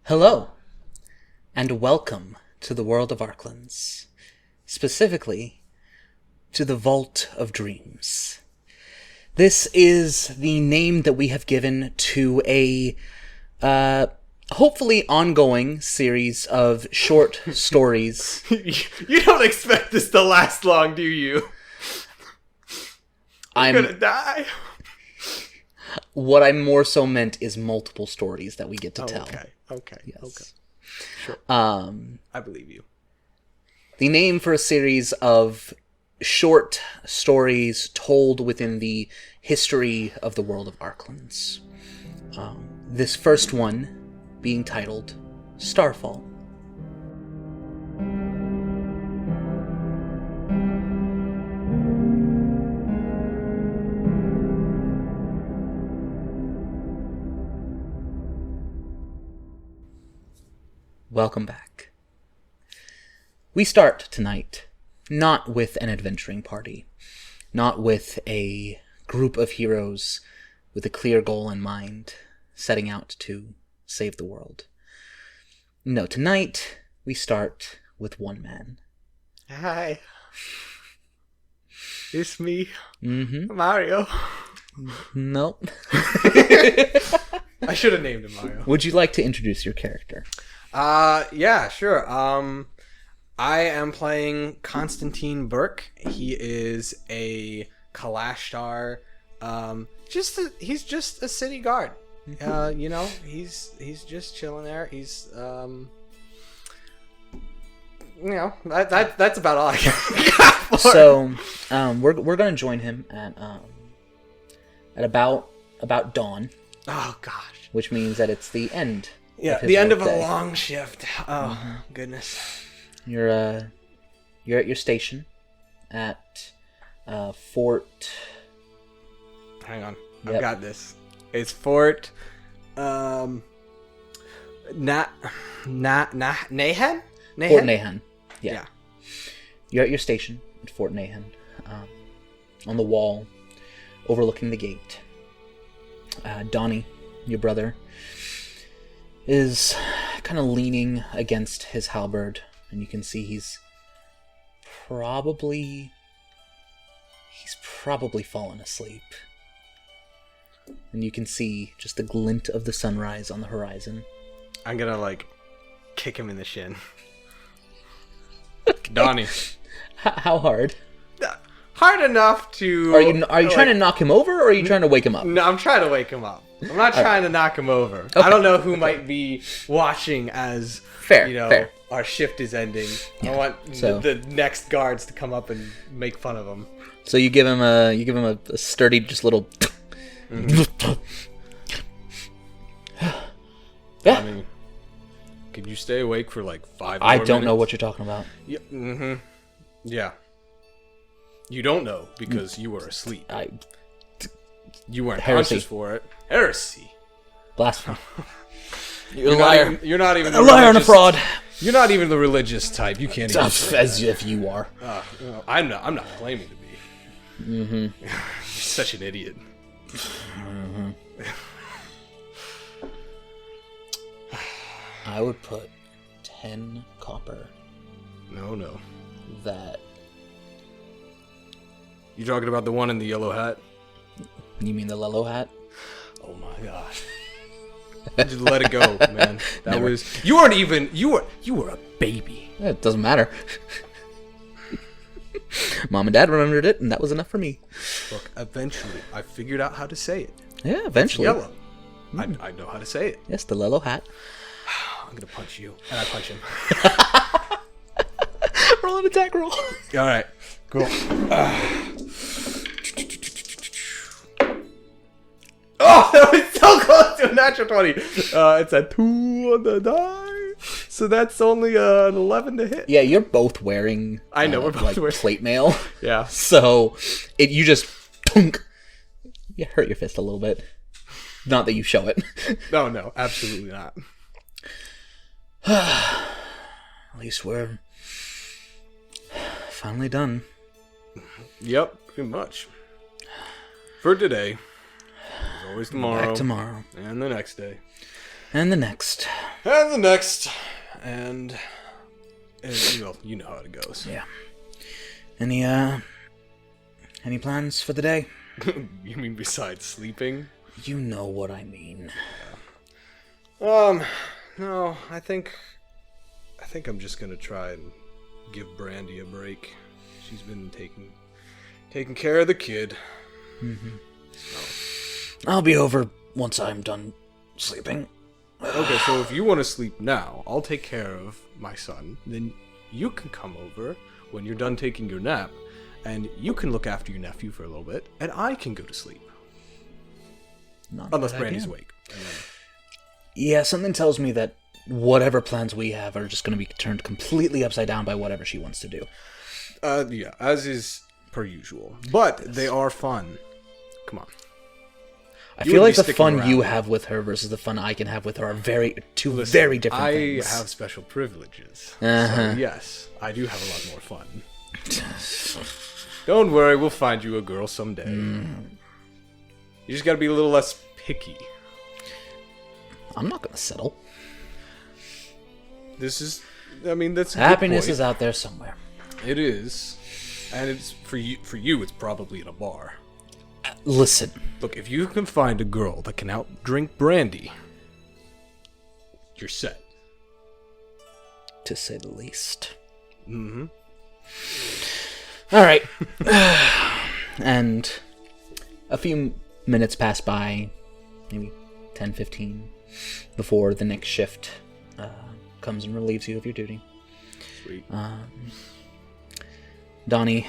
Hello, and welcome to the world of Arklands, specifically to the Vault of Dreams. This is the name that we have given to a hopefully ongoing series of short stories. You don't expect this to last long, do you? I'm gonna die. What I more so meant is multiple stories that we get to tell. Okay. Yes. Okay. Sure. I believe you. The name for a series of short stories told within the history of the world of Arklands. This first one being titled Starfall. Welcome back. We start tonight not with an adventuring party, not with a group of heroes with a clear goal in mind, setting out to save the world. No, tonight we start with one man. Hi. It's me, Mm-hmm. Mario. Nope. I should have named him Mario. Would you like to introduce your character? Yeah, sure. I am playing Konstantin Burke. He is a Kalashtar. He's just a city guard. He's just chilling there. He's that's about all I got. So, we're gonna join him at about dawn. Oh gosh. Which means that it's the end. Yeah, the end of a long shift. Oh, goodness. You're at your station at Fort. Hang on, Yep. I've got this. It's Fort. Nahan. Fort Nahan. Yeah. You're at your station at Fort Nahan, on the wall, overlooking the gate. Donnie, your brother, is kind of leaning against his halberd, and you can see he's probably fallen asleep. And you can see just the glint of the sunrise on the horizon. I'm gonna kick him in the shin. Donnie. How hard? Hard enough to. Are you trying to knock him over, or are you trying to wake him up? No, I'm trying to wake him up. I'm not trying to knock him over. Okay. I don't know who might be watching as fair. Our shift is ending. Yeah. I want the next guards to come up and make fun of him. So you give him a sturdy, just little. Mm-hmm. Yeah. I mean, could you stay awake for 5 more I don't minutes? know what you're talking about. Yeah. Mm-hmm. Yeah. You don't know because you were asleep. You weren't conscious for it. Heresy. Blasphemy. You're a liar. You're not even a liar and a fraud. You're not even the religious type. You can't even. As if you are. I'm not claiming to be. Mm-hmm. You're such an idiot. Mm-hmm. I would put 10 copper. No. That. You talking about the one in the yellow hat? You mean the Lelo hat? Oh my gosh. Just let it go, man. That was you weren't even you were a baby. Yeah, it doesn't matter. Mom and Dad remembered it, and that was enough for me. Look, eventually I figured out how to say it. Yeah, eventually. It's yellow. I know how to say it. Yes, the Lelo hat. I'm gonna punch you, and I punch him. Roll an attack roll. All right, cool. Oh, that was so close to a natural 20. It's a 2 on the die. So that's only an 11 to hit. Yeah, you're both wearing. I know we're both wearing plate mail. Yeah. So you just punk. You hurt your fist a little bit. Not that you show it. No, absolutely not. At least we're finally done. Yep, pretty much. For today. There's always tomorrow. Back tomorrow. And the next day. And the next. And the next. And you know how it goes. Yeah. Any plans for the day? You mean besides sleeping? You know what I mean. No, I think I'm just gonna try and give Brandy a break. She's been taking care of the kid. Mm-hmm. So. I'll be over once I'm done sleeping. Okay, so if you want to sleep now, I'll take care of my son. Then you can come over when you're done taking your nap, and you can look after your nephew for a little bit, and I can go to sleep. Unless Brandy's awake. Yeah, something tells me that whatever plans we have are just going to be turned completely upside down by whatever she wants to do. Yeah, as is per usual. But they are fun. Come on. I feel like the fun you have with her versus the fun I can have with her are very different things. I have special privileges. Uh-huh. So yes, I do have a lot more fun. Don't worry, we'll find you a girl someday. You just gotta be a little less picky. I'm not gonna settle. That's a happiness good point. is out there somewhere. It is, and it's for you. It's probably in a bar. Listen. Look, if you can find a girl that can outdrink Brandy, you're set. To say the least. Mm-hmm. All right. And a few minutes pass by, maybe 10, 15, before the next shift comes and relieves you of your duty. Sweet. Donnie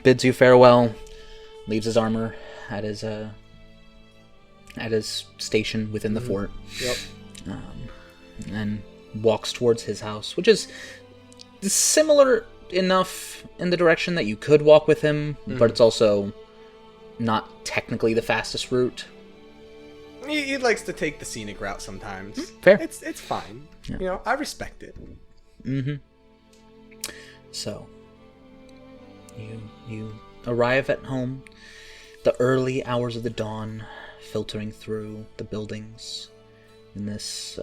bids you farewell, leaves his armor at his station within the fort. Yep. And walks towards his house, which is similar enough in the direction that you could walk with him, but it's also not technically the fastest route. He likes to take the scenic route sometimes. Fair. It's fine. Yeah. You know, I respect it. Mm-hmm. So, you arrive at home. The early hours of the dawn filtering through the buildings in this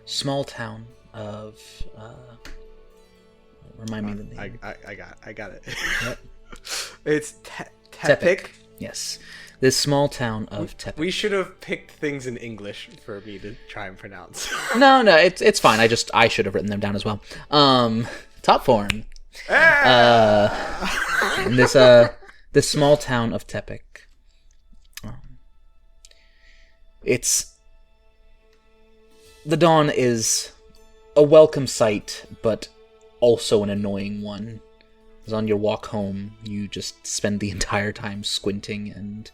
small town of... remind me of the name. I got it. Yep. It's Tepic. Yes. This small town of Tepic. We should have picked things in English for me to try and pronounce. No, it's fine. I should have written them down as well. Top form. And this small town of Tepic. The dawn is a welcome sight, but also an annoying one. As on your walk home, you just spend the entire time squinting and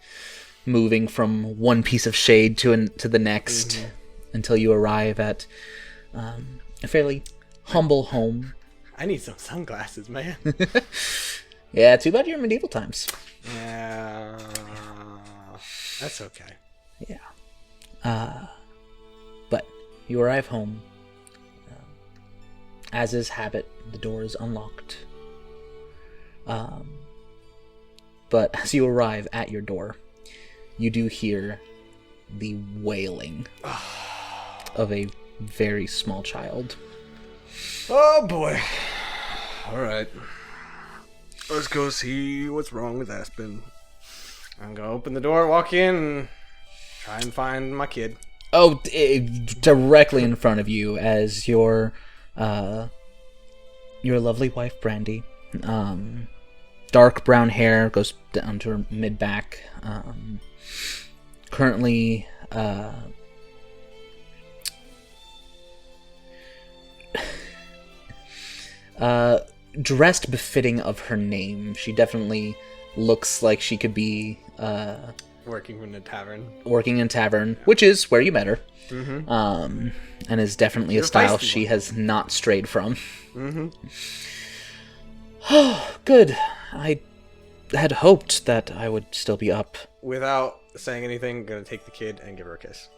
moving from one piece of shade to the next until you arrive at a fairly humble home. I need some sunglasses, man. Yeah, too bad you're in medieval times. Yeah, that's okay. Yeah. But you arrive home. As is habit, the door is unlocked. But as you arrive at your door, you do hear the wailing of a very small child. Oh boy. Alright. Let's go see what's wrong with Aspen. I'm gonna open the door, walk in, and try and find my kid. Oh, directly in front of you as your lovely wife, Brandy. Dark brown hair goes down to her mid-back. Currently, dressed befitting of her name. She definitely looks like she could be Working in a tavern. Working in tavern, which is where you met her. Mm-hmm. And is definitely a style she has not strayed from. Mm-hmm. Oh, good. I had hoped that I would still be up. Without saying anything, gonna take the kid and give her a kiss.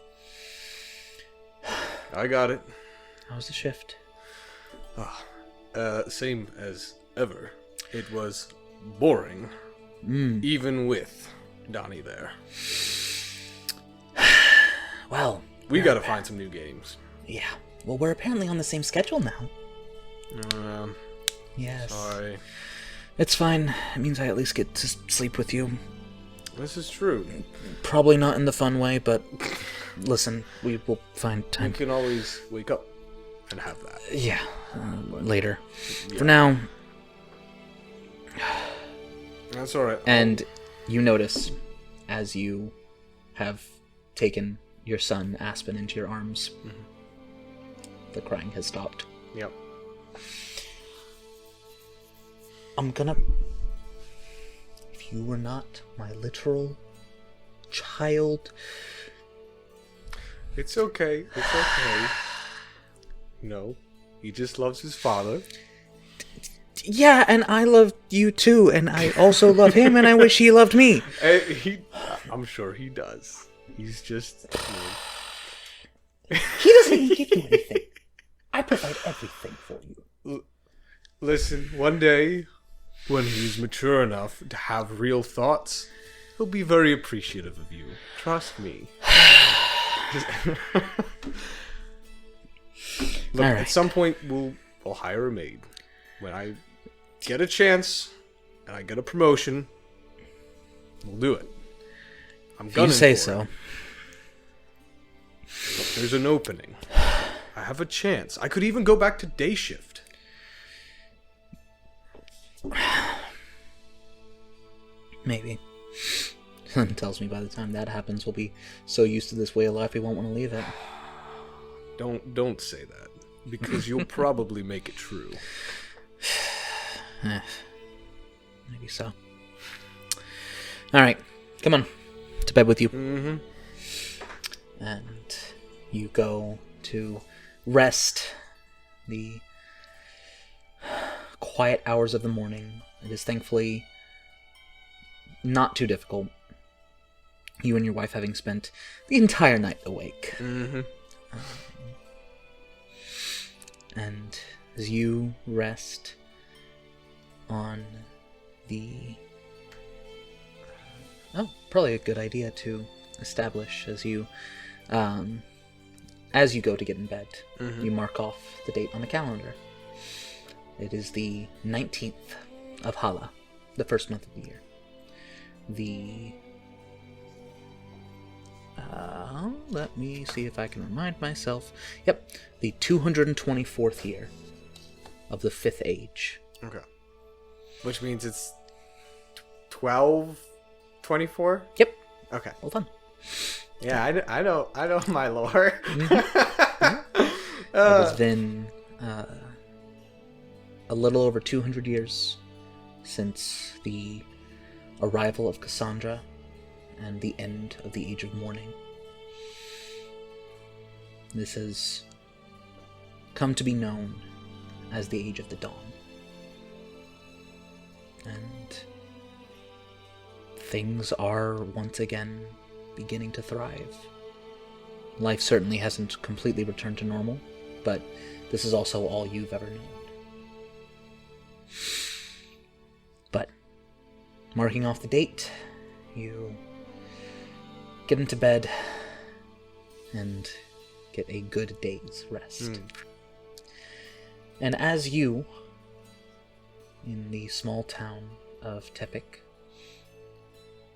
I got it. How was the shift? Same as ever. It was boring, even with Donnie there. Well, we gotta find some new games. Yeah. Well, we're apparently on the same schedule now. Yes. Sorry. It's fine. It means I at least get to sleep with you. This is true. Probably not in the fun way, but listen, we will find time. You can always wake up and have that. Yeah, later. Yeah. For now... That's alright. And you notice, as you have taken your son, Aspen, into your arms, the crying has stopped. Yep. I'm gonna... If you were not my literal child... It's okay. It's okay. No. He just loves his father. Yeah, and I love you too, and I also love him, and I wish he loved me. I'm sure he does. He's just... He doesn't even give you anything. I provide everything for you. Listen, one day, when he's mature enough to have real thoughts, he'll be very appreciative of you. Trust me. Look, right. At some point, we'll hire a maid. When I get a chance and I get a promotion, we'll do it. I'm gunning you say for so. it. Look, there's an opening. I have a chance. I could even go back to day shift. Maybe. Something tells me by the time that happens, we'll be so used to this way of life we won't want to leave it. Don't say that, because you'll probably make it true. Maybe so. Alright, come on. To bed with you. Mm-hmm. And you go to rest the quiet hours of the morning. It is thankfully not too difficult. You and your wife having spent the entire night awake. Mm-hmm. And as you rest on the... probably a good idea to establish as you go to get in bed. You mark off the date on the calendar. It is the 19th of Hala, the first month of the year. Let me see if I can remind myself. Yep, the 224th year of the 5th age. Okay. Which means it's 12/24? Yep. Okay. Well done. Yeah, I know my lore. It has been a little over 200 years since the arrival of Cassandra and the end of the Age of Mourning. This has come to be known as the Age of the Dawn. And things are once again beginning to thrive. Life certainly hasn't completely returned to normal, but this is also all you've ever known. But, marking off the date, you get into bed and get a good day's rest. And as you, in the small town of Tepik,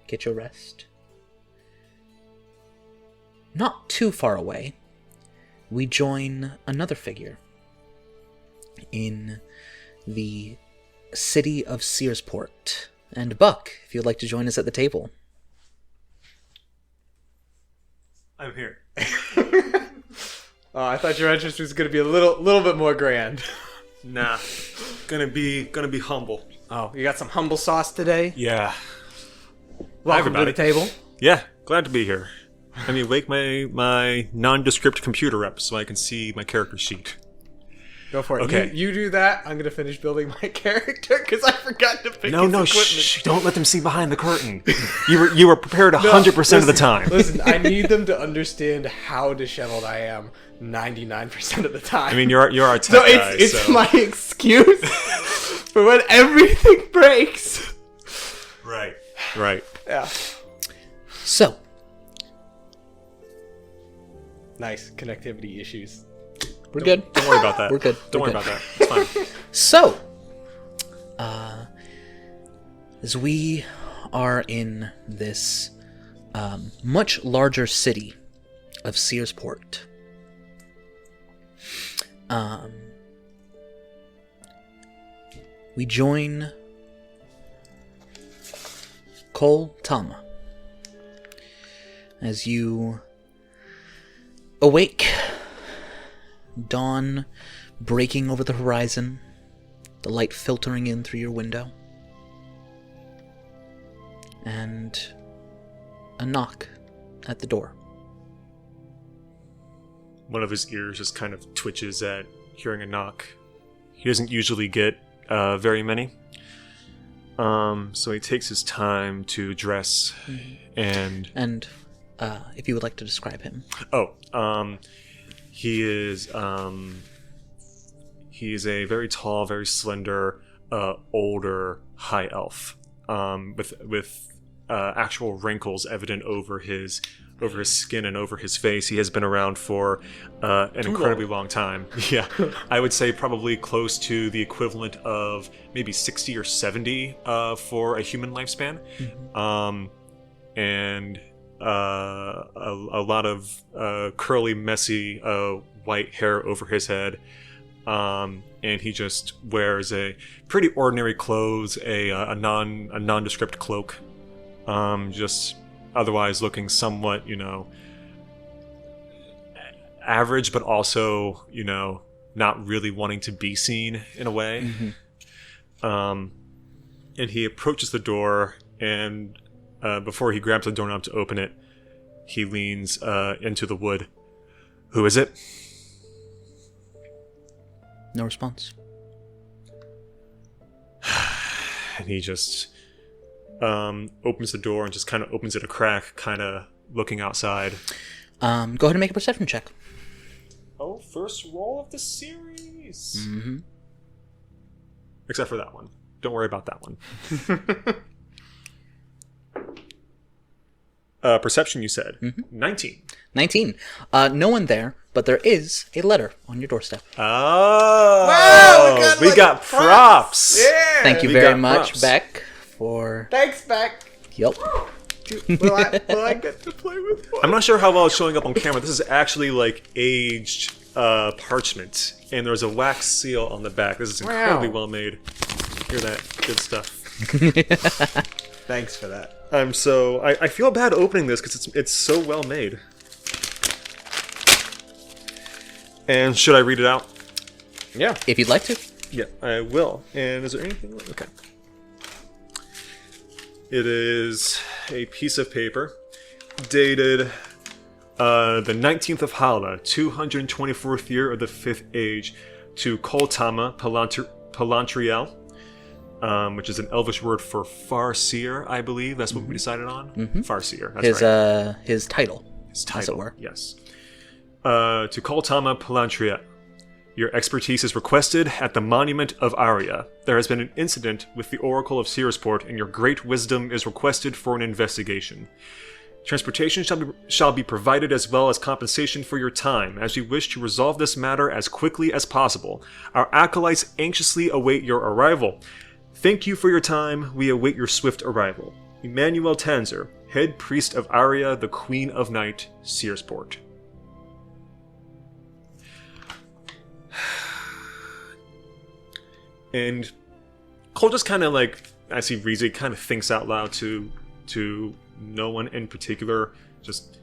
get your rest, not too far away, we join another figure in the city of Searsport. And Buck, if you'd like to join us at the table. I'm here. I thought your entrance was going to be a little bit more grand. Nah, gonna be humble. Oh, you got some humble sauce today? Yeah. Welcome to the table. Yeah, glad to be here. Let me wake my nondescript computer up so I can see my character sheet. Go for it. Okay. You do that. I'm going to finish building my character because I forgot to pick his No, equipment. shh, don't let them see behind the curtain. You were prepared 100% of the time. Listen, I need them to understand how disheveled I am 99% of the time. I mean, you're our tech so guy, it's so. my excuse for when everything breaks. Right. Yeah. So, Nice connectivity issues. We're good. Don't worry about that. We're good. Don't We're worry good. about that. It's fine. So, as we are in this much larger city of Searsport, we join Kol Tama as you awake, dawn breaking over the horizon, the light filtering in through your window, and a knock at the door. One of his ears just kind of twitches at hearing a knock. He doesn't usually get very many. So he takes his time to dress and if you would like to describe him. He is a very tall, very slender, older high elf, with actual wrinkles evident over his skin and over his face. He has been around for an incredibly long time. Yeah, I would say probably close to the equivalent of maybe 60 or 70 for a human lifespan. And a lot of curly, messy white hair over his head. And he just wears a pretty ordinary clothes, a nondescript cloak. Just otherwise looking somewhat, average, but also, not really wanting to be seen in a way. And he approaches the door, and before he grabs the doorknob to open it, he leans into the wood. Who is it? No response. And he just opens the door and just kind of opens it a crack, kind of looking outside. Go ahead and make a perception check. Oh, first roll of the series. Mm-hmm. Except for that one. Don't worry about that one. Perception, you said. 19. 19. No one there, but there is a letter on your doorstep. Oh! Wow, we got props! Yeah! Thank you We very got much, props. Beck, for... Thanks, Beck. Yep. Will I get to play with one? I'm not sure how well it's showing up on camera. This is actually like aged parchment, and there's a wax seal on the back. This is incredibly well made. Hear that? Good stuff. Thanks for that. I feel bad opening this because it's so well made. And should I read it out? Yeah. If you'd like to. Yeah, I will. And is there anything? Okay. It is a piece of paper dated the 19th of Hala, 224th year of the 5th age, to Koltama Palantriel, which is an Elvish word for Farseer, I believe. That's what we decided on. Farseer. That's right. His title. His title, as it were. Yes. To Koltama Palantriel. Your expertise is requested at the Monument of Aria. There has been an incident with the Oracle of Searsport, and your great wisdom is requested for an investigation. Transportation shall be provided as well as compensation for your time, as we wish to resolve this matter as quickly as possible. Our acolytes anxiously await your arrival. Thank you for your time. We await your swift arrival. Emmanuel Tanzer, head priest of Aria, the Queen of Night, Searsport. And Cole just kind of as he reads it, kind of thinks out loud to no one in particular. Just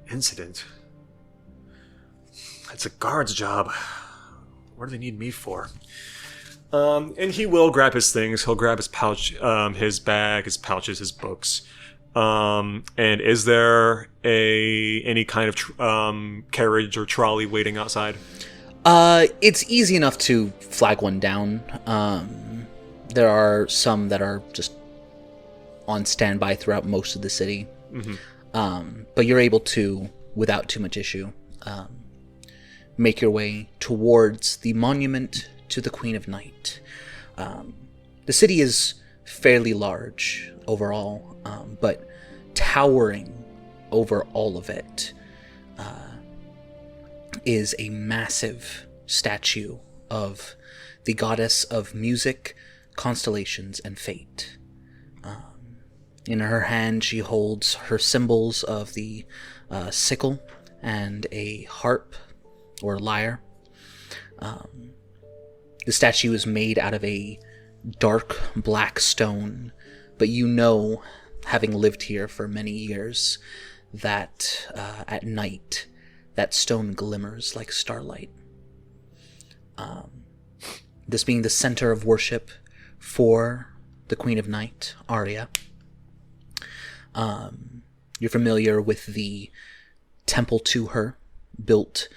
an incident. It's a guard's job. What do they need me for? And he will grab his things. He'll grab his pouch, his bag, his pouches, his books. And is there any kind of carriage or trolley waiting outside? It's easy enough to flag one down. There are some that are just on standby throughout most of the city. But you're able to, without too much issue, make your way towards the monument to the Queen of Night. The city is fairly large overall, but towering over all of it is a massive statue of the goddess of music, constellations, and fate. In her hand, she holds her symbols of the sickle and a harp or lyre. The statue is made out of a dark black stone, but you know, having lived here for many years, that at night that stone glimmers like starlight. This being the center of worship for the Queen of Night, Arya. You're familiar with the temple to her, built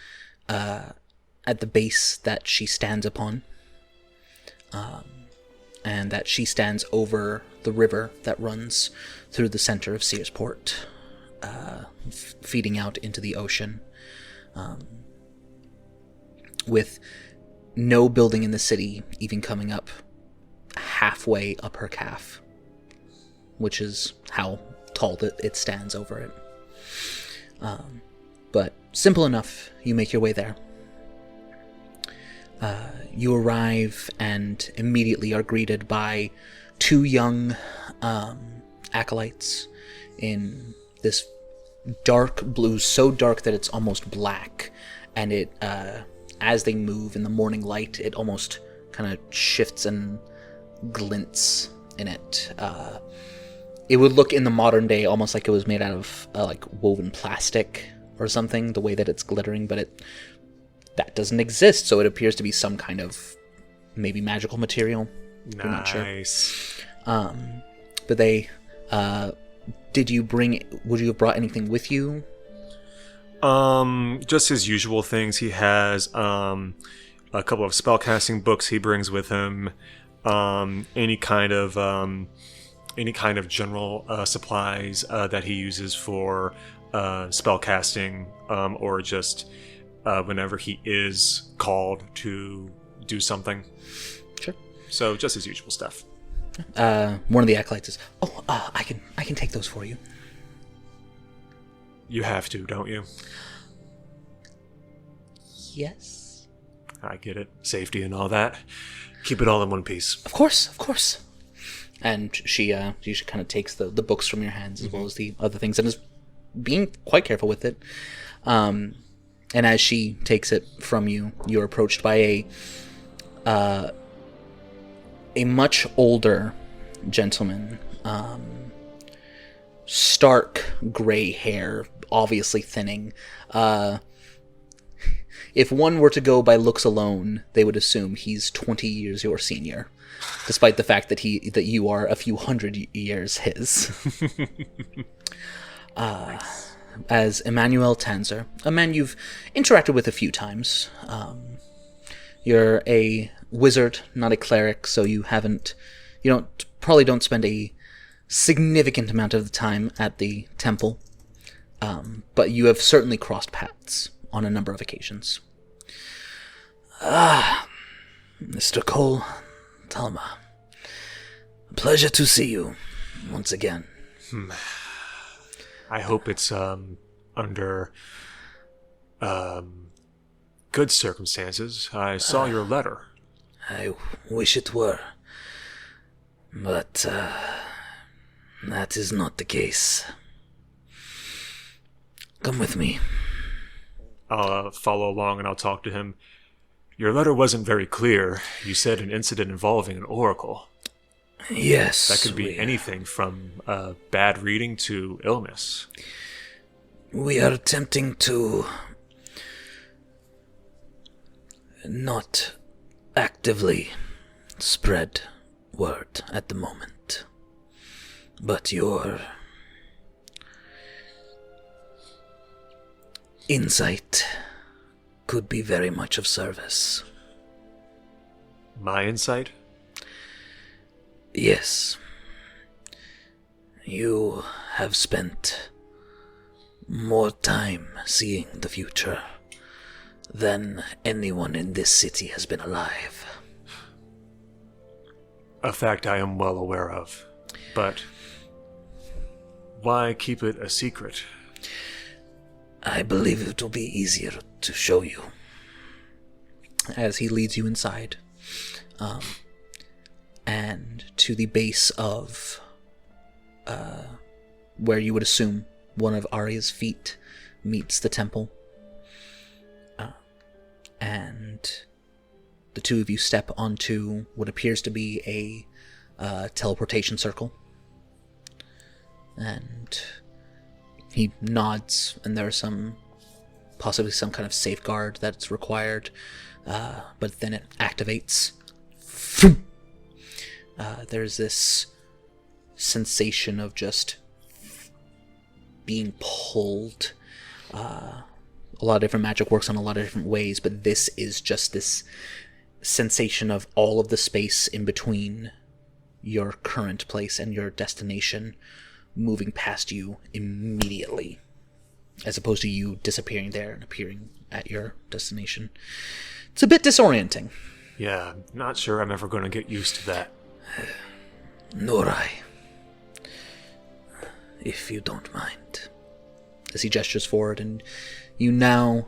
at the base that she stands upon, and that she stands over the river that runs through the center of Searsport, feeding out into the ocean, with no building in the city even coming up halfway up her calf, which is how tall it stands over it. But simple enough, you make your way there. You arrive and immediately are greeted by two young acolytes in this dark blue, so dark that it's almost black, and it, as they move in the morning light, it almost kind of shifts and glints in it. It would look in the modern day almost like it was made out of like woven plastic or something, the way that it's glittering, but that doesn't exist, so it appears to be some kind of maybe magical material. Nice. I'm not sure. But they, would you have brought anything with you? Just his usual things. He has a couple of spellcasting books he brings with him. Any kind of general supplies that he uses for spellcasting, or just whenever he is called to do something. Sure. So just his usual stuff. One of the acolytes is, I can take those for you. You have to, don't you? Yes. I get it. Safety and all that. Keep it all in one piece. Of course. And she kind of takes the books from your hands as well as the other things, and is being quite careful with it. And as she takes it from you, you're approached by a much older gentleman. Stark gray hair, obviously thinning. If one were to go by looks alone, they would assume he's 20 years your senior, despite the fact that you are a few hundred years his. As Emmanuel Tanzer, a man you've interacted with a few times. You're a wizard, not a cleric, so you probably don't spend a significant amount of the time at the temple, but you have certainly crossed paths on a number of occasions. Mr. Cole, Talma, a pleasure to see you once again. I hope it's under good circumstances. I saw your letter. I wish it were, but that is not the case. Come with me. I'll follow along and I'll talk to him. Your letter wasn't very clear. You said an incident involving an oracle. Yes. That could be anything from bad reading to illness. We are attempting to not actively spread word at the moment. But your insight could be very much of service. My insight? Yes. You have spent more time seeing the future than anyone in this city has been alive. A fact I am well aware of. But why keep it a secret? I believe it will be easier to show you. As he leads you inside, and to the base of where you would assume one of Arya's feet meets the temple, and the two of you step onto what appears to be a teleportation circle, and he nods, and there's possibly some kind of safeguard that's required, but then it activates. There's this sensation of just being pulled. A lot of different magic works on a lot of different ways, but this is just this sensation of all of the space in between your current place and your destination moving past you immediately, as opposed to you disappearing there and appearing at your destination. It's a bit disorienting. Yeah, I'm not sure I'm ever going to get used to that. Nor I. If you don't mind. As he gestures forward, and you now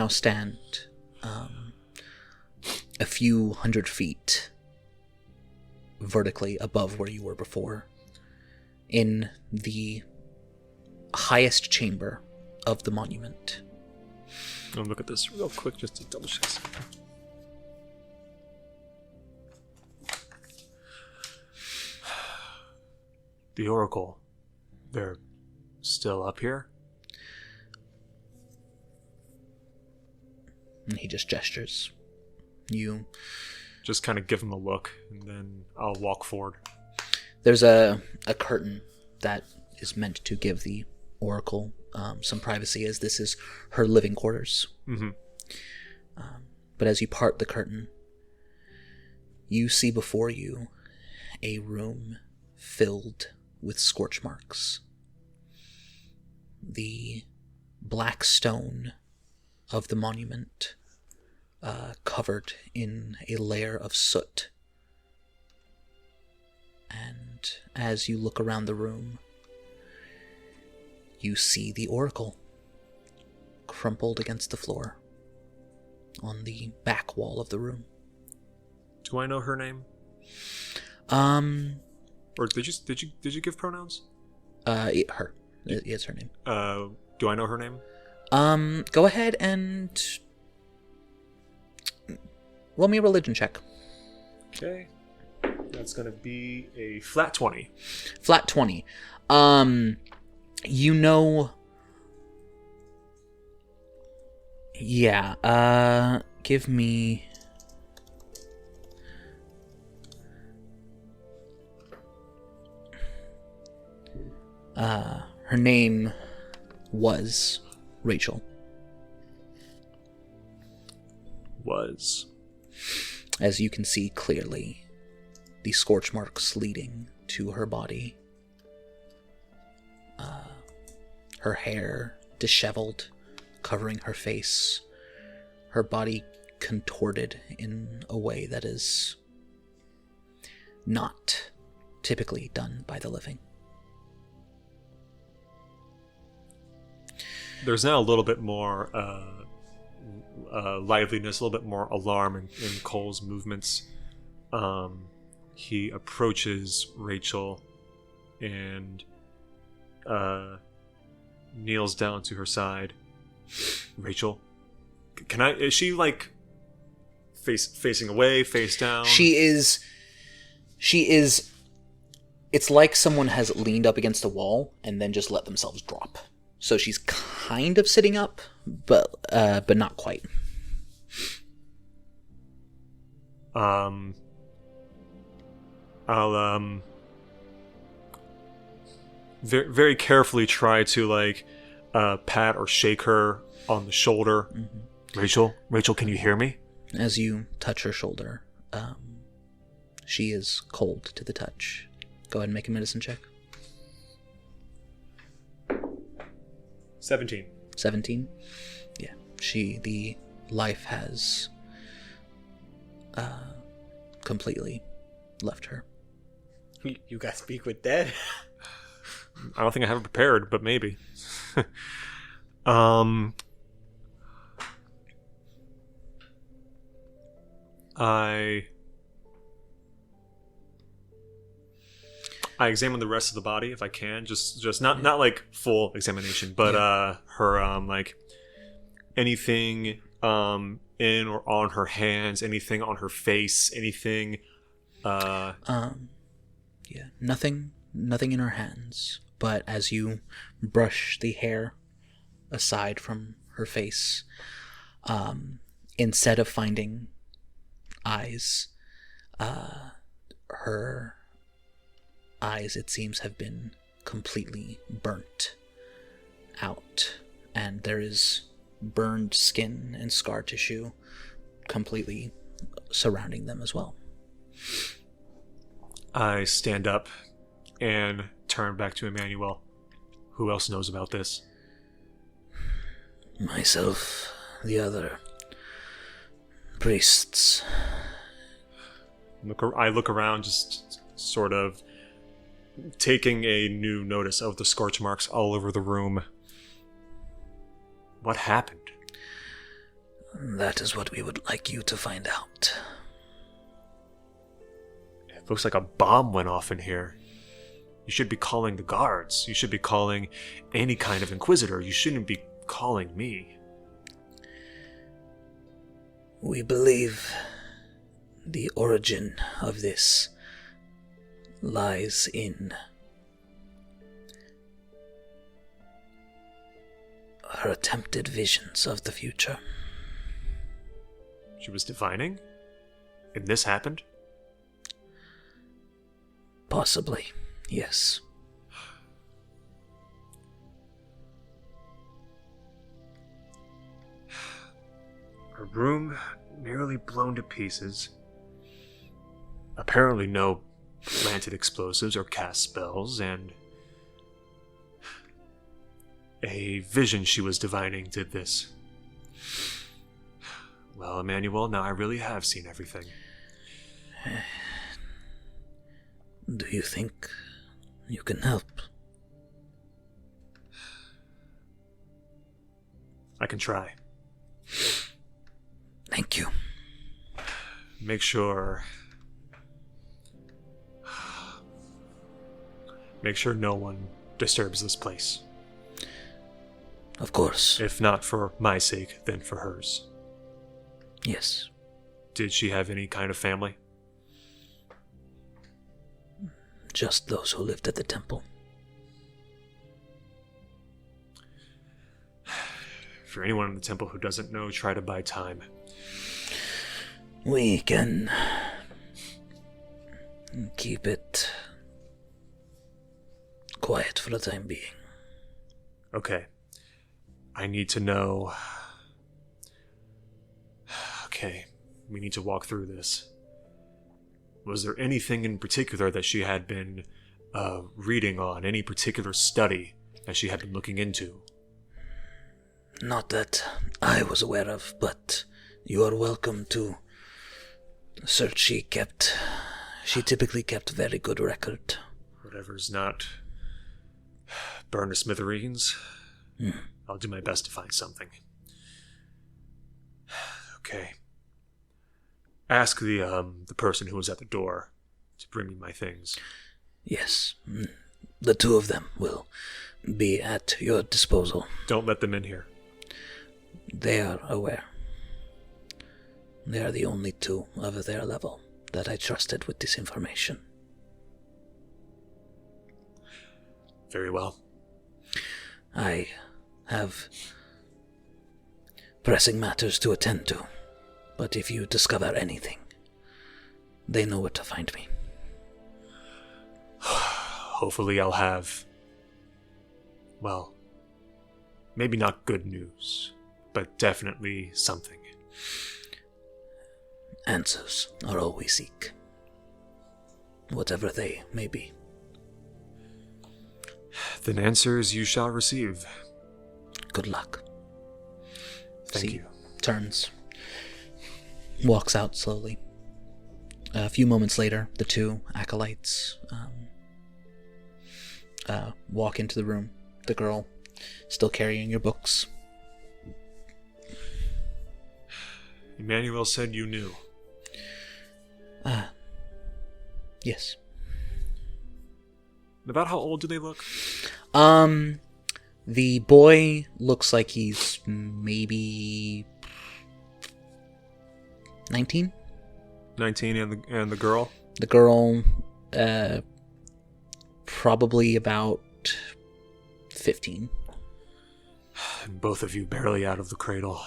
stand a few hundred feet vertically above where you were before, in the highest chamber of the monument. I'll look at this real quick just to double check something. The Oracle. They're still up here? And he just gestures. You just kind of give him a look, and then I'll walk forward. There's a curtain that is meant to give the Oracle some privacy, as this is her living quarters. Mm-hmm. But as you part the curtain, you see before you a room filled with scorch marks. The black stone of the monument covered in a layer of soot. And as you look around the room, you see the Oracle crumpled against the floor on the back wall of the room. Do I know her name? Or did you give pronouns? Her. It's her name. Do I know her name? Go ahead and roll me a religion check. Okay. That's gonna be a flat 20. Flat 20. You know... Yeah, give me... her name was Rachel. Was. As you can see clearly, the scorch marks leading to her body. Her hair disheveled, covering her face. Her body contorted in a way that is not typically done by the living. There's now a little bit more liveliness, a little bit more alarm in Cole's movements. He approaches Rachel and kneels down to her side. Rachel, is she like facing away, face down? She is. It's like someone has leaned up against a wall and then just let themselves drop. So she's kind of sitting up, but not quite. I'll very, very carefully try to pat or shake her on the shoulder. Mm-hmm. Rachel, can you hear me? As you touch her shoulder, she is cold to the touch. Go ahead and make a medicine check. 17. 17? Yeah. The life has completely left her. You got to speak with dead? I don't think I have it prepared, but maybe. I examine the rest of the body if I can, just not like full examination, but her like anything in or on her hands, anything on her face, anything. Yeah, nothing in her hands. But as you brush the hair aside from her face, instead of finding eyes, her eyes, it seems, have been completely burnt out, and there is burned skin and scar tissue completely surrounding them as well. I stand up and turn back to Emmanuel. Who else knows about this? Myself, the other priests. I look around, just sort of taking a new notice of the scorch marks all over the room. What happened? That is what we would like you to find out. It looks like a bomb went off in here. You should be calling the guards. You should be calling any kind of inquisitor. You shouldn't be calling me. We believe the origin of this lies in her attempted visions of the future. She was divining? And this happened? Possibly, yes. Her room nearly blown to pieces. Apparently no planted explosives or cast spells, and a vision she was divining did this. Well, Emmanuel, now I really have seen everything. Do you think you can help? I can try. Thank you. Make sure no one disturbs this place. Of course. If not for my sake, then for hers. Yes. Did she have any kind of family? Just those who lived at the temple. For anyone in the temple who doesn't know, try to buy time. We can keep it quiet for the time being. Okay. I need to know... Okay, we need to walk through this. Was there anything in particular that she had been reading on? Any particular study that she had been looking into? Not that I was aware of, but you are welcome to search. She typically kept very good record. Whatever's not burned to smithereens, I'll do my best to find something. Okay. Ask the person who was at the door to bring me my things. Yes, the two of them will be at your disposal. Don't let them in here. They are aware. They are the only two of their level that I trusted with this information. Very well. I have pressing matters to attend to, but if you discover anything, they know where to find me. Hopefully I'll have, well, maybe not good news, but definitely something. Answers are all we seek, whatever they may be. Then answers you shall receive. Good luck. Thank you. Turns. Walks out slowly. A few moments later, the two acolytes walk into the room. The girl still carrying your books. Emmanuel said you knew. Yes. About how old do they look? The boy looks like he's maybe 19. 19, and the girl? The girl, probably about 15. And both of you barely out of the cradle.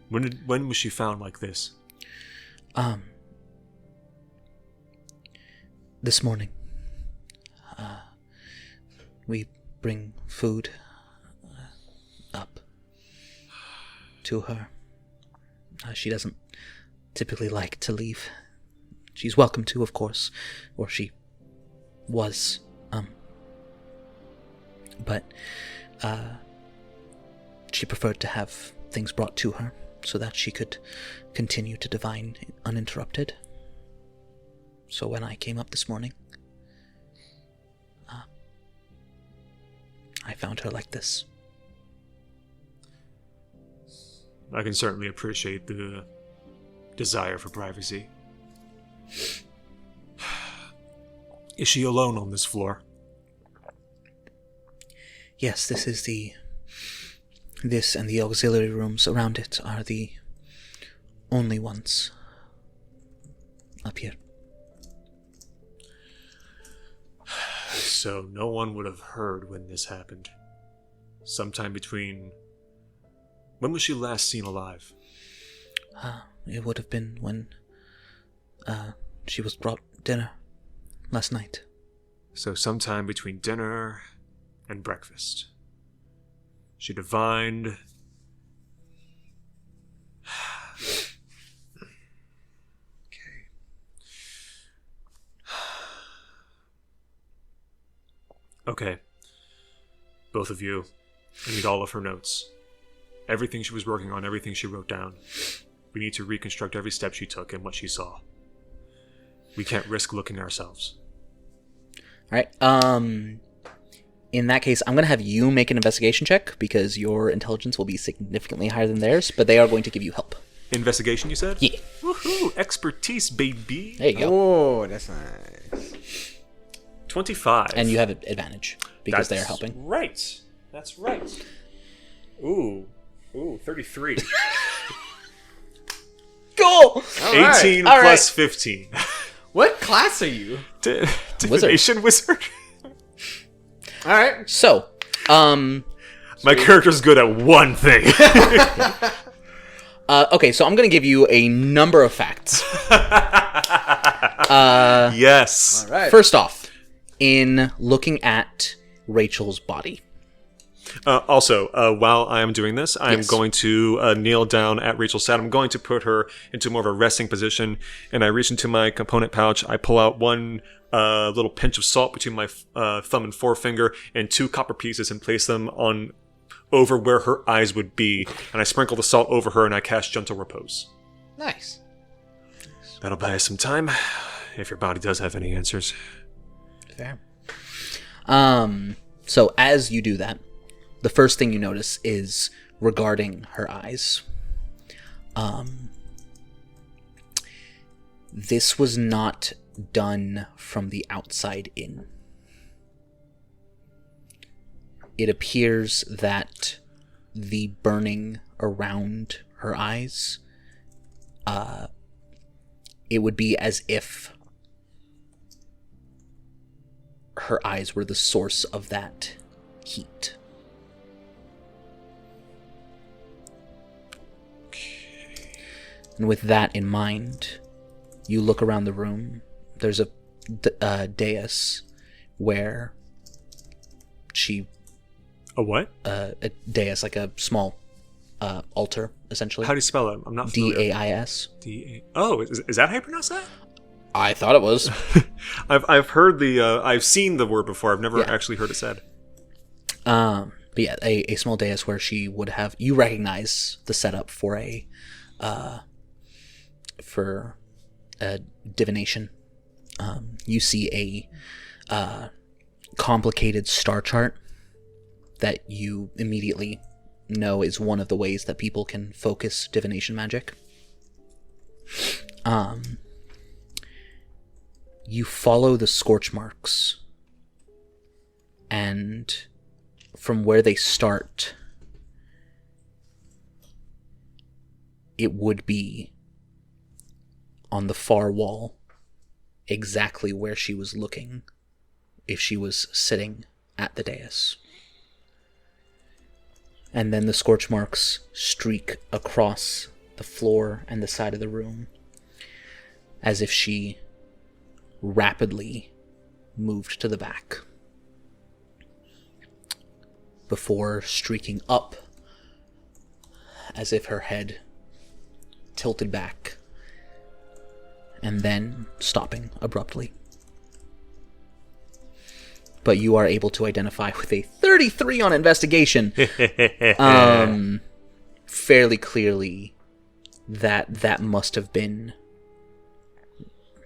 When was she found like this? This morning. We bring food up to her. She doesn't typically like to leave. She's welcome to, of course, or she was. But she preferred to have things brought to her so that she could continue to divine uninterrupted. So when I came up this morning, I found her like this. I can certainly appreciate the desire for privacy. Is she alone on this floor? Yes, this and the auxiliary rooms around it are the only ones up here. So no one would have heard when this happened. Sometime between... When was she last seen alive? It would have been when she was brought dinner last night. So sometime between dinner and breakfast. She divined... Okay. Both of you, I need all of her notes. Everything she was working on, everything she wrote down. We need to reconstruct every step she took and what she saw. We can't risk looking ourselves. Alright, in that case, I'm going to have you make an investigation check, because your intelligence will be significantly higher than theirs, but they are going to give you help. Investigation, you said? Yeah. Woohoo! Expertise, baby! There you go. Oh, that's nice. 25. And you have advantage, because they are helping. Right. That's right. Ooh, 33. Cool! 18 All plus right. 15. What class are you? Divination wizard. All right. So, My character's good at one thing. okay, so I'm going to give you a number of facts. Yes. All right. First off, in looking at Rachel's body. Also, while I am doing this, I'm Yes. going to kneel down at Rachel's side. I'm going to put her into more of a resting position, and I reach into my component pouch. I pull out one little pinch of salt between my thumb and forefinger, and 2 copper pieces, and place them on over where her eyes would be. And I sprinkle the salt over her, and I cast Gentle Repose. Nice. That'll buy us some time, if your body does have any answers. Fair. So as you do that, the first thing you notice is regarding her eyes. This was not done from the outside in. It appears that the burning around her eyes, it would be as if her eyes were the source of that heat. And with that in mind, you look around the room. There's a dais where she... A what? A dais, like a small altar, essentially. How do you spell it? I'm not familiar. D-A-I-S. Oh, is that how you pronounce that? I thought it was. I've heard I've seen the word before. I've never Yeah. actually heard it said. But yeah, a small dais where she would have... You recognize the setup for a divination. You see a complicated star chart that you immediately know is one of the ways that people can focus divination magic. You follow the scorch marks, and from where they start, it would be on the far wall, exactly where she was looking if she was sitting at the dais. And then the scorch marks streak across the floor and the side of the room, as if she rapidly moved to the back, before streaking up, as if her head tilted back, and then stopping abruptly. But you are able to identify with a 33 on investigation fairly clearly that must have been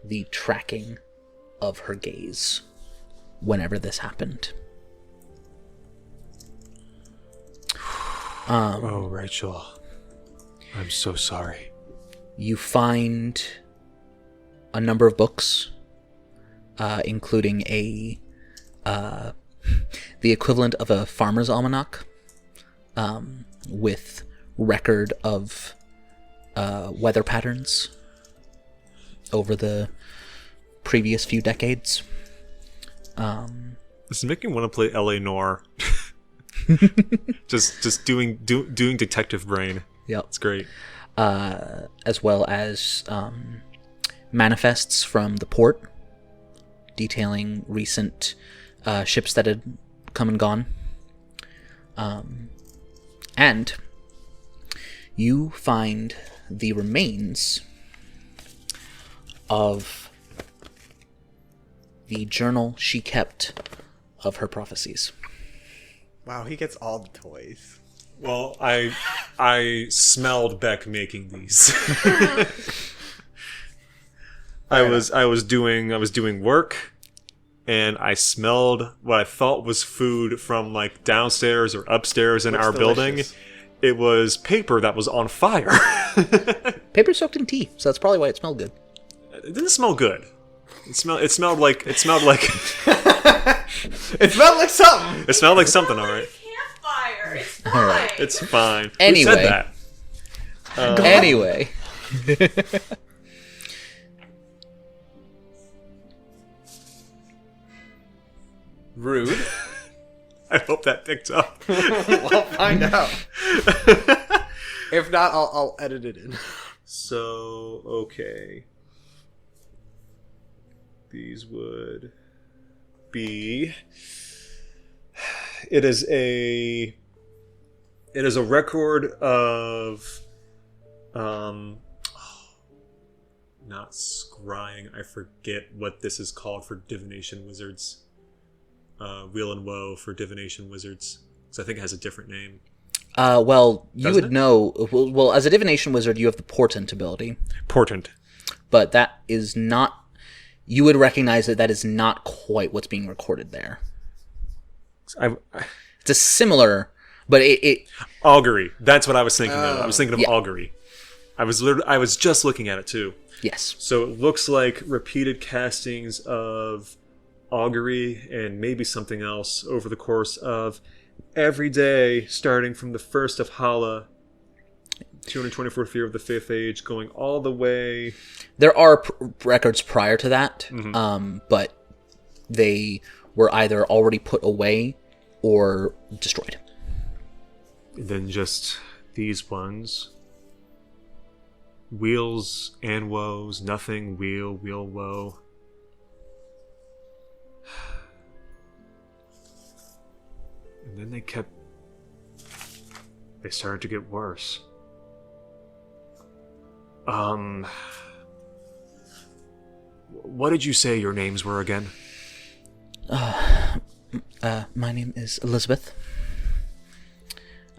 the tracking of her gaze whenever this happened. Oh, Rachel. I'm so sorry. You find a number of books, including the equivalent of a farmer's almanac, with record of weather patterns over the previous few decades. This is making me want to play L.A. Noire. just doing detective brain. Yep. It's great. As well as manifests from the port detailing recent ships that had come and gone. And you find the remains of the journal she kept of her prophecies. Wow, he gets all the toys. Well, I smelled Beck making these. I was doing work, and I smelled what I thought was food from like downstairs or upstairs in our building. It was paper that was on fire. Paper soaked in tea, so that's probably why it smelled good. It didn't smell good. It smelled like It smelled like something. It smelled like something, all right. Campfire. It's fine. All right. It's fine. Anyway. Who said that? Anyway. Rude. I hope that picked up. We'll find out. If not, I'll edit it in. So, okay. These would be... It is a record of not scrying. I forget what this is called for divination wizards. Wheel and Woe for divination wizards. So I think it has a different name. Well, you Doesn't would it? know. Well, as a divination wizard, you have the portent ability, Portent. but that is not. You would recognize that is not quite what's being recorded there. It's a similar, but it Augury. That's what I was thinking of. I was thinking of Yeah. augury. I was just looking at it too. yes. So it looks like repeated castings of augury and maybe something else over the course of every day, starting from the first of Hala, 224th year of the Fifth Age, going all the way. There are records prior to that, Mm-hmm. but they were either already put away or destroyed. And then just these ones. Wheels and woes, nothing, wheel, woe. And then they started to get worse. What did you say your names were again? My name is Elizabeth.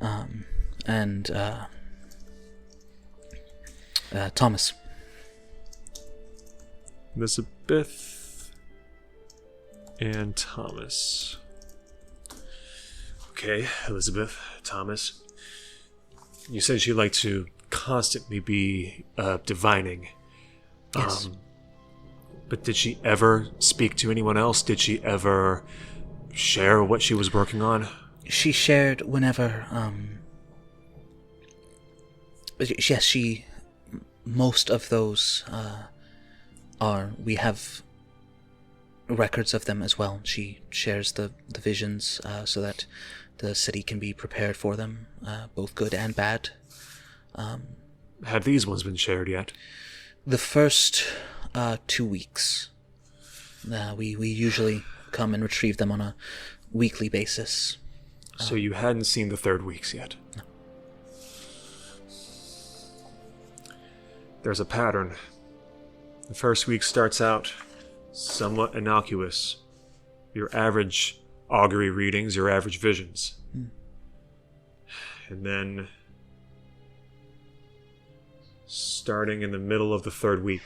And Thomas. Elizabeth and Thomas. Okay, Elizabeth, Thomas. You said she'd like to constantly be divining. Yes. But did she ever speak to anyone else? Did she ever share what she was working on? She shared whenever, yes, most of those, we have records of them as well. She shares the visions, so that the city can be prepared for them, both good and bad. Have these ones been shared yet? The first 2 weeks. We usually come and retrieve them on a weekly basis. So you hadn't seen the third weeks yet? No. There's a pattern. The first week starts out somewhat innocuous. Your average augury readings, your average visions. And then, starting in the middle of the third week,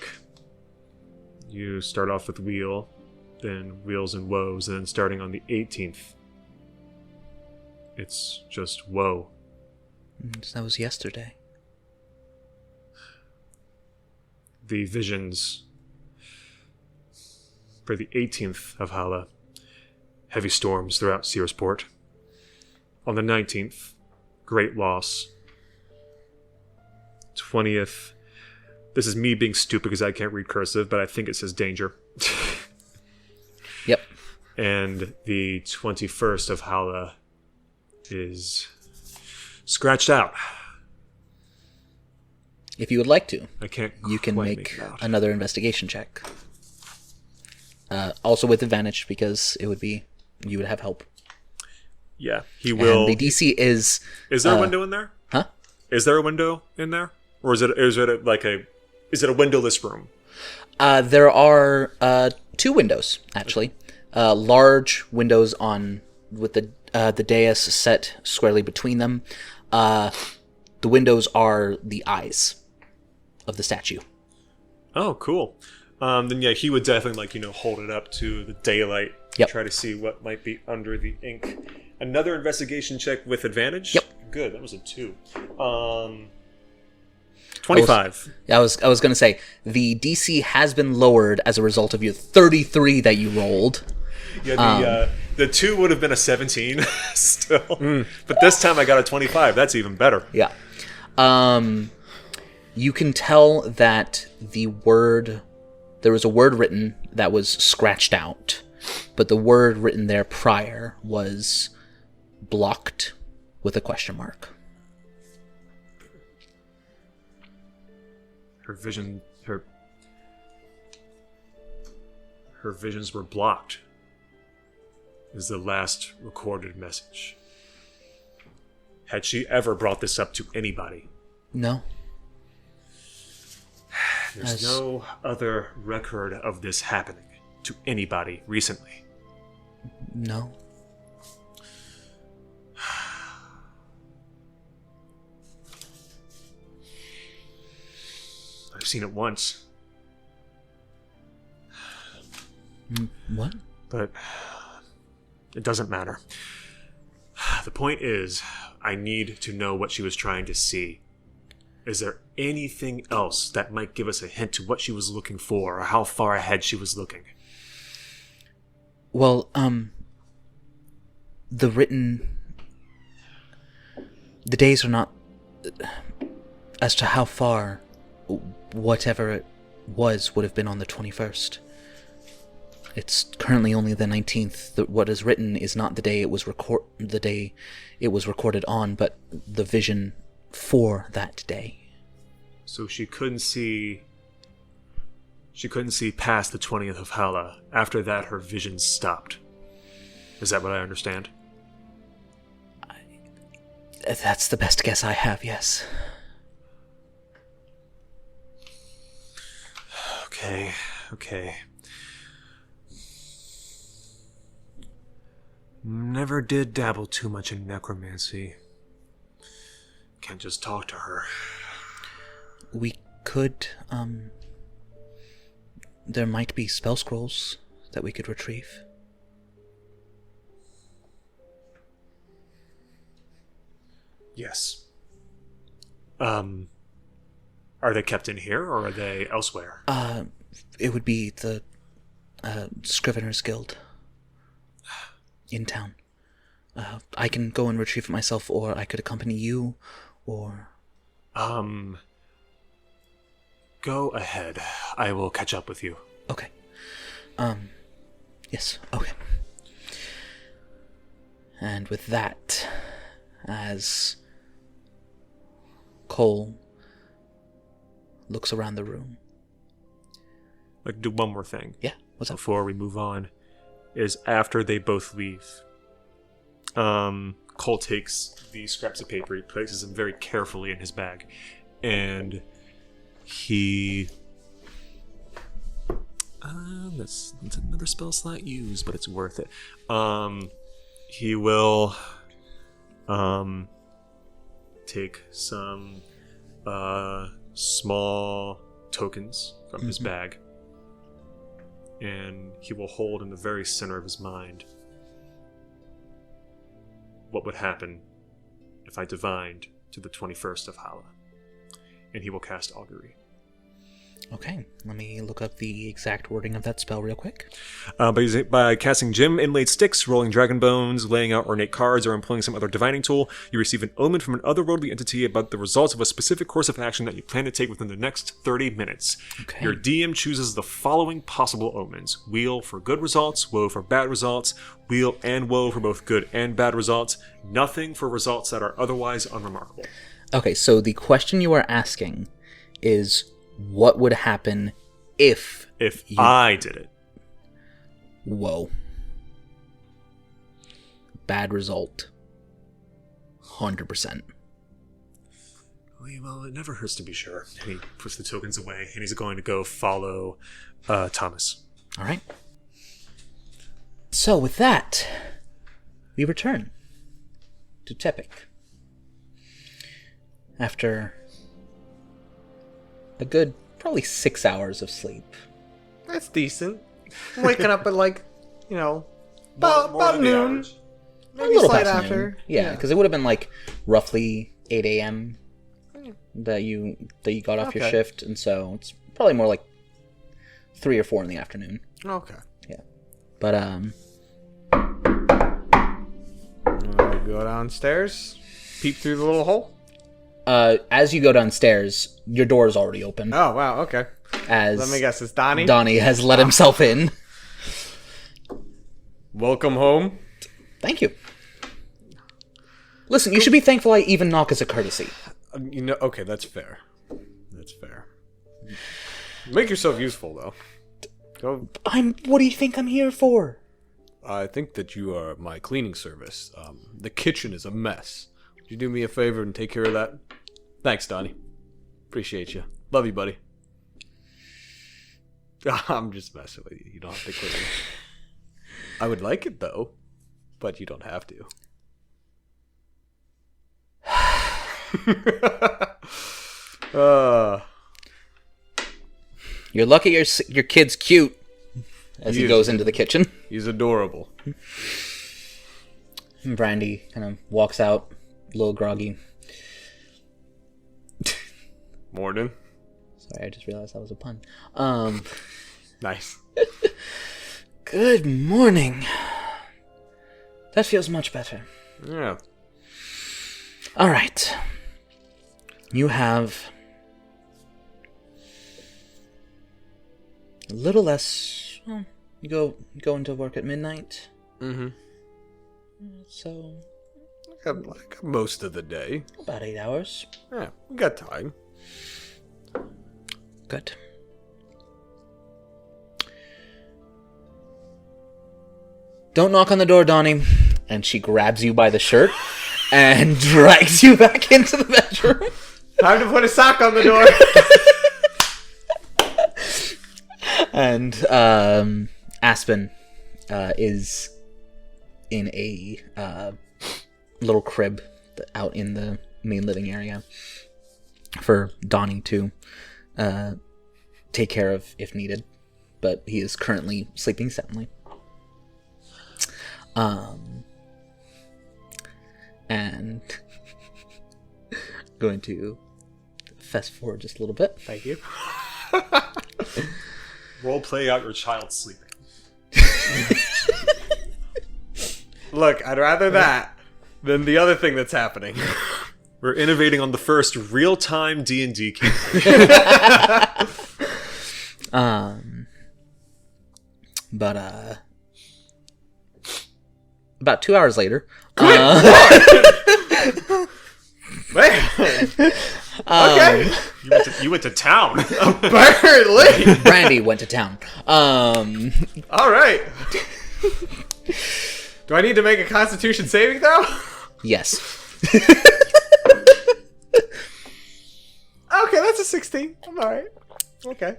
you start off with Wheel, then Wheels and Woes, and then starting on the 18th, it's just woe. That was yesterday. The visions for the 18th of Hala, heavy storms throughout Searsport. On the 19th, great loss. 20th, this is me being stupid because I can't read cursive, but I think it says danger. Yep. And the 21st of Hala is scratched out. If you would like to, I can't. you can quite make it out. another investigation check. Also with advantage, because you would have help. Yeah, he will. And the DC is. Is there a window in there? Huh? Is there a window in there, or is it a windowless room? There are 2 windows actually, large windows with the dais set squarely between them. The windows are the eyes of the statue. Oh, cool. Then yeah, he would definitely hold it up to the daylight. Yep. Try to see what might be under the ink. Another investigation check with advantage. Yep. Good. That was a 2. 25. I was going to say the DC has been lowered as a result of your 33 that you rolled. Yeah. The 2 would have been a 17 still, but this time I got a 25. That's even better. Yeah. You can tell that there was a word written that was scratched out, but the word written there prior was blocked with a question mark. Her visions were blocked, is the last recorded message. Had she ever brought this up to anybody? No. There's no other record of this happening to anybody recently. No. I've seen it once. What? But it doesn't matter. The point is, I need to know what she was trying to see. Is there anything else that might give us a hint to what she was looking for, or how far ahead she was looking? Well, the days are not as to how far whatever it would have been on the 21st. It's currently only the 19th. What is written is not the day it was recorded on, but the vision for that day. So she couldn't see past the 20th of Hala. After that, her vision stopped. Is that what I understand? That's the best guess I have, yes. Okay. Never did dabble too much in necromancy. Can't just talk to her. We could, there might be spell scrolls that we could retrieve. Yes. Are they kept in here, or are they elsewhere? It would be the Scrivener's Guild. In town. I can go and retrieve it myself, or I could accompany you, or... Go ahead. I will catch up with you. Okay. Yes, okay. And with that, as Cole looks around the room. I can do one more thing. Yeah, what's up? Before we move on, is after they both leave, Cole takes the scraps of paper, he places them very carefully in his bag, and he... that's another spell slot used, but it's worth it. He will take some small tokens from his bag, and he will hold in the very center of his mind what would happen if I divined to the 21st of Hala. And he will cast Augury. Okay, let me look up the exact wording of that spell real quick. By casting gem inlaid sticks, rolling dragon bones, laying out ornate cards, or employing some other divining tool, you receive an omen from an otherworldly entity about the results of a specific course of action that you plan to take within the next 30 minutes. Okay. Your DM chooses the following possible omens: wheel for good results, woe for bad results, wheel and woe for both good and bad results, nothing for results that are otherwise unremarkable. Okay, so the question you are asking is, what would happen if I did it? Whoa. Bad result. 100%. Well, it never hurts to be sure. And he puts the tokens away, and he's going to go follow Thomas. All right. So with that, we return to Tepik. After a good probably 6 hours of sleep. That's decent. I'm waking up at about noon. Maybe A little slight past after. noon. Yeah, because it would have been like roughly 8 a.m. that you got off your Okay. shift, and so it's probably more like 3 or 4 in the afternoon. Okay. Yeah. But Go downstairs. Peep through the little hole. as you go downstairs, your door is already open. Oh wow. Okay. As Let me guess. It's Donnie. Donnie has let himself in. Welcome home. Thank you. Listen, you should be thankful I even knock as a courtesy. Okay, that's fair. That's fair. Make yourself useful, though. Go. What do you think I'm here for? I think that you are my cleaning service. The kitchen is a mess. Would you do me a favor and take care of that? Thanks, Donnie. Appreciate you. Love you, buddy. I'm just messing with you. You don't have to clean. I would like it, though, but you don't have to. You're lucky your kid's cute. As he He is. goes into the kitchen. He's adorable. And Brandy kind of walks out, a little groggy. Morning. Sorry, I just realized that was a pun. Nice. Good morning. That feels much better. Yeah. All right. You have a little less. Well, you go into work at midnight. Mm-hmm. So I got most of the day. about 8 hours. Yeah, we got time. Good. Don't knock on the door, Donnie. And she grabs you by the shirt and drags you back into the bedroom. Time to put a sock on the door. And Aspen is in a little crib out in the main living area for Donnie to take care of if needed. But he is currently sleeping soundly. And going to fast forward just a little bit. Thank you. Role play out your child sleeping. Look, I'd rather that than the other thing that's happening. We're innovating on the first real-time D&D campaign. But about 2 hours later, Man. Okay. You went to town. Apparently. Brandy went to town. All right. Do I need to make a Constitution saving throw? Yes. Okay, that's a 16. I'm all right. Okay.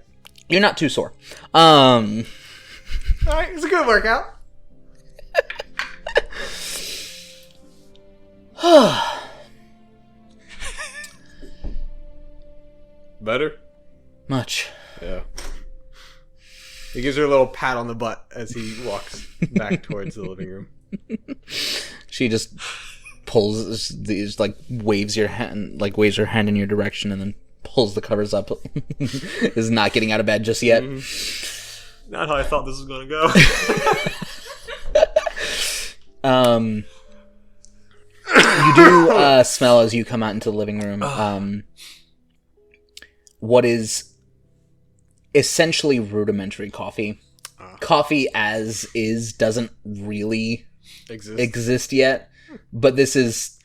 You're not too sore. All right, it's a good workout. Better? Much. Yeah. He gives her a little pat on the butt as he walks back towards the living room. She just pulls these, like, waves her hand in your direction and then pulls the covers up. Is not getting out of bed just yet. Not how I thought this was going to go. You do smell as you come out into the living room what is essentially rudimentary coffee. Coffee as is doesn't really exist yet, but this is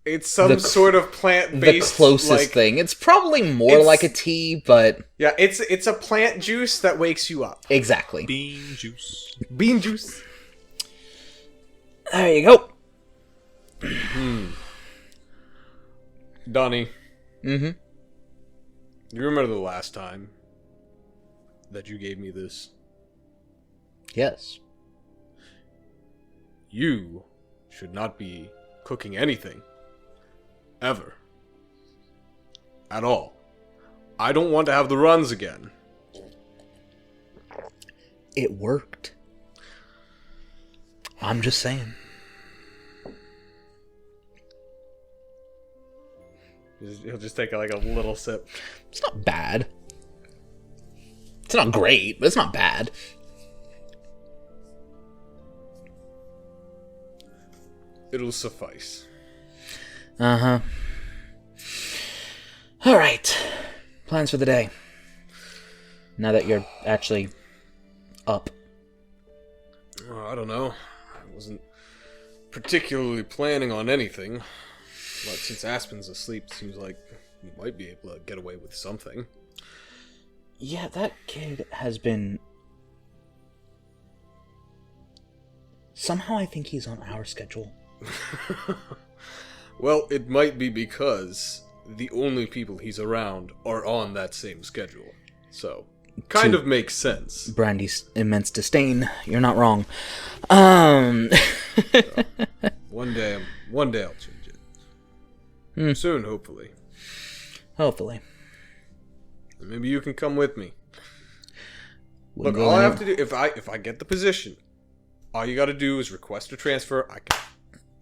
it's some sort of plant-based the closest thing. It's probably more like a tea, but yeah, it's a plant juice that wakes you up. Exactly. Bean juice. Bean juice. There you go. Donnie. Mm-hmm. You remember the last time that you gave me this? Yes. You should not be cooking anything. Ever. At all. I don't want to have the runs again. It worked. I'm just saying. He'll just take like a little sip. It's not bad. It's not great, but it's not bad. It'll suffice. Uh-huh. All right. Plans for the day. Now that you're actually up. I don't know. I wasn't particularly planning on anything. But since Aspen's asleep, it seems like we might be able to get away with something. Yeah, that kid has been... Somehow I think he's on our schedule. Well, it might be because the only people he's around are on that same schedule. So, kind of makes sense. Brandy's immense disdain. You're not wrong. One day I'll change it. Soon, hopefully. Hopefully. And maybe you can come with me. Wouldn't Look, go all I any- have to do, if I get the position, all you got to do is request a transfer.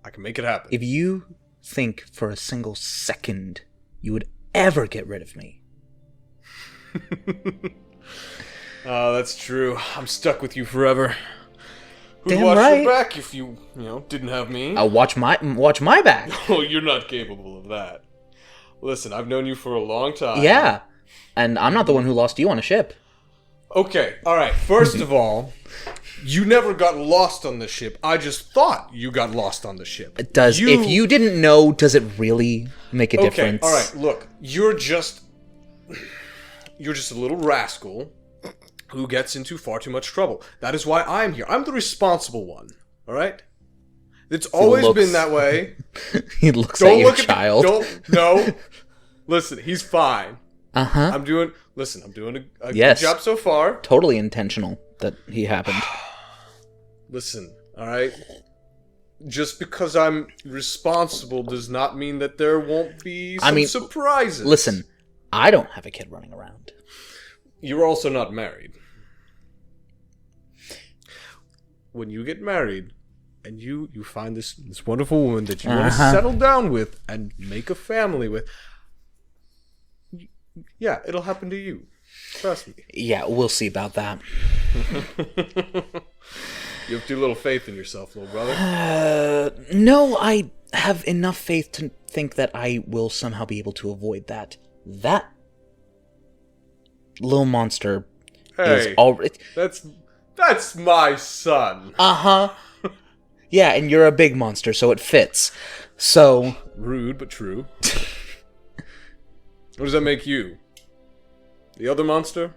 I can make it happen. If you think for a single second you would ever get rid of me, That's true. I'm stuck with you forever. Who'd Damn watch right. your back if you didn't have me? I'll watch my back. Oh, you're not capable of that. Listen, I've known you for a long time. Yeah. And I'm not the one who lost you on a ship. Okay, alright. First of all, you never got lost on the ship. I just thought you got lost on the ship. It does. If you didn't know, does it really make a difference? Okay, alright, look. You're just a little rascal who gets into far too much trouble. That is why I'm here. I'm the responsible one. Alright? It's always been that way. He looks at your child. No. Listen, he's fine. Uh-huh. I'm doing a Yes. good job so far. Totally intentional that he happened. Listen, alright? Just because I'm responsible does not mean that there won't be some surprises. Listen, I don't have a kid running around. You're also not married. When you get married, and you find this wonderful woman that you want to settle down with and make a family with, yeah, it'll happen to you. Trust me. Yeah, we'll see about that. You have too little faith in yourself, little brother. No, I have enough faith to think that I will somehow be able to avoid that. That little monster is Hey, already... that's my son. Uh-huh. Yeah, and you're a big monster, so it fits. So... Rude, but true. What does that make you? The other monster?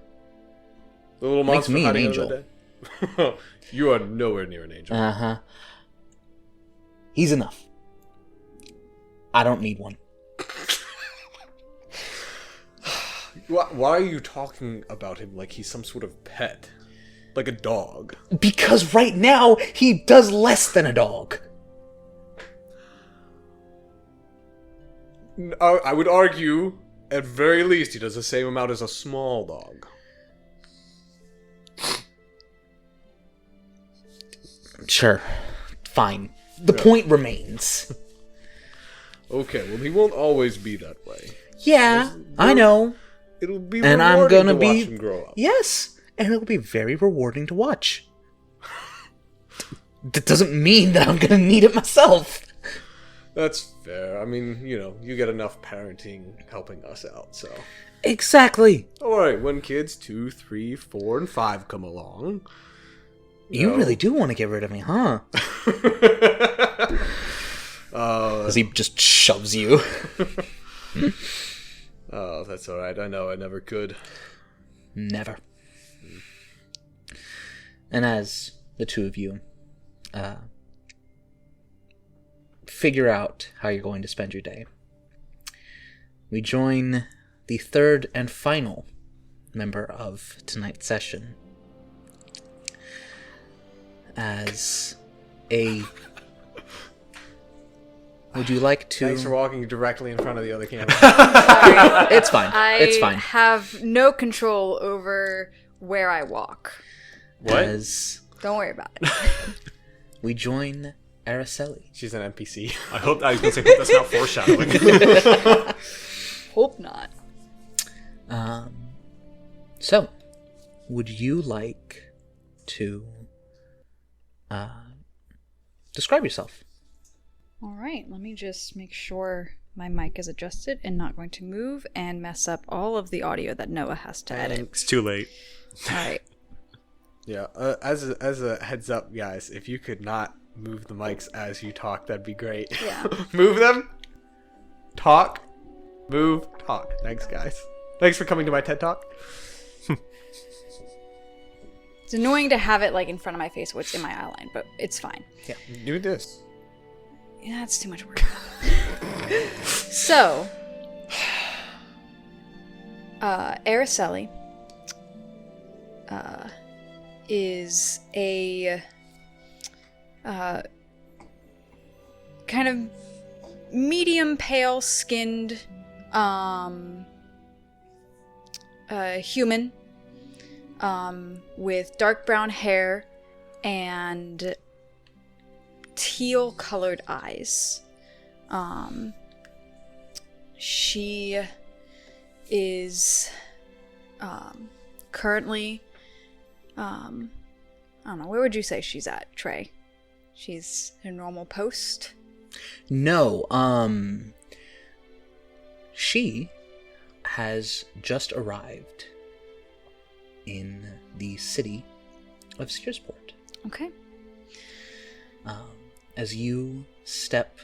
The little Makes monster me an hiding angel. under the dead? You are nowhere near an angel. Uh-huh. He's enough. I don't need one. Why are you talking about him like he's some sort of pet? Like a dog? Because right now, he does less than a dog. I would argue, at very least, he does the same amount as a small dog. Sure. Fine. The point remains. Okay, well, he won't always be that way. Yeah, I know. It'll be And I'm rewarding gonna to be... watch him grow up. Yes, and it'll be very rewarding to watch. That doesn't mean that I'm gonna need it myself. That's fair. I mean, you get enough parenting helping us out, so... Exactly. Alright, when kids 2, 3, 4, and 5 come along... You really do want to get rid of me, huh? As he just shoves you. Oh, that's alright. I know I never could. Never. And as the two of you figure out how you're going to spend your day, we join the third and final member of tonight's session. As a... Would you like to... Thanks for walking directly in front of the other camera. It's fine. It's I fine. have no control over where I walk. What? As Don't worry about it. we join Araceli. She's an NPC. I was going to say, hope that's not foreshadowing. Hope not. So, would you like to describe yourself? All right, let me just make sure my mic is adjusted and not going to move and mess up all of the audio that Noah has to edit. It's too late. All right. Yeah, as a heads up, guys, if you could not move the mics as you talk, that'd be great. Yeah. Move them. Talk. Move. Talk. Thanks, guys. Thanks for coming to my TED Talk. It's annoying to have it like in front of my face, which in my eye line, but it's fine. Yeah. Do this. Yeah, that's too much work. So, Araceli is a kind of medium pale skinned human with dark brown hair and teal colored eyes. She is currently I don't know, where would you say she's at, Trey? She's in a normal post? No, she has just arrived in the city of Searsport. Okay. As you step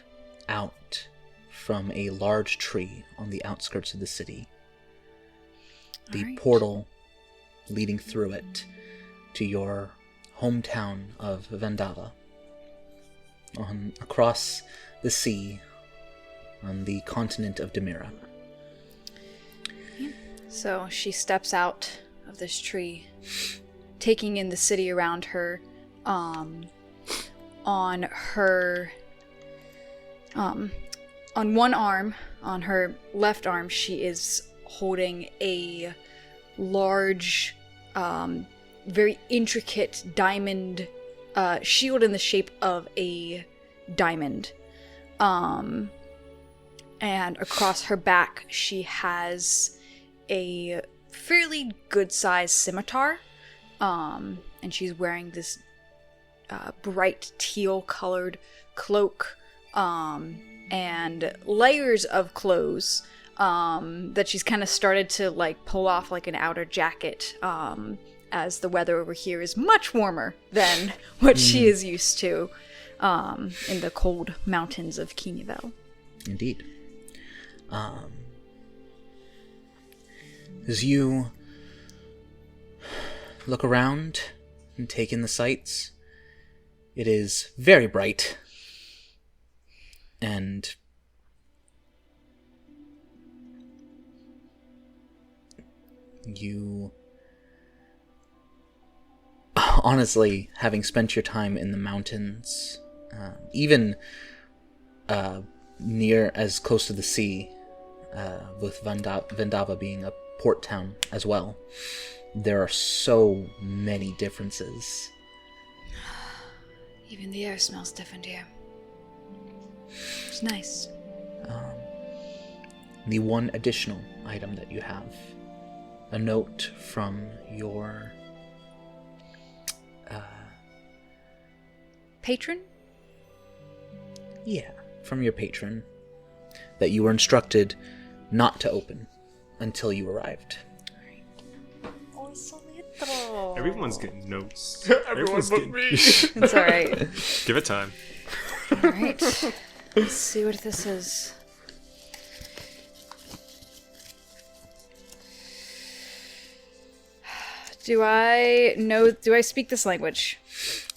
out from a large tree on the outskirts of the city, the Alright. portal leading through it to your hometown of Vendava, across the sea on the continent of Demira. So she steps out of this tree, taking in the city around her. On her, on one arm, on her left arm, she is holding a large, very intricate diamond shield in the shape of a diamond. And across her back, she has a fairly good-sized scimitar, and she's wearing this bright teal-colored cloak, and layers of clothes that she's kind of started to like pull off like an outer jacket, as the weather over here is much warmer than what she is used to in the cold mountains of Keenyville. Indeed. As you look around and take in the sights, it is very bright, and you, honestly, having spent your time in the mountains, even near as close to the sea, with Vendava being a port town as well, there are so many differences. Even the air smells different here. It's nice. The one additional item that you have, a note from your Patron? Yeah, from your patron, that you were instructed not to open until you arrived. Oh, so little. Everyone's getting notes. Everyone but me. It's alright. Give it time. Alright. Let's see what this is. Do I speak this language?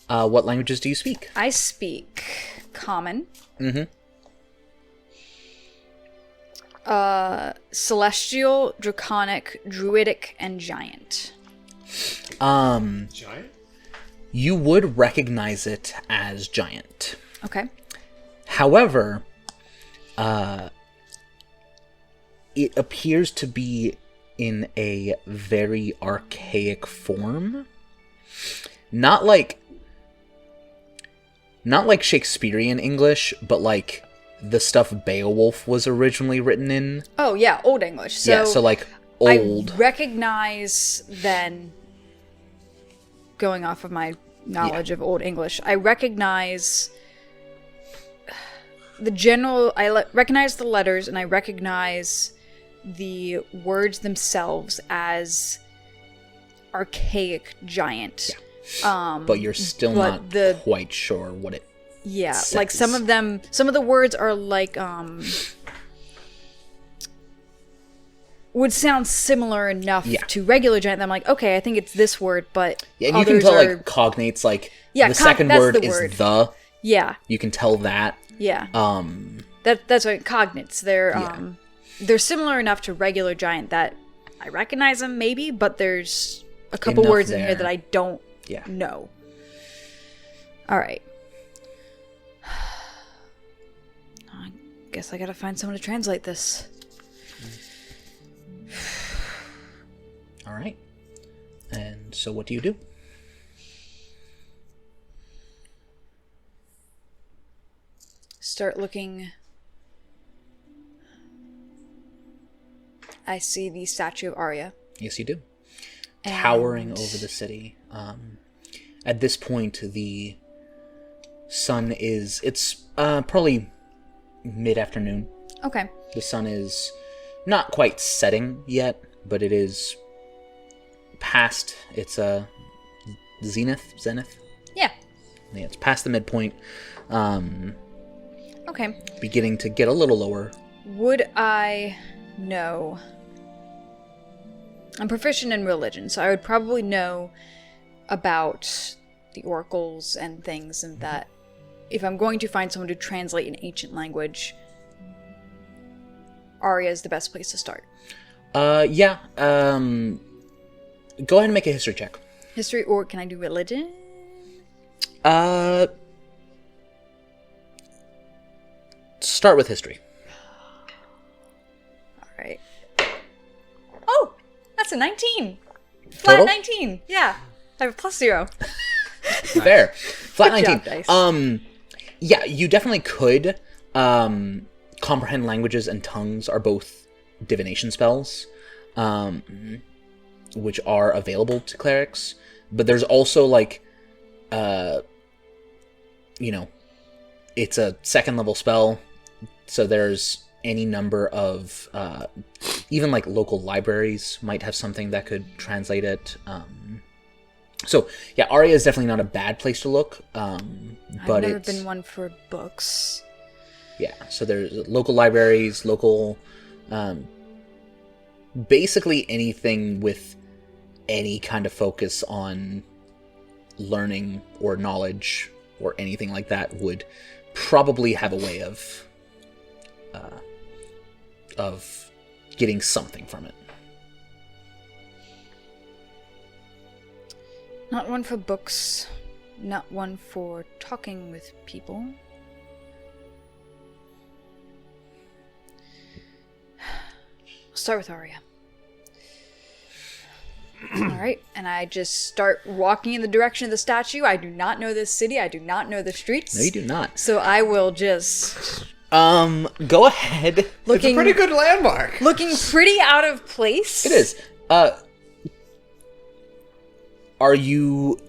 What languages do you speak? I speak Common. Mm-hmm. Celestial, Draconic, Druidic, and Giant. Giant? You would recognize it as giant. Okay. However, it appears to be in a very archaic form. Not like Shakespearean English, but like the stuff Beowulf was originally written in. Oh, yeah, Old English. So yeah, so like old. I recognize then, going off of my knowledge of Old English, I recognize the general, recognize the letters, and I recognize the words themselves as archaic giant. Yeah. But you're still not quite sure what it says. Like some of the words are like would sound similar enough to regular giant that I'm like, okay, I think it's this word, but yeah, and you can tell like cognates, like the second word is the. Yeah. You can tell that. Yeah. That's right, cognates. They're similar enough to regular giant that I recognize them maybe, but there's a couple Enough words in there. here that I don't Yeah. know. All right. I guess I gotta find someone to translate this. All right. And so what do you do? Start looking. I see the statue of Arya. Yes, you do. Towering over the city. At this point, the sun is... It's probably mid-afternoon. Okay. The sun is not quite setting yet, but it is past its zenith? Yeah. Yeah, it's past the midpoint. Okay. Beginning to get a little lower. Would I know... I'm proficient in religion, so I would probably know about the oracles and things, and that if I'm going to find someone to translate an ancient language, Arya is the best place to start. Yeah. Go ahead and make a history check. History, or can I do religion? Start with history. Alright. Oh! That's a 19! Flat Total? 19! Yeah. I have a +0. Fair. Flat Good 19. job, dice. Yeah, you definitely could. Comprehend languages and tongues are both divination spells. which are available to clerics, but there's also like, it's a second level spell, so there's any number of even like local libraries might have something that could translate it. So yeah, Aria is definitely not a bad place to look. But I've never been one for books. Yeah, so there's local libraries, local, basically anything with any kind of focus on learning or knowledge or anything like that would probably have a way of getting something from it. Not one for books. Not one for talking with people. I'll start with Aria. Alright, and I just start walking in the direction of the statue. I do not know this city. I do not know the streets. No, you do not. So I will just... Go ahead. It's a pretty good landmark. Looking pretty out of place. It is. Are you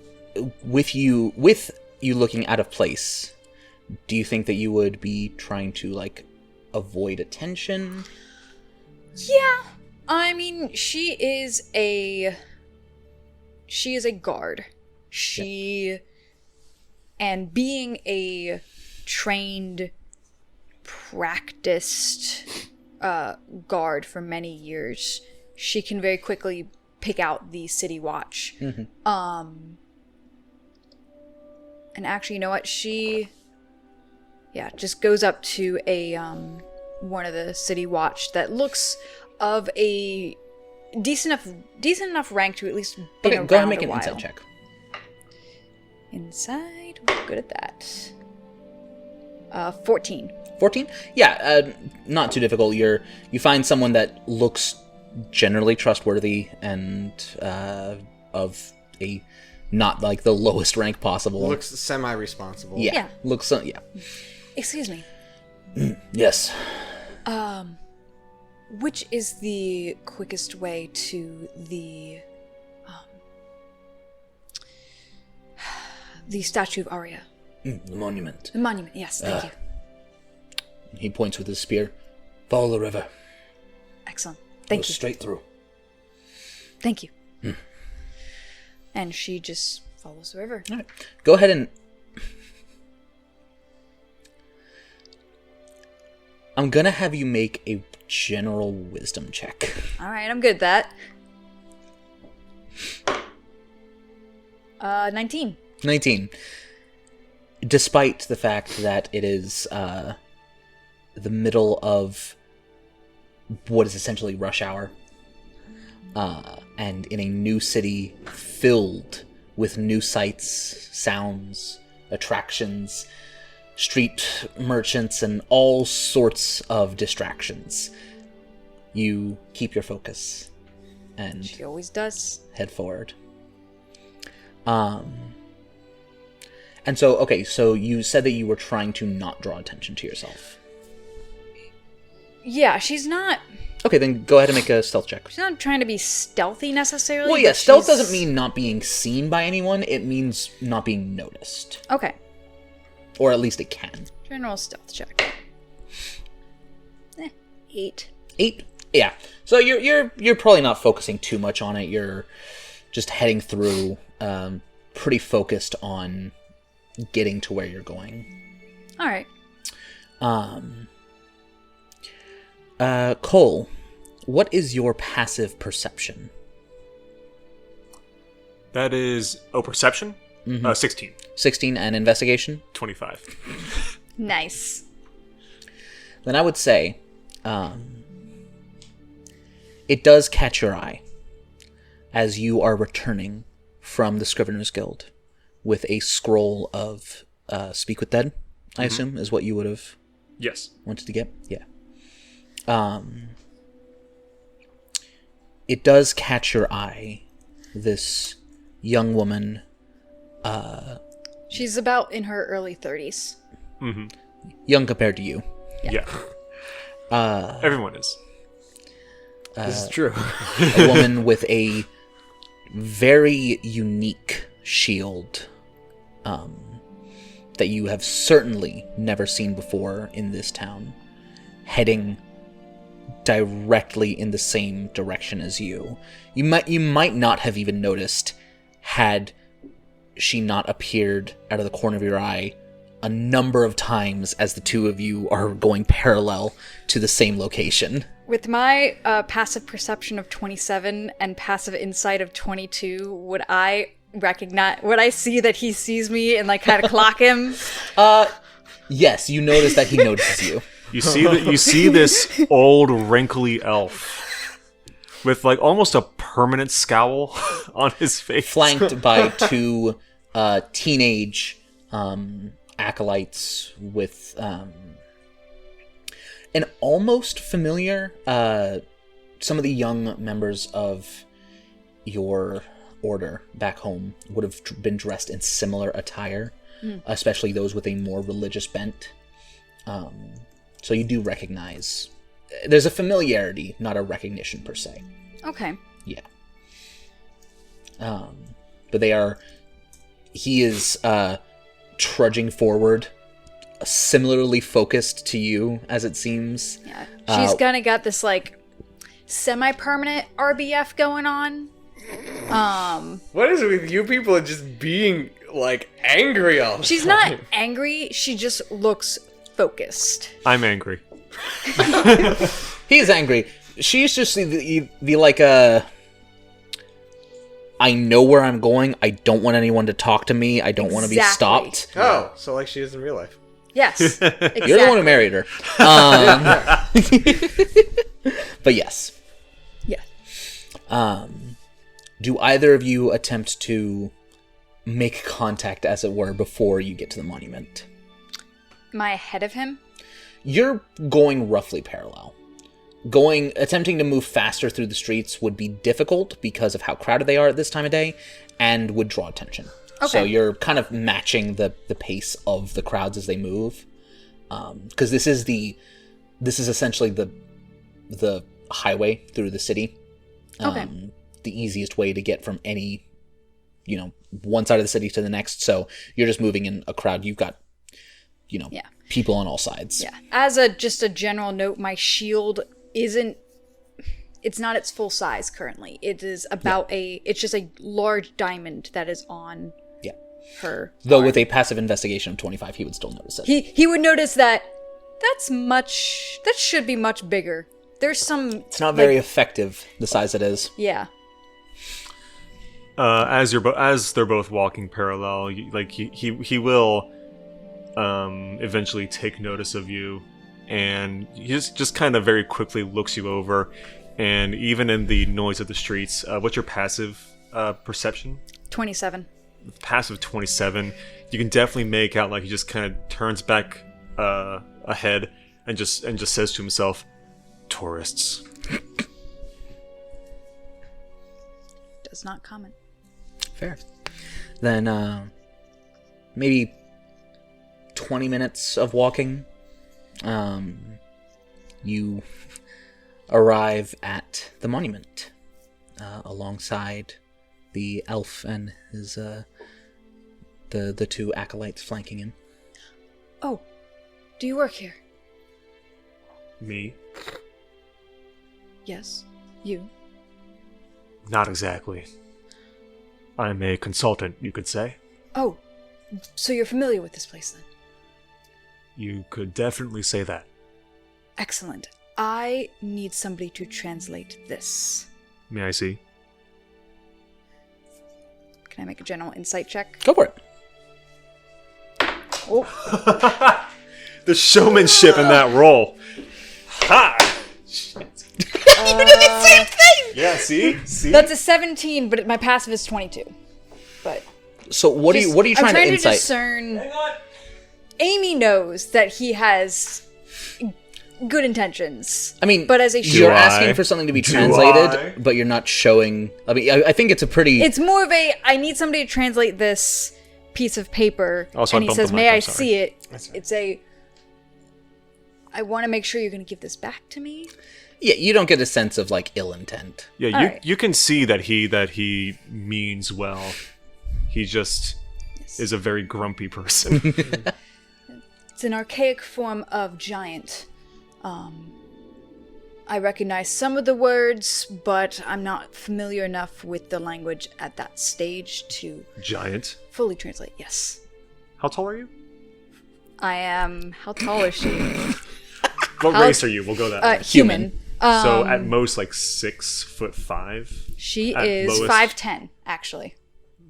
with you looking out of place? Do you think that you would be trying to like avoid attention? Yeah. I mean, she is a guard. And being a trained, practiced guard for many years, she can very quickly pick out the city watch. Mm-hmm. And actually, you know what? She just goes up to a one of the city watch that looks of a decent enough rank to at least been around go ahead and make a an while. insight check. Inside, we're good at that. 14. 14? Yeah, not too difficult. You find someone that looks generally trustworthy and of a not like the lowest rank possible. Looks semi-responsible. Yeah. Yeah. Excuse me. Yes. Which is the quickest way to the statue of Aria? The monument. The monument, yes, thank you. He points with his spear. Follow the river. Excellent. Thank Go you. straight through. Thank you. And she just follows the river. All right. Go ahead and... I'm going to have you make a general wisdom check. Alright, I'm good at that. 19. 19. Despite the fact that it is the middle of what is essentially rush hour, and in a new city filled with new sights, sounds, attractions, street merchants, and all sorts of distractions, you keep your focus and She always does. head forward. And so, okay, so you said that you were trying to not draw attention to yourself. Yeah, she's not Okay, then go ahead and make a stealth check. trying to be stealthy necessarily. Well, yeah, but stealth she's- doesn't mean not being seen by anyone. It means not being noticed. Okay. Or at least it can. General stealth check. 8. 8? Yeah. So you're probably not focusing too much on it. You're just heading through, pretty focused on getting to where you're going. Alright. Cole, what is your passive perception? That is perception. 16, 16 and investigation? 25. Nice. Then I would say, it does catch your eye as you are returning from the Scrivener's Guild with a scroll of Speak with Dead, I assume, is what you would have Yes. wanted to get. Yeah. It does catch your eye, this young woman. She's about in her early 30s. Young compared to you. Yeah. Everyone is. This is true. A woman with a very unique shield that you have certainly never seen before in this town, heading directly in the same direction as you. You might not have even noticed had she not appeared out of the corner of your eye a number of times as the two of you are going parallel to the same location. With my passive perception of 27 and passive insight of 22, would I see that he sees me and like kind of clock him? Yes, you notice that he notices you. You see this old wrinkly elf with like almost a permanent scowl on his face, Flanked by two teenage acolytes with an almost familiar, some of the young members of your order back home would have been dressed in similar attire, especially those with a more religious bent. So you do recognize, there's a familiarity, not a recognition per se. Okay. Yeah. But he is trudging forward, similarly focused to you, as it seems. Yeah. She's kind of got this like semi-permanent RBF going on. What is it with you people and just being like angry all the She's time? not angry, she just looks focused. I'm angry. He is angry. She's just the like I know where I'm going. I don't want anyone to talk to me. I don't want to be Exactly. stopped. Oh, so like she is in real life. Yes. Exactly. You're the one who married her. But yes. Yeah. Do either of you attempt to make contact, as it were, before you get to the monument? Am I ahead of him? You're going roughly parallel. Attempting to move faster through the streets would be difficult because of how crowded they are at this time of day, and would draw attention. Okay. So you're kind of matching the pace of the crowds as they move, because this is essentially the highway through the city. Okay. The easiest way to get from any, one side of the city to the next. So you're just moving in a crowd. You've got, people on all sides. Yeah. As just a general note, my shield it's not its full size currently. It is about it's just a large diamond that is on her Though arm. with a passive investigation of 25, he would still notice it. He would notice that that should be much bigger. There's some... It's not very effective, the size it is. Yeah. As they're both walking parallel, he will eventually take notice of you, and he just kind of very quickly looks you over. And even in the noise of the streets, what's your passive perception? 27. Passive 27. You can definitely make out like he just kind of turns back ahead and just says to himself, "Tourists." Does not comment. Fair. Then, maybe 20 minutes of walking, you arrive at the monument, alongside the elf and his, the two acolytes flanking him. Oh, do you work here? Me? Yes, you. Not exactly. I'm a consultant, you could say. Oh, so you're familiar with this place then? You could definitely say that. Excellent. I need somebody to translate this. May I see? Can I make a general insight check? Go for it. Oh, The showmanship in that role. Ha! you did the same thing! Yeah, see? That's a 17, but my passive is 22. But So what are you trying I'm trying to insight? discern. Amy knows that he has good intentions. I mean, but as a you're I? asking for something to be Do translated, I? but you're not showing. I mean, I think it's a pretty. It's more of a, I need somebody to translate this piece of paper. Also, I and he bumped says, the may mic, I I'm sorry." see it? That's right. It's a, I want to make sure you're going to give this back to me. Yeah, you don't get a sense of like ill intent. Yeah, All right. you can see that he means well. He just is a very grumpy person. It's an archaic form of giant. I recognize some of the words, but I'm not familiar enough with the language at that stage to Giant. fully translate. Yes. How tall are you? I am. How tall is she? What How- race are you? We'll go that way. Human. So at most like 6'5". She at is lowest. 5'10", actually.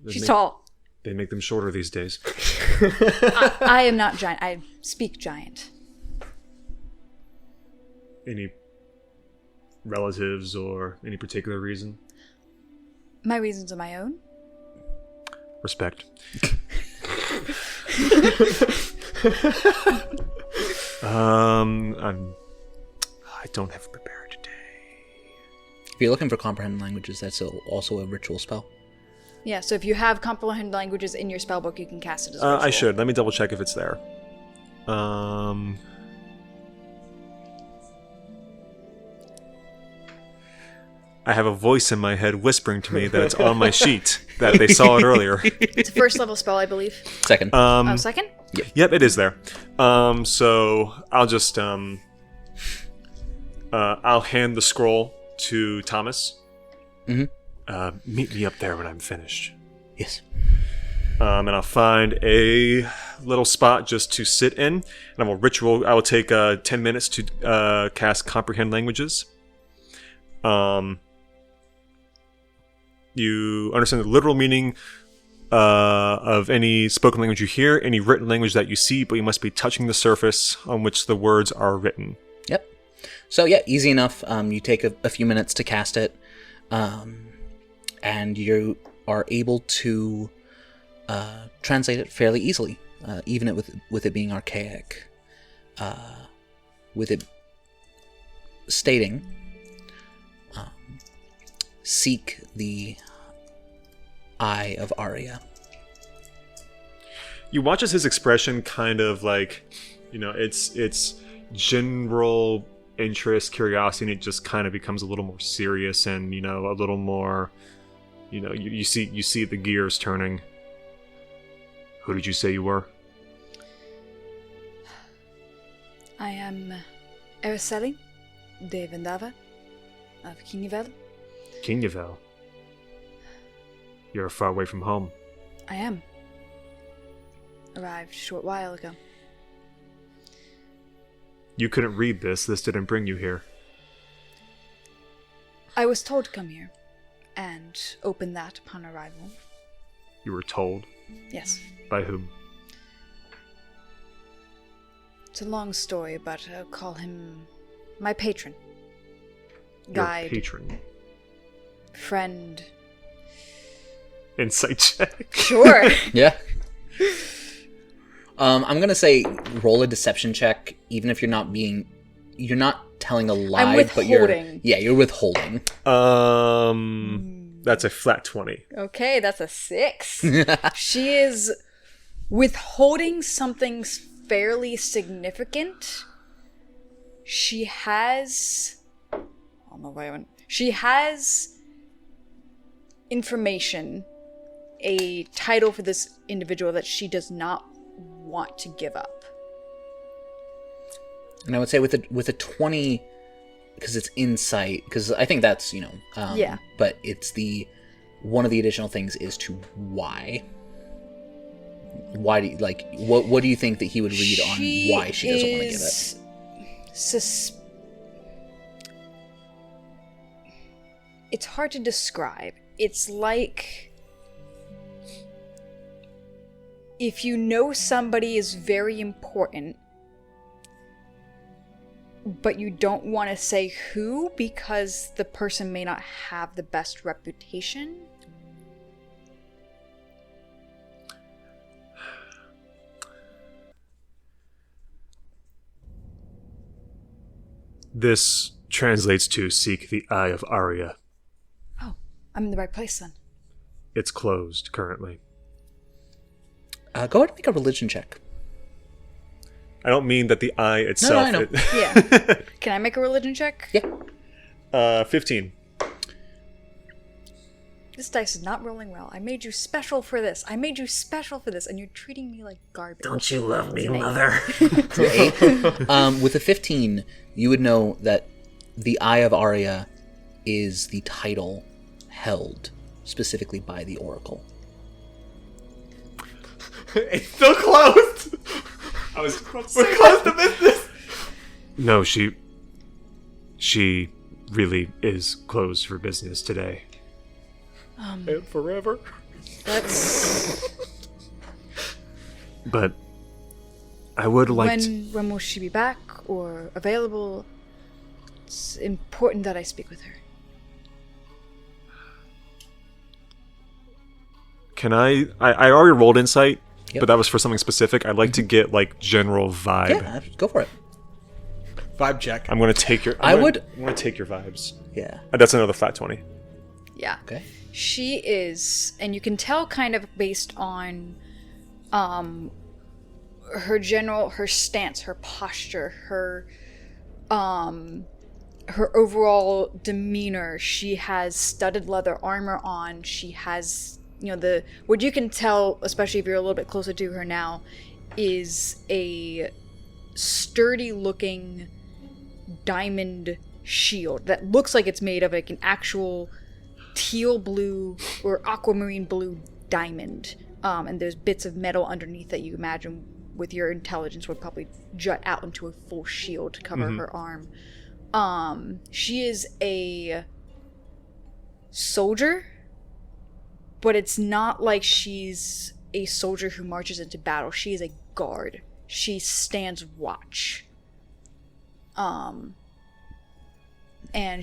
She's make- tall. They make them shorter these days. I am not giant. I speak giant. Any relatives or any particular reason? My reasons are my own. Respect. I don't have it prepared today. If you're looking for comprehend languages, that's also a ritual spell. Yeah, so if you have comprehend languages in your spellbook, you can cast it as a ritual. I should. Let me double check if it's there. I have a voice in my head whispering to me that it's on my sheet, that they saw it earlier. It's a first level spell, I believe. Second. Oh, second? Yep, it is there. So I'll just I'll hand the scroll to Thomas. Mm-hmm. Meet me up there when I'm finished. Yes. And I'll find a little spot just to sit in, and I will take 10 minutes to cast comprehend languages. You understand the literal meaning of any spoken language you hear, any written language that you see, but you must be touching the surface on which the words are written. Yep. So yeah, easy enough. You take a few minutes to cast it, and you are able to translate it fairly easily, even with it being archaic. With it stating, seek the eye of Arya. You watch as his expression kind of like, it's general interest, curiosity, and it just kind of becomes a little more serious and, a little more, you see the gears turning. Who did you say you were? I am Araceli de Vendava of Kinivel. Kinyavel. You're far away from home. I am. Arrived a short while ago. You couldn't read this. This didn't bring you here. I was told to come here and open that upon arrival. You were told? Yes. By whom? It's a long story, but I'll call him my patron. Your Guide. patron. Friend. Insight check. Sure. Yeah. I'm gonna say roll a deception check, even if you're not telling a lie, I'm but withholding. you're withholding. That's a flat 20. Okay, that's a 6. She is withholding something fairly significant. She has... I don't know why I went... She has information, a title for this individual that she does not want to give up. And I would say with a 20, because it's insight, because I think that's Yeah. But it's one of the additional things is to why. Why do you, what do you think that he would read on why she doesn't want to give it? It's hard to describe. It's like if you know somebody is very important, but you don't want to say who because the person may not have the best reputation. This translates to seek the eye of Arya. Oh, I'm in the right place then. It's closed currently. Go ahead and make a religion check. I don't mean that the eye itself... I know. Yeah. Can I make a religion check? Yeah. 15. This dice is not rolling well. I made you special for this. And you're treating me like garbage. Don't you love me, mother? With a 15, you would know that the Eye of Arya is the title held specifically by the Oracle. It's still closed. We're close to business. No, she really is closed for business today. And forever. That's... But I would like When will she be back or available? It's important that I speak with her. Can I already rolled insight, Yep. but that was for something specific. I'd like to get like general vibe. Yeah, go for it. Vibe check. I'm going to take your I'm going to take your vibes. Yeah. That's another flat 20. Yeah. Okay. She is, and you can tell kind of based on her stance, her posture, her overall demeanor. She has studded leather armor on. She has, what you can tell, especially if you're a little bit closer to her now, is a sturdy looking diamond shield that looks like it's made of like an actual teal blue or aquamarine blue diamond, and there's bits of metal underneath that you imagine with your intelligence would probably jut out into a full shield to cover her arm. She is a soldier, but it's not like she's a soldier who marches into battle. She is a guard. She stands watch. And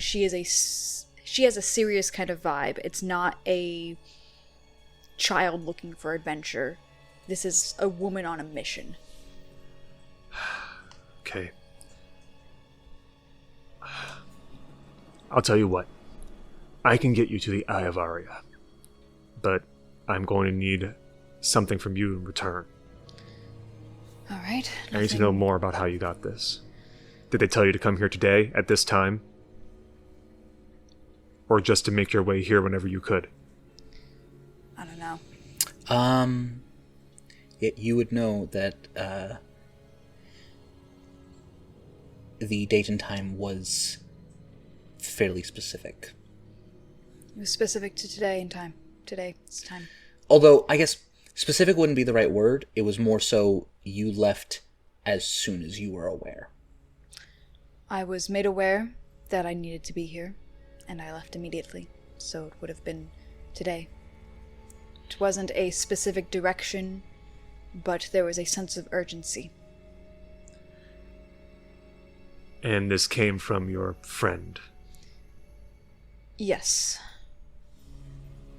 she has a serious kind of vibe. It's not a child looking for adventure. This is a woman on a mission. Okay. I'll tell you what. I can get you to the Eye of Arya, but I'm going to need something from you in return. All right. I need to know more about how you got this. Did they tell you to come here today, at this time? Or just to make your way here whenever you could? I don't know. You would know that the date and time was fairly specific. It was specific to today and time. Today's time. Although, I guess specific wouldn't be the right word. It was more so you left as soon as you were aware. I was made aware that I needed to be here, and I left immediately. So it would have been today. It wasn't a specific direction, but there was a sense of urgency. And this came from your friend. Yes.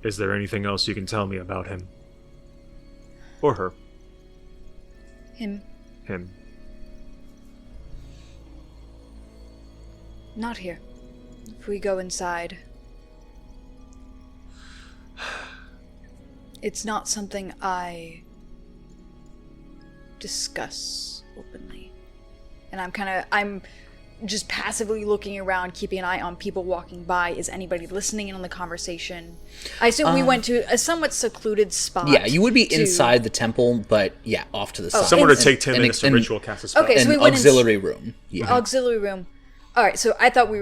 Is there anything else you can tell me about him? Or her? Him. Him. Not here. If we go inside... It's not something I discuss openly. And I'm just passively looking around, keeping an eye on people walking by. Is anybody listening in on the conversation? I assume we went to a somewhat secluded spot. Yeah, you would be inside the temple, but yeah, off to the side. Somewhere to take 10 minutes to ritual cast a spell. Okay, so we An went auxiliary room. Yeah. Auxiliary room. Alright, so I thought we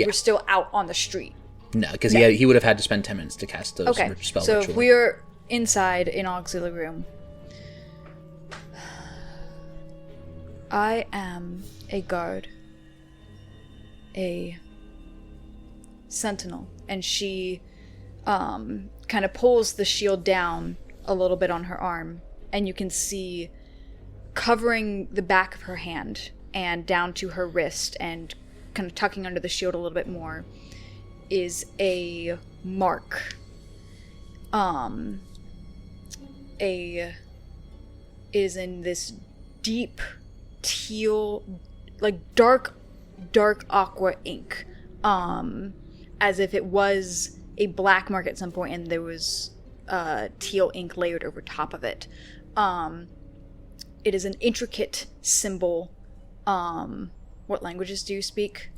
were still out on the street. No, because he would have had to spend 10 minutes to cast those spells. So we're inside in auxiliary room. I am a guard. A sentinel. And she kind of pulls the shield down a little bit on her arm. And you can see covering the back of her hand and down to her wrist and kind of tucking under the shield a little bit more is a mark. Is in this deep teal, like dark aqua ink, as if it was a black mark at some point and there was teal ink layered over top of it. It is an intricate symbol. What languages do you speak?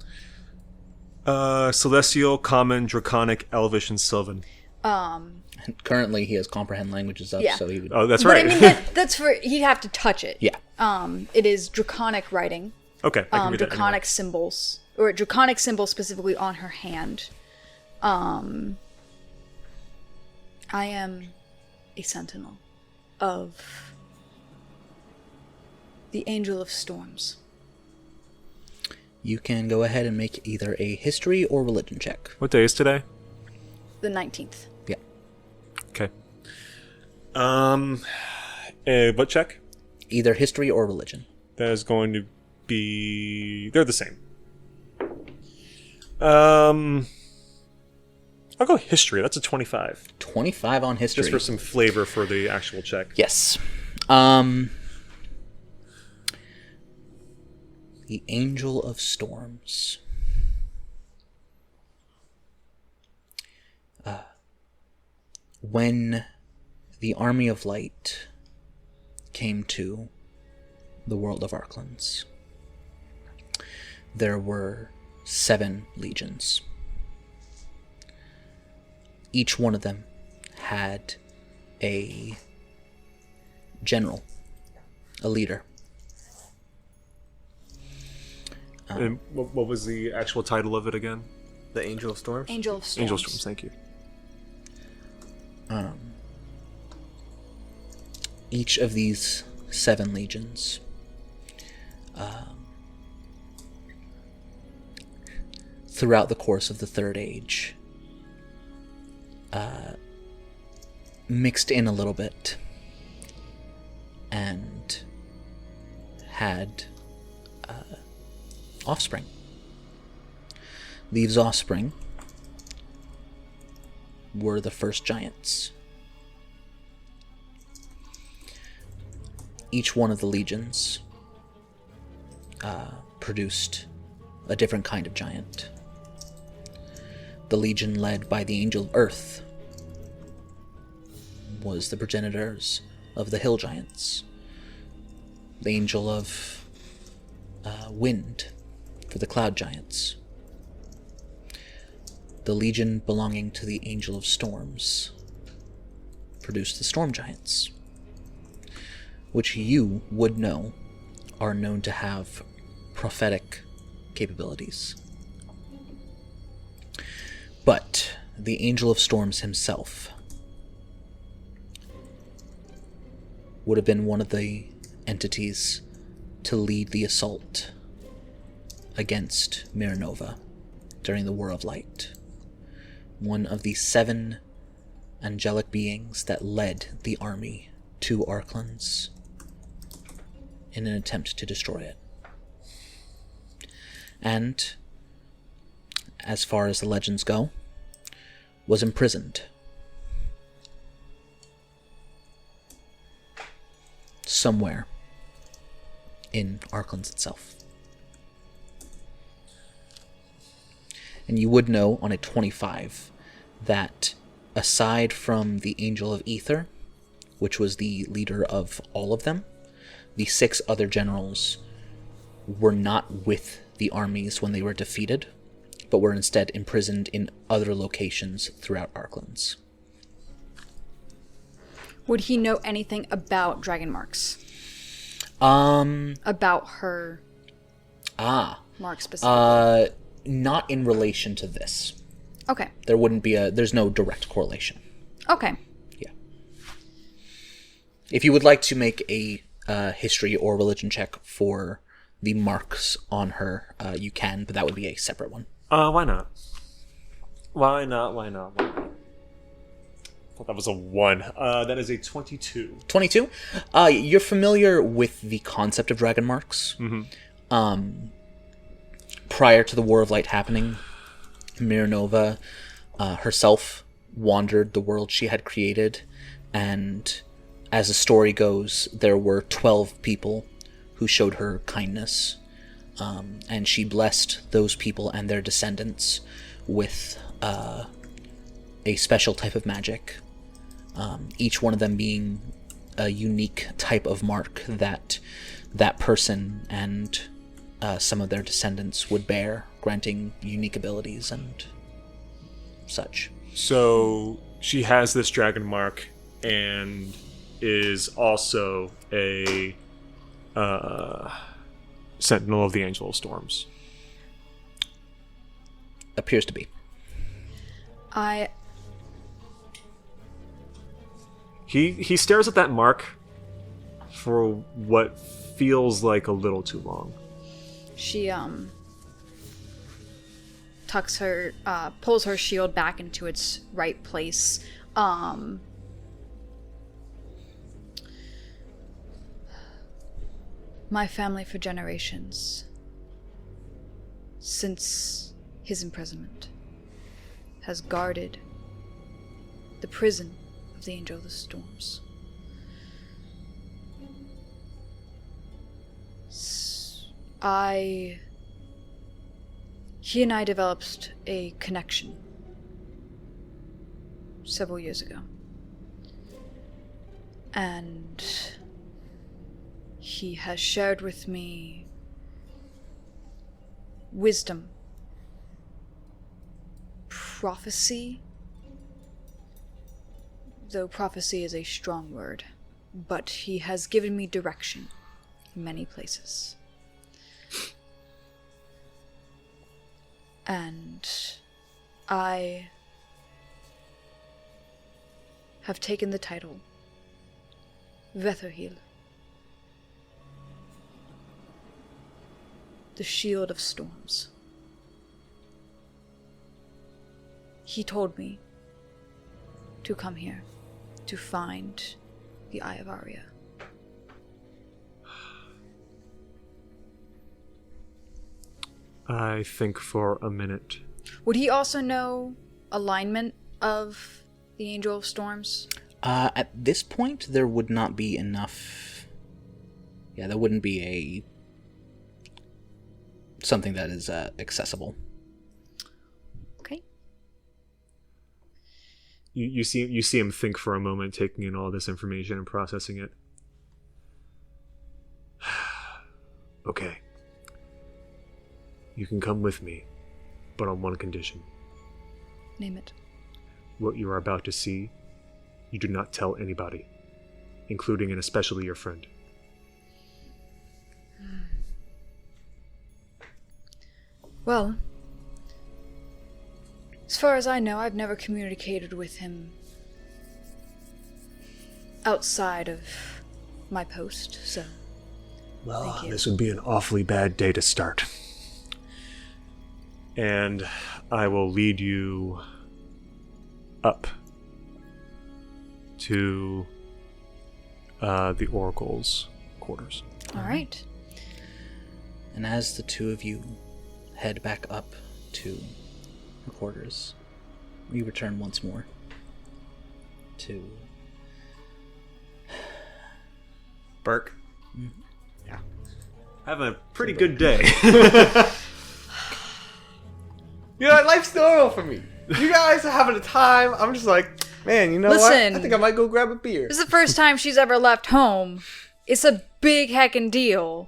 Celestial, Common, Draconic, Elvish, and Sylvan. Currently, he has comprehend languages up, Yeah. so he would. Oh, that's But right. I mean, that's for he'd have to touch it. Yeah. It is draconic writing. Okay, I can read that Draconic anyway. symbols, or draconic symbol specifically on her hand. I am a sentinel of the Angel of Storms. You can go ahead and make either a history or religion check. What day is today? The 19th. Yeah. Okay. What check? Either history or religion. That is going to be... They're the same. I'll go history. That's a 25. 25 on history. Just for some flavor for the actual check. Yes. The Angel of Storms. When the Army of Light came to the world of Arklands, there were 7 legions. Each one of them had a general, a leader. And what was the actual title of it again? The Angel of Storms? Angel of Storms. Angel Storms, thank you. Each of these 7 legions throughout the course of the Third Age mixed in a little bit and had offspring. These offspring were the first giants. Each one of the legions produced a different kind of giant. The legion led by the Angel of Earth was the progenitors of the Hill Giants. The Angel of Wind for the Cloud Giants. The legion belonging to the Angel of Storms produced the Storm Giants, which you would know are known to have prophetic capabilities. But the Angel of Storms himself would have been one of the entities to lead the assault against Miranova during the War of Light. One of the 7 angelic beings that led the army to Arklands in an attempt to destroy it. And, as far as the legends go, was imprisoned. Somewhere in Arklands itself. And you would know on a 25 that aside from the Angel of Ether, which was the leader of all of them, the 6 other generals were not with the armies when they were defeated, but were instead imprisoned in other locations throughout Arklands. Would he know anything about dragon marks? About her mark specifically? Not in relation to this. Okay. There's no direct correlation. Okay. Yeah. If you would like to make a history or religion check for the marks on her, you can, but that would be a separate one. Why not? Why not? I thought that was a 1. That is a 22. 22? You're familiar with the concept of dragon marks. Mm-hmm. Prior to the War of Light happening, Miranova herself wandered the world she had created, and as the story goes, there were 12 people who showed her kindness, and she blessed those people and their descendants with a special type of magic, each one of them being a unique type of mark that person and some of their descendants would bear granting unique abilities and such. So she has this dragon mark and is also a sentinel of the Angel of Storms. Appears to be. He stares at that mark for what feels like a little too long. She pulls her shield back into its right place. My family for generations, since his imprisonment, has guarded the prison of the Angel of the Storms. He and I developed a connection several years ago. And he has shared with me wisdom, prophecy, though prophecy is a strong word, but he has given me direction in many places. And I have taken the title Vetherhil, the Shield of Storms. He told me to come here to find the Eye of Arya. I think for a minute. Would he also know alignment of the Angel of Storms? At this point, there would not be enough. Yeah, there wouldn't be something that is accessible. Okay. You see him think for a moment, taking in all this information and processing it. Okay. You can come with me, but on one condition. Name it. What you are about to see, you do not tell anybody, including and especially your friend. Well, as far as I know, I've never communicated with him outside of my post, so... Well, this would be an awfully bad day to start. And I will lead you up to the Oracle's quarters. All right. And as the two of you head back up to the quarters, we return once more to Burke. Mm-hmm. Yeah. Having a pretty good day. You know, life's normal for me. You guys are having a time. I'm just like, man, you know what? Listen. I think I might go grab a beer. This is the first time she's ever left home. It's a big heckin' deal.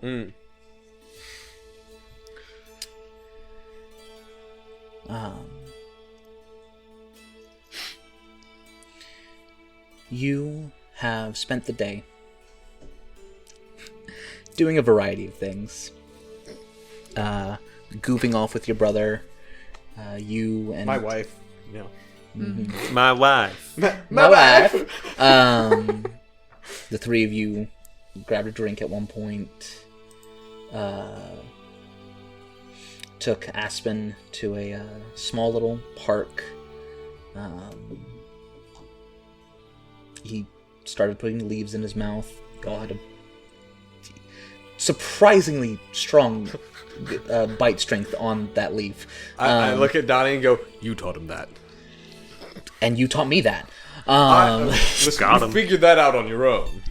You have spent the day doing a variety of things. Goofing off with your brother. You and My wife, you know. Mhm. My wife. My wife. The three of you grabbed a drink at one point. Took Aspen to a small little park. He started putting leaves in his mouth. Y'all had a surprisingly strong bite strength on that leaf. I look at Donnie and go, you taught him that. And you taught me that. Listen, Got you him. figured that out on your own.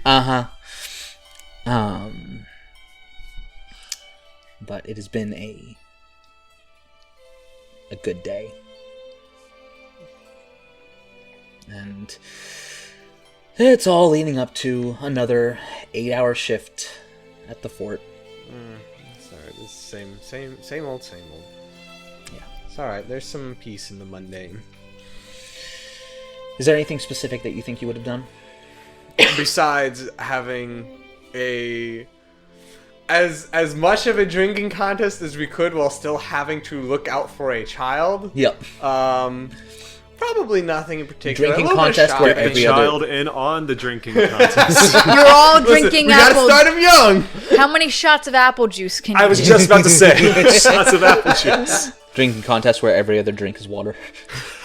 But it has been a good day. And it's all leading up to another 8-hour shift at the fort. Sorry, this is same old. It's alright. There's some peace in the mundane. Is there anything specific that you think you would have done? Besides having as much of a drinking contest as we could while still having to look out for a child. Yep. Probably nothing in particular. Drinking A little bit of contest where shopping. every Child in on the drinking contest. You're all Listen, drinking we gotta apple. start him young. How many shots of apple juice can you I was do? just about to say, shots of apple juice. Drinking contest where every other drink is water.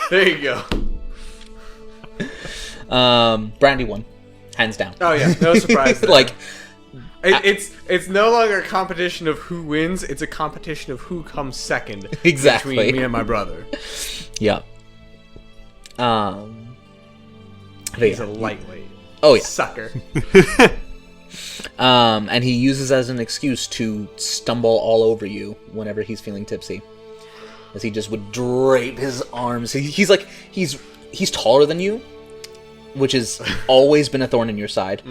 There you go. Brandy won, hands down. Oh yeah, no surprise. There. Like, it's no longer a competition of who wins. It's a competition of who comes second. Exactly. Between me and my brother. yeah. But He's yeah. a lightweight. Oh yeah. Sucker. And he uses as an excuse to stumble all over you whenever he's feeling tipsy, as he just would drape his arms. He's taller than you, which has always been a thorn in your side,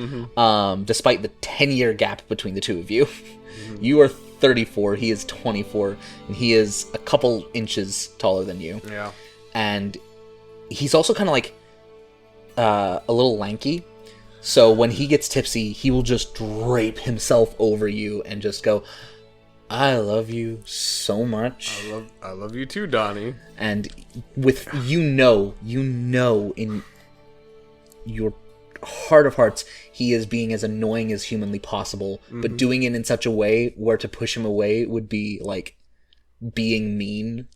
despite the 10-year gap between the two of you. You are 34, he is 24, and he is a couple inches taller than you. Yeah. And he's also kind of like a little lanky. So when he gets tipsy, he will just drape himself over you and just go, "I love you so much." I love you too, Donnie. And with you know in your heart of hearts, he is being as annoying as humanly possible, but doing it in such a way where to push him away would be like being mean.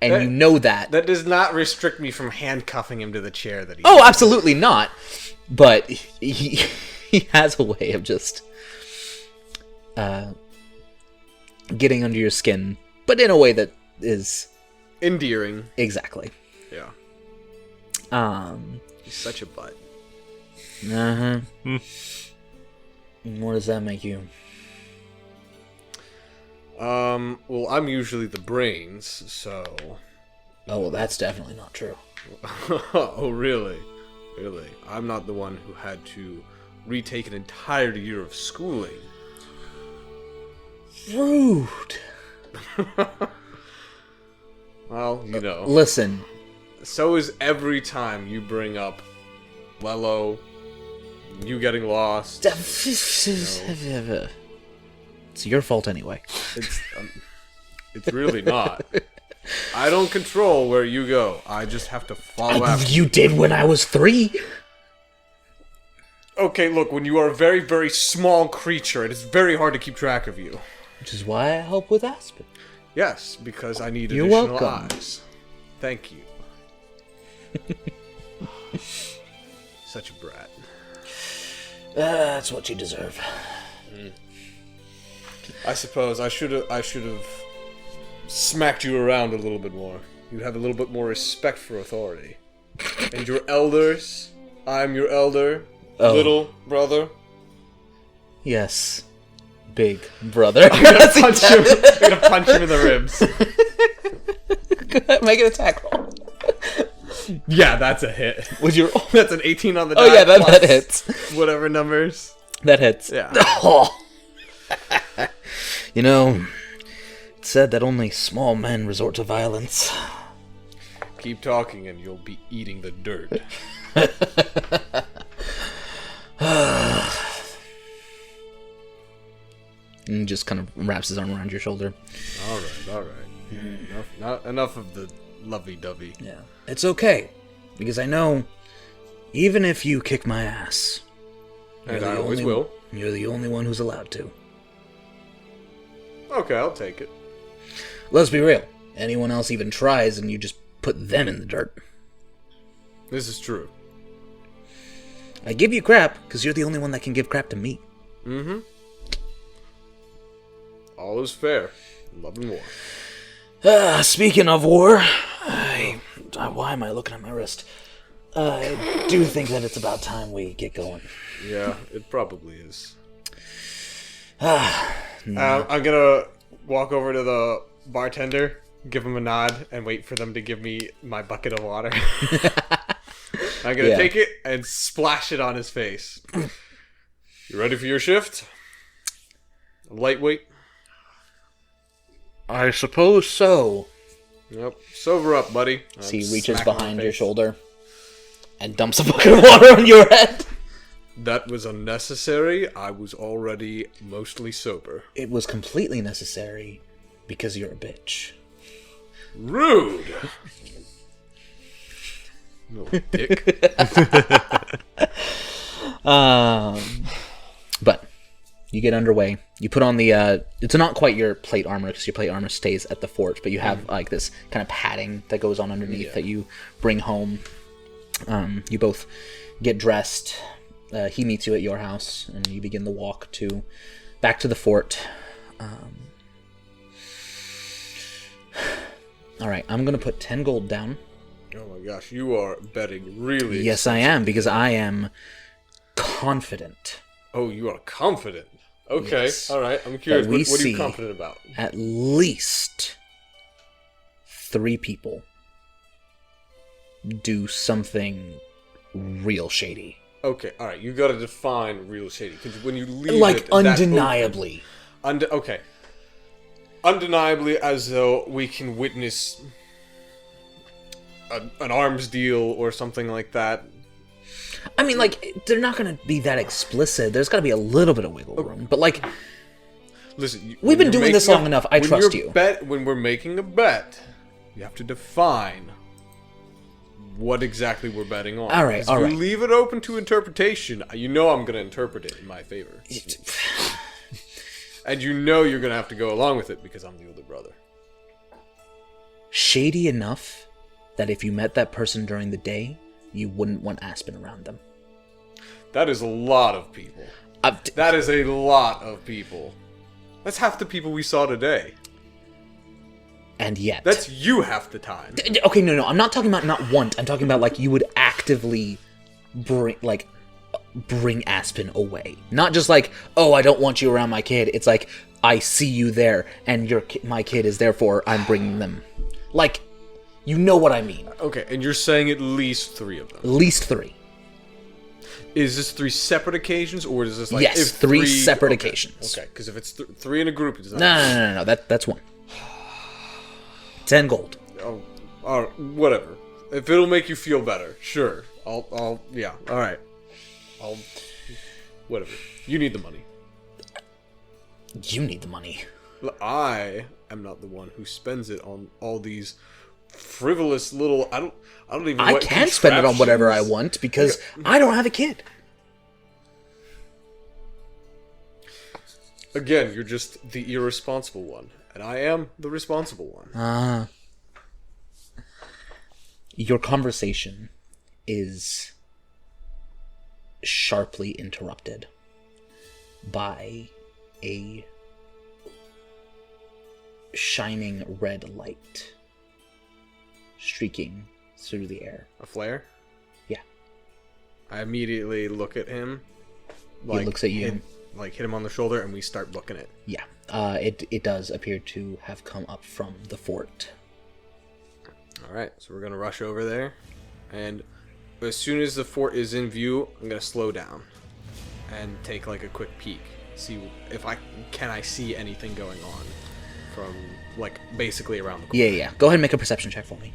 And you know that. That does not restrict me from handcuffing him to the chair that he. Oh, absolutely not. But he has a way of just getting under your skin, but in a way that is endearing. exactly. Yeah. Um. He's such a butt. Uh huh. What does that make you? Well, I'm usually the brains, so. Oh, well, that's definitely not true. Oh, really? Really? I'm not the one who had to retake an entire year of schooling. Rude. Well, you know. Listen. So is every time you bring up Lello, you getting lost. It's your fault anyway. It's really not. I don't control where you go. I just have to follow after You did when I was 3. Okay, look, when you are a very, very small creature, it is very hard to keep track of you. Which is why I help with Aspen. Yes, because I need You're additional welcome. eyes. Thank you. Such a brat. That's what you deserve. I suppose I should have smacked you around a little bit more. You'd have a little bit more respect for authority. And your elders, I'm your elder, little brother. Yes. Big brother. I'm gonna punch him in the ribs. Make an attack roll. Yeah, that's a hit. Would you roll? That's an 18 on the die. Oh yeah, that plus hits. Whatever numbers. That hits. Yeah. Oh. You know, it's said that only small men resort to violence. Keep talking and you'll be eating the dirt. And just kind of wraps his arm around your shoulder. All right. Enough of the lovey-dovey. Yeah. It's okay, because I know, even if you kick my ass, And I always will. You're the only one who's allowed to. Okay, I'll take it. Let's be real. Anyone else even tries, and you just put them in the dirt. This is true. I give you crap, because you're the only one that can give crap to me. Mm-hmm. All is fair. Love and war. Speaking of war, why am I looking at my wrist? I do think that it's about time we get going. Yeah, it probably is. No. I'm gonna walk over to the bartender, give him a nod, and wait for them to give me my bucket of water. I'm gonna take it and splash it on his face. You ready for your shift? Lightweight. I suppose so. Yep. Sober up, buddy. So he I'd reaches smack him in the behind your face. shoulder and dumps a bucket of water on your head. That was unnecessary. I was already mostly sober. It was completely necessary because you're a bitch. Rude! Little dick. But you get underway. You put on the it's not quite your plate armor because your plate armor stays at the fort, but you have like this kind of padding that goes on underneath that you bring home. You both get dressed. He meets you at your house, and you begin the walk back to the fort. All right, I'm gonna put 10 gold down. Oh my gosh, you are betting really. Yes, I am, because I am confident. Oh, you are confident. Okay, Yes. all right. I'm curious. That we What are you see confident about? At least 3 people do something real shady. Okay, all right. You got to define real shady because when you leave Like, it that undeniably. open, okay. Undeniably, as though we can witness an arms deal or something like that. I mean, like, they're not going to be that explicit. There's got to be a little bit of wiggle room. But, like, Listen, we've been doing this long enough. I trust you. When we're making a bet, you have to define what exactly we're betting on. All right, 'Cause all if right. you leave it open to interpretation, you know I'm going to interpret it in my favor. And you know you're going to have to go along with it because I'm the older brother. Shady enough that if you met that person during the day, you wouldn't want Aspen around them. That is a lot of people. That is a lot of people. That's half the people we saw today. And yet... That's you half the time. Okay, no, I'm not talking about not want. I'm talking about, like, you would actively bring Aspen away. Not just like, oh, I don't want you around my kid. It's like, I see you there, and my kid is therefore I'm bringing them. Like, you know what I mean. Okay, and you're saying at least 3 of them. At least 3. Is this 3 separate occasions, or is this like... Yes, if 3 separate occasions. Okay, because if it's 3 in a group, it's not... No. That's 1. 10 gold. Oh, whatever. If it'll make you feel better, sure. Yeah, alright. Whatever. You need the money. You need the money. I am not the one who spends it on all these frivolous little... I don't even know I what can spend it on whatever I contraptions. want because I don't have a kid. Again, you're just the irresponsible one. And I am the responsible one. Your conversation is sharply interrupted by a shining red light streaking through the air. A flare? Yeah. I immediately look at him. He looks at you. Hit him on the shoulder, and we start booking it. Yeah. It does appear to have come up from the fort. Alright, so we're going to rush over there. And as soon as the fort is in view, I'm going to slow down. And take like a quick peek. See if I see anything going on. From like basically around the corner. Yeah. Go ahead and make a perception check for me.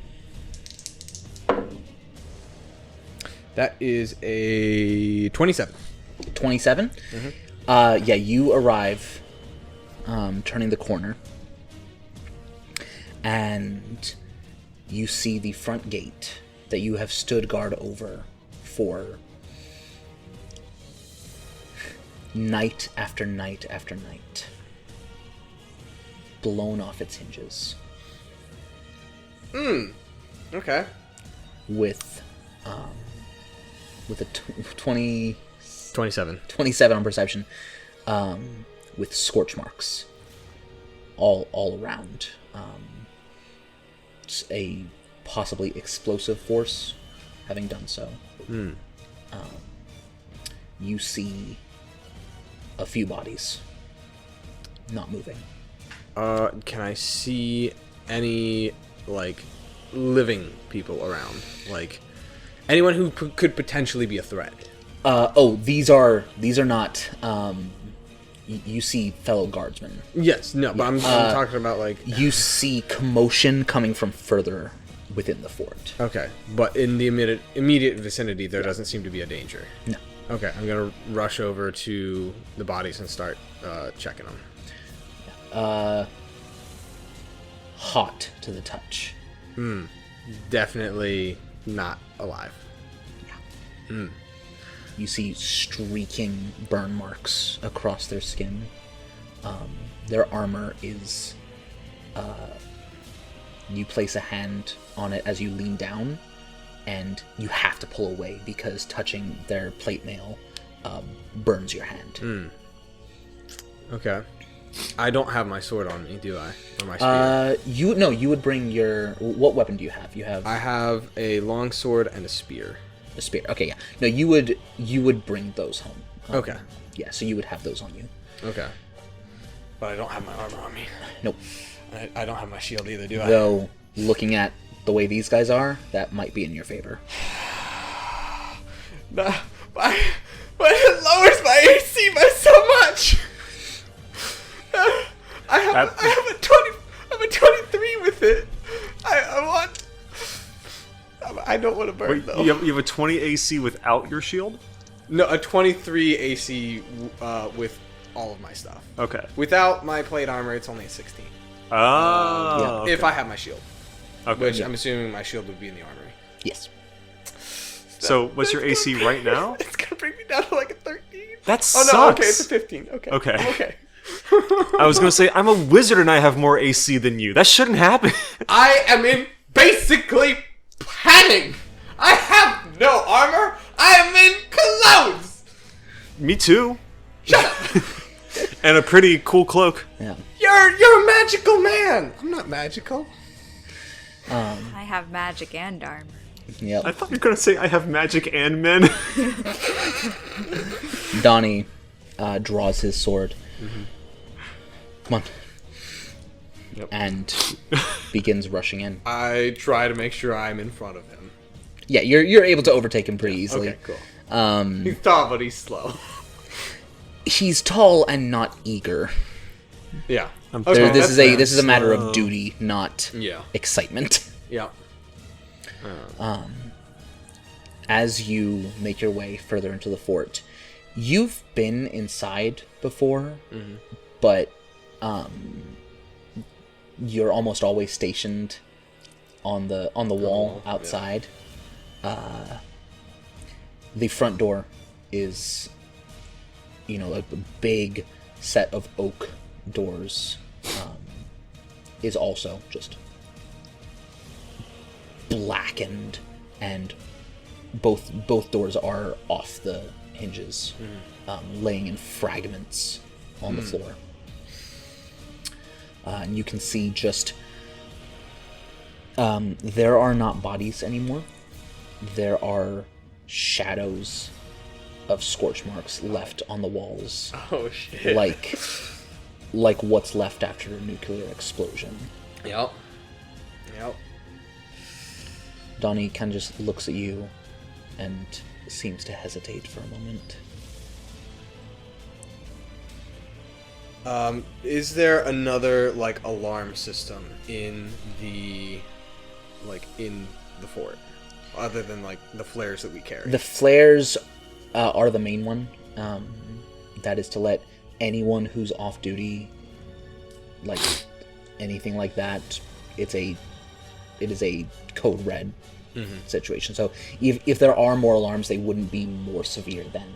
That is a 27. 27? Mm-hmm. Yeah, you arrive turning the corner. And you see the front gate that you have stood guard over for night after night after night. Blown off its hinges. Okay. With a 27. 27 on perception, with scorch marks all around. It's a possibly explosive force having done so. You see a few bodies not moving. Can I see any like living people around? Like anyone who could potentially be a threat? These are not you see fellow guardsmen. Yes, no, but I'm talking about like. You see commotion coming from further within the fort. Okay, but in the immediate vicinity, there doesn't seem to be a danger. No. Okay, I'm gonna rush over to the bodies and start checking them. Hot to the touch. Definitely not alive. You see streaking burn marks across their skin. Their armor is... you place a hand on it as you lean down, and you have to pull away because touching their plate mail burns your hand. Okay. I don't have my sword on me, do I? Or my spear? You would bring your... What weapon do you have? You have... I have a long sword and a spear. A spear. Okay, yeah. No, you would bring those home. Okay. Yeah, so you would have those on you. Okay. But I don't have my armor on me. Nope. I don't have my shield either, do I? Though, looking at the way these guys are, that might be in your favor. But it lowers my AC by so much. I have a 23 with it. I don't want to burn Wait, though. you have a 20 AC without your shield? No, a 23 AC with all of my stuff. Okay. Without my plate armor, it's only a 16. Oh. okay. If I have my shield, Okay. which I'm assuming my shield would be in the armory. Yes. So, what's your AC right now? It's gonna bring me down to like a 13. That Oh sucks. no, okay, it's a 15. Okay. Okay. I'm okay. I was gonna say, I'm a wizard and I have more AC than you. That shouldn't happen. I am in basically padding. I have no armor. I am in clothes. Me too. Shut up. And a pretty cool cloak. Yeah. You're a magical man. I'm not magical. I have magic and armor. Yep. I thought you were gonna say I have magic and men. Donnie draws his sword. Come on. Yep. And begins rushing in. I try to make sure I'm in front of him. Yeah, you're able to overtake him pretty easily. Okay, cool. He's tall, but he's slow. He's tall and not eager. Yeah. This is a matter of duty, not excitement. Yeah. As you make your way further into the fort, you've been inside before, but you're almost always stationed on the wall outside. The front door is, a big set of oak doors. Is also just blackened, and both doors are off the hinges, laying in fragments on the floor. And you can see just there are not bodies anymore. There are shadows of scorch marks left on the walls. Oh shit. Like what's left after a nuclear explosion. Yep. Donnie kind of just looks at you and seems to hesitate for a moment. Is there another alarm system in the fort, other than the flares that we carry? The flares are the main one. That is to let anyone who's off duty, anything like that. It is a code red situation. So if there are more alarms, they wouldn't be more severe than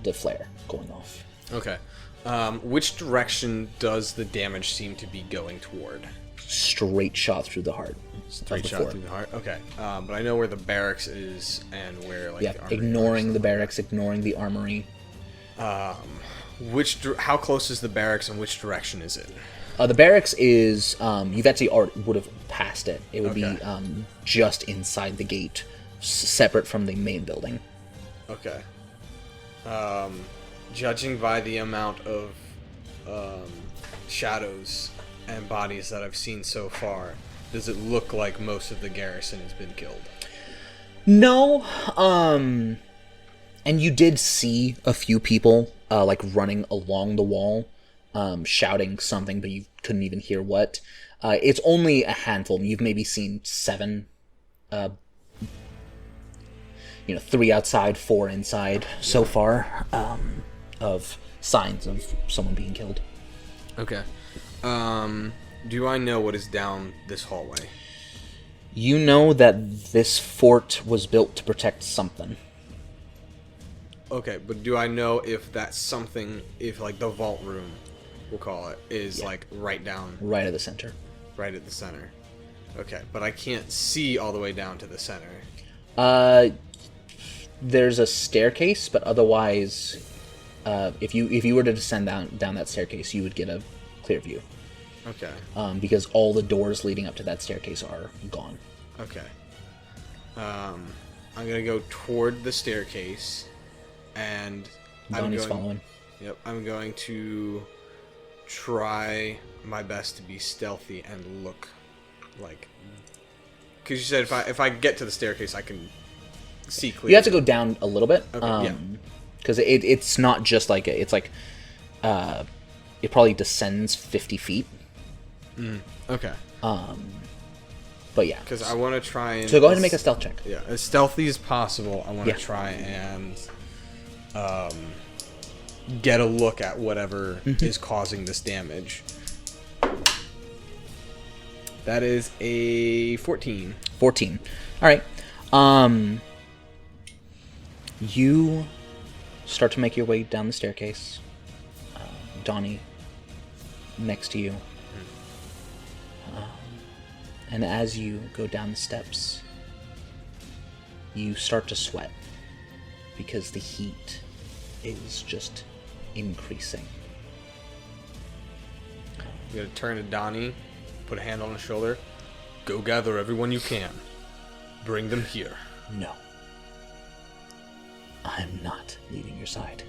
the flare going off. Okay. Which direction does the damage seem to be going toward? Straight shot through the heart. Straight shot through the heart. Okay. But I know where the barracks is and where the armory ignoring is. the barracks, ignoring the armory. How close is the barracks and which direction is it? The barracks is you've actually already would have passed it. It would be just inside the gate, separate from the main building. Okay. Judging by the amount of shadows and bodies that I've seen so far, does it look like most of the garrison has been killed? No. And you did see a few people, like, running along the wall, shouting something, but you couldn't even hear what. It's only a handful. You've maybe seen 7, 3 outside, 4 inside so far, of signs of someone being killed. Okay. Do I know what is down this hallway? You know that this fort was built to protect something. Okay, but do I know if that's something, if, like, the vault room, we'll call it, is, like, right down... Right at the center. Right at the center. Okay, but I can't see all the way down to the center. There's a staircase, but otherwise, if you were to descend down that staircase, you would get a clear view. Okay. Because all the doors leading up to that staircase are gone. Okay. I'm gonna go toward the staircase, and Donnie's following. Yep, I'm going to try my best to be stealthy and look like... Because you said if I get to the staircase, I can see clearly. You have to go down a little bit. Okay, yeah. Because it's not just like... It's like... it probably descends 50 feet. Okay. But yeah. Because I want to try and... So go ahead and make a stealth check. Yeah, as stealthy as possible, I want to Yeah. try and get a look at whatever is causing this damage. That is a 14. 14. All right. You start to make your way down the staircase. Donnie next to you. And as you go down the steps, you start to sweat because the heat is just increasing. I'm going to turn to Donnie, put a hand on his shoulder. Go gather everyone you can. Bring them here. No. I'm not leaving your side.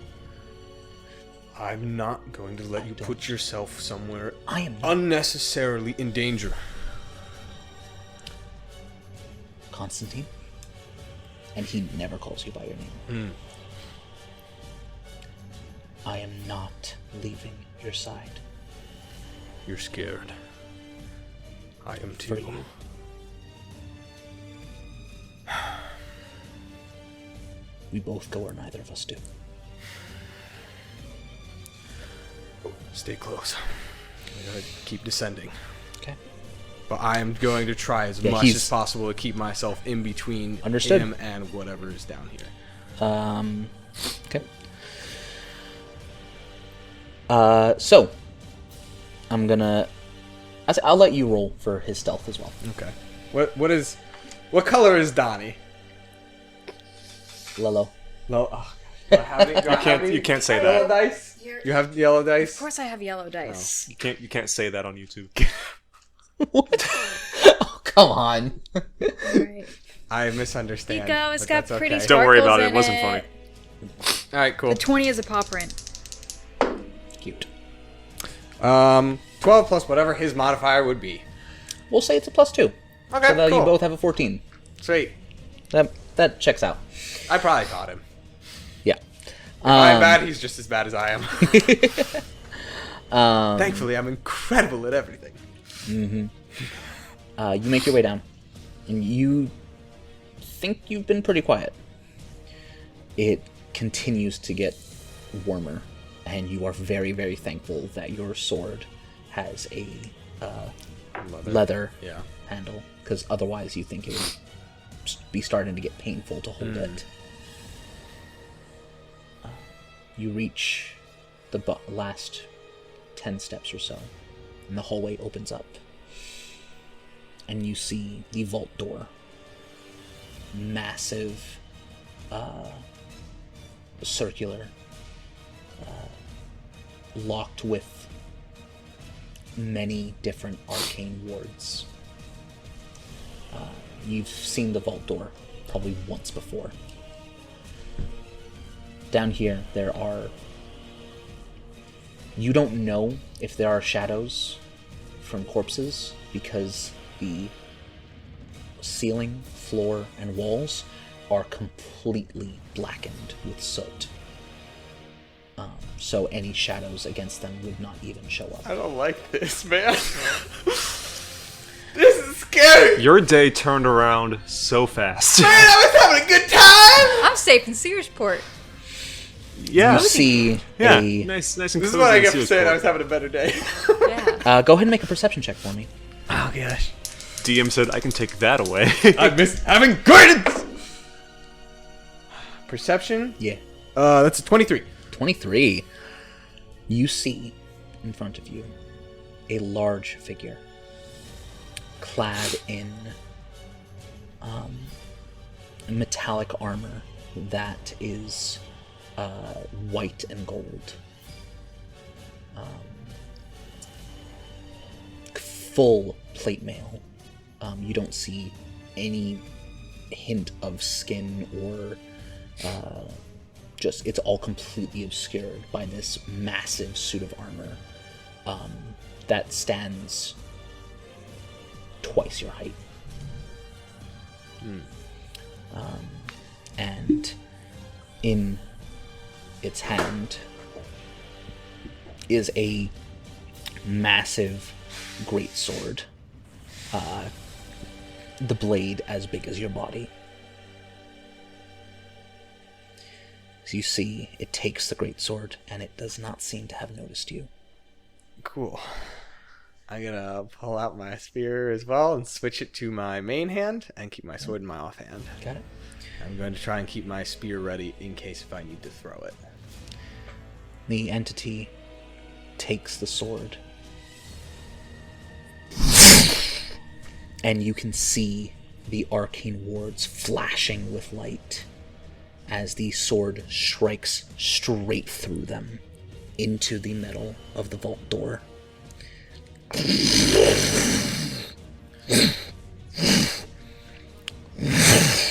I'm not going to let you put yourself somewhere I am not. unnecessarily in danger. Constantine. And he never calls you by your name. I am not leaving your side. You're scared. I am For too. you. We both go where neither of us do. Stay close. I gotta keep descending. Okay. But I am going to try as much as possible to keep myself in between Understood. him and whatever is down here. Okay. So I'm gonna... I'll let you roll for his stealth as well. Okay. What color is Donnie? Lelo. No. Oh, You can't say yellow that. dice? You have yellow Of dice? course I have yellow dice. You can't say that on YouTube. Oh, come on. Right. I misunderstand. Pico, it's but got that's pretty okay. Don't worry about sparkles it. in It wasn't funny. Alright, cool. The 20 is a paw print. Cute. 12 plus whatever his modifier would be. We'll say it's a +2. Okay, So that cool. you both have a 14. Sweet. That checks out. I probably taught him. Yeah. If I'm bad, he's just as bad as I am. Um, Thankfully, I'm incredible at everything. you make your way down, and you think you've been pretty quiet. It continues to get warmer, and you are very, very thankful that your sword has a leather Yeah. handle, because otherwise you think it would be starting to get painful to hold it. You reach the last 10 steps or so, and the hallway opens up, and you see the vault door. Massive, circular, locked with many different arcane wards. You've seen the vault door probably once before. Down here, there are... You don't know if there are shadows from corpses, because the ceiling, floor, and walls are completely blackened with soot. So any shadows against them would not even show up. I don't like this, man. This is scary. Your day turned around so fast. Man, I was having a good time. I'm safe in Searsport. Yeah. You see Yeah. a... Nice and This is cozy what I in get for saying I Searsport. was having a better day. Yeah. go ahead and make a perception check for me. Oh gosh. DM said, I can take that away. I miss having guidance. Perception? Yeah. That's a 23. 23. You see in front of you a large figure clad in metallic armor that is white and gold. Full plate mail. You don't see any hint of skin or just, it's all completely obscured by this massive suit of armor that stands twice your height. And in its hand is a massive greatsword, the blade as big as your body. So you see, it takes the greatsword, and it does not seem to have noticed you. Cool. I'm gonna pull out my spear as well and switch it to my main hand and keep my sword in my offhand. Got it? I'm going to try and keep my spear ready in case if I need to throw it. The entity takes the sword, and you can see the arcane wards flashing with light as the sword strikes straight through them into the metal of the vault door.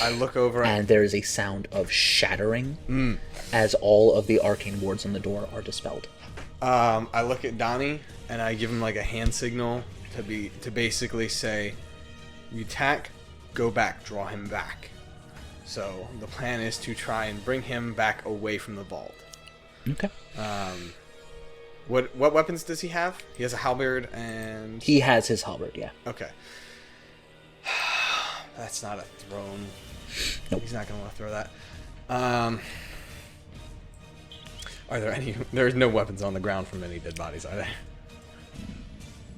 I look over And there is a sound of shattering as all of the arcane wards on the door are dispelled. I look at Donnie and I give him like a hand signal to basically say, you attack, go back, draw him back. So the plan is to try and bring him back away from the vault. Okay. What weapons does he have? He has a halberd and... He has his halberd, yeah. Okay. That's not a throne. Nope. He's not going to want to throw that. Are there any... There's no weapons on the ground from any dead bodies, are there?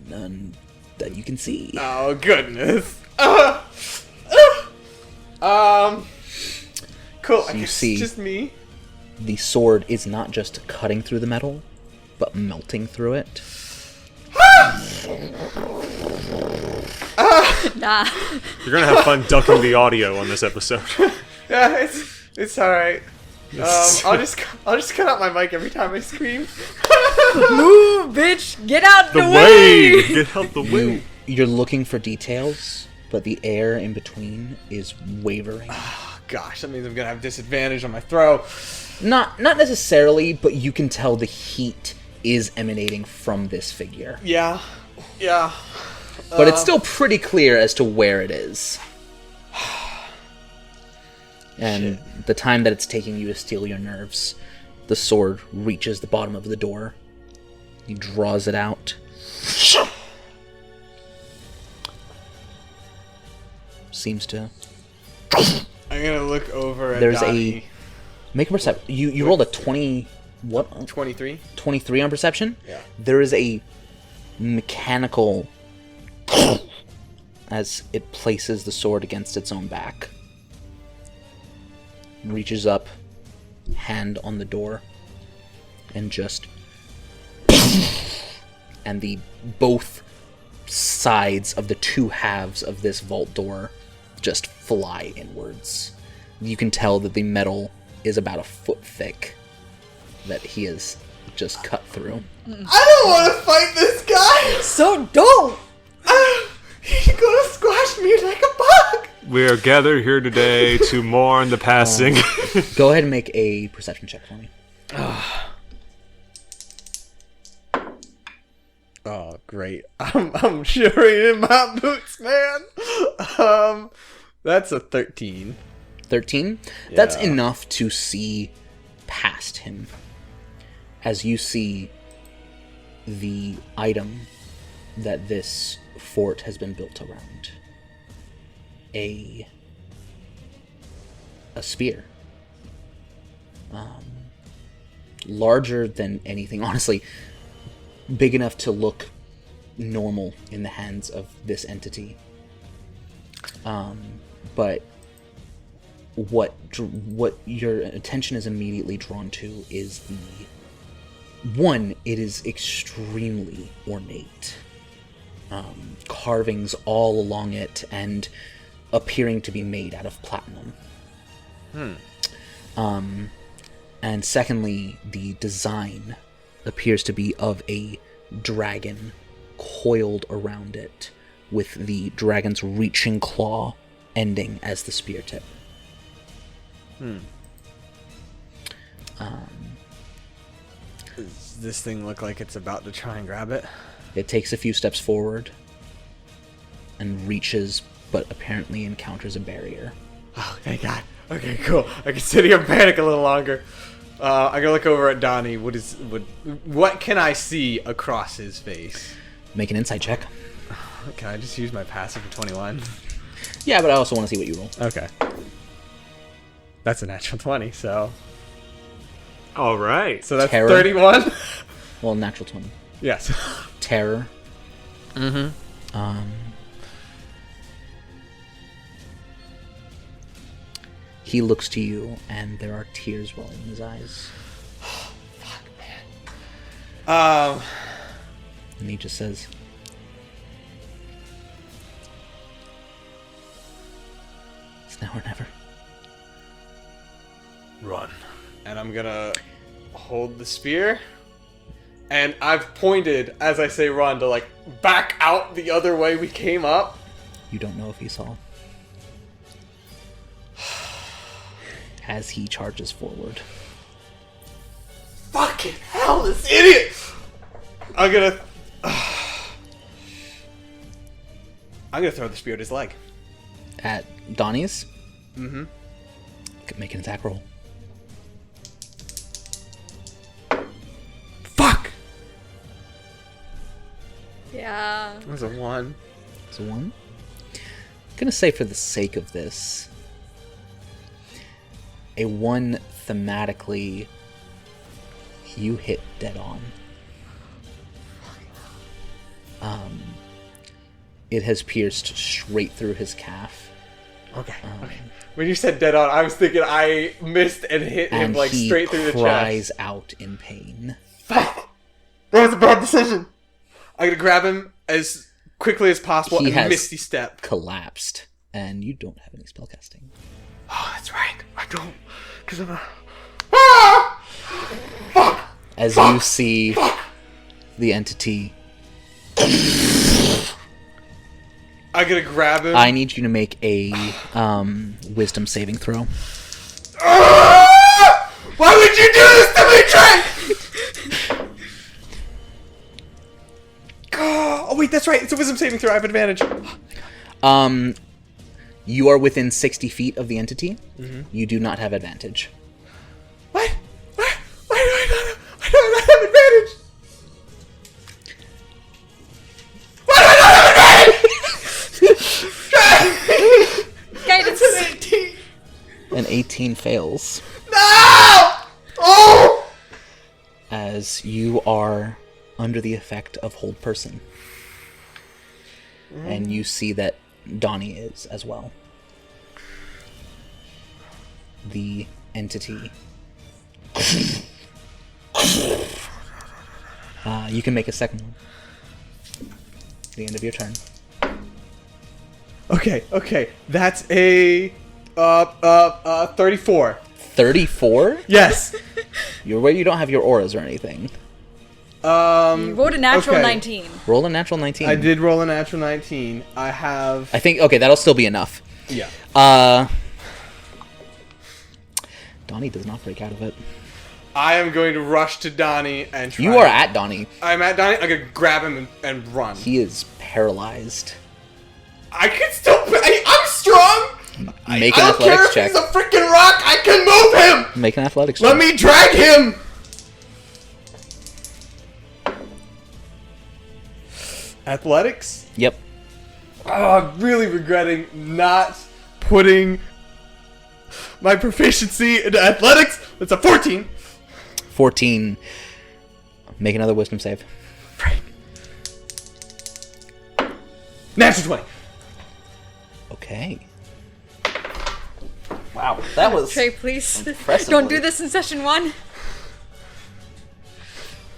None that you can see. Oh, goodness. Cool. I You guess see- it's just me. The sword is not just cutting through the metal, but melting through it. Nah. You're gonna have fun ducking the audio on this episode. Yeah, it's all right. I'll just cut out my mic every time I scream. Move, bitch! Get out The way! Get out the way! You're looking for details, but the air in between is wavering. Gosh, that means I'm gonna have disadvantage on my throw. Not necessarily, but you can tell the heat is emanating from this figure. Yeah. But it's still pretty clear as to where it is. And the time that it's taking you to steel your nerves, the sword reaches the bottom of the door. He draws it out. Seems to... I'm gonna look over at There's Donnie. Make a perception. You rolled a 20... What? 23. 23 on perception? Yeah. There is a mechanical... as it places the sword against its own back. Reaches up, hand on the door, and just... and the both sides of the two halves of this vault door just fly inwards. You can tell that the metal is about a foot thick that he has just cut through. I don't want to fight this guy. So don't! He's gonna squash me like a bug. We are gathered here today to mourn the passing. Go ahead and make a perception check for me. Oh, great. I'm shivering in my boots, man. That's a 13. 13. That's Yeah. enough to see past him. As you see the item that this fort has been built around. A spear. Larger than anything, honestly. Big enough to look normal in the hands of this entity. But what your attention is immediately drawn to is it is extremely ornate. Carvings all along it and appearing to be made out of platinum. And secondly, the design appears to be of a dragon coiled around it, with the dragon's reaching claw ending as the spear tip. Does this thing look like it's about to try and grab it? It takes a few steps forward and reaches, but apparently encounters a barrier. Oh, thank God. Okay, cool. I can sit here and panic a little longer. I'm gonna look over at Donnie. What can I see across his face? Make an insight check. Can I just use my passive for 21? Yeah, but I also want to see what you roll. Okay. That's a natural 20, so... All right. So that's Terror. 31? Well, natural 20. Yes. Terror. He looks to you, and there are tears welling in his eyes. Fuck, man. And he just says, "It's now or never." Run. And I'm gonna hold the spear. And I've pointed, as I say run, to like back out the other way we came up. You don't know if he saw. As he charges forward. Fucking hell, this idiot! I'm gonna throw the spear at his leg. At Donnie's? Make an attack roll. Fuck! Yeah. That was a 1. It's a 1. I'm gonna say, for the sake of this, a 1 thematically, you hit dead on. It has pierced straight through his calf. Okay. When you said dead on, I was thinking I missed and hit him And like he straight through the cries chest. out in pain. Fuck! That was a bad decision. I'm gonna grab him as quickly as possible He and has misty step. collapsed, and you don't have any spellcasting. Oh, that's right. I don't. Because I'm a... Ah! Fuck! As you see the entity, I'm gonna grab him. I need you to make a wisdom saving throw. Ah! Why would you do this to me, Trent? Oh, wait, that's right. It's a wisdom saving throw. I have advantage. You are within 60 feet of the entity. You do not have advantage. What? Why do I not have advantage? Why do I not have advantage? Guidance. It's an 18. An 18 fails, No! Oh! as you are under the effect of hold person. And you see that Donnie is as well. The entity. You can make a second one. At the end of your turn. Okay. That's a 34. 34? Yes. You're where you don't have your auras or anything. You rolled a natural okay. 19. Roll a natural 19. I did roll a natural 19. I have... I think, okay, that'll still be enough. Yeah. Donnie does not break out of it. I am going to rush to Donnie and try... You are at Donnie. I'm at Donnie. I'm going to grab him and run. He is paralyzed. I can still... I'm strong! Make an I don't care athletics if check. he's a freaking rock. I can move him. Make an athletics Let check. me drag him. Athletics? Yep. Oh, I'm really regretting not putting my proficiency into athletics. It's a 14. 14. Make another wisdom save. Natural 20. Okay. Wow, that was Trey, please. impressively. Don't do this in session 1.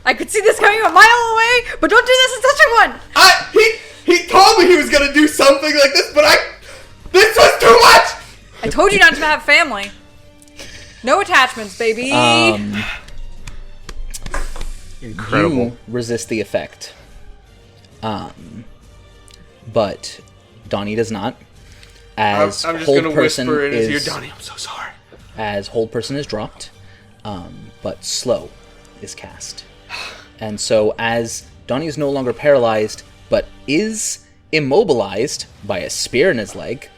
I could see this coming a mile away, but don't do this in session 1. He told me he was gonna do something like this, but this was too much. I told you not to have family. No attachments, baby. Incredible. You resist the effect. But Donnie does not. As I'm just hold gonna person whisper in his ear, is Donnie, I'm so sorry. as hold person is dropped, but slow is cast. And so as Donnie is no longer paralyzed, but is immobilized by a spear in his leg,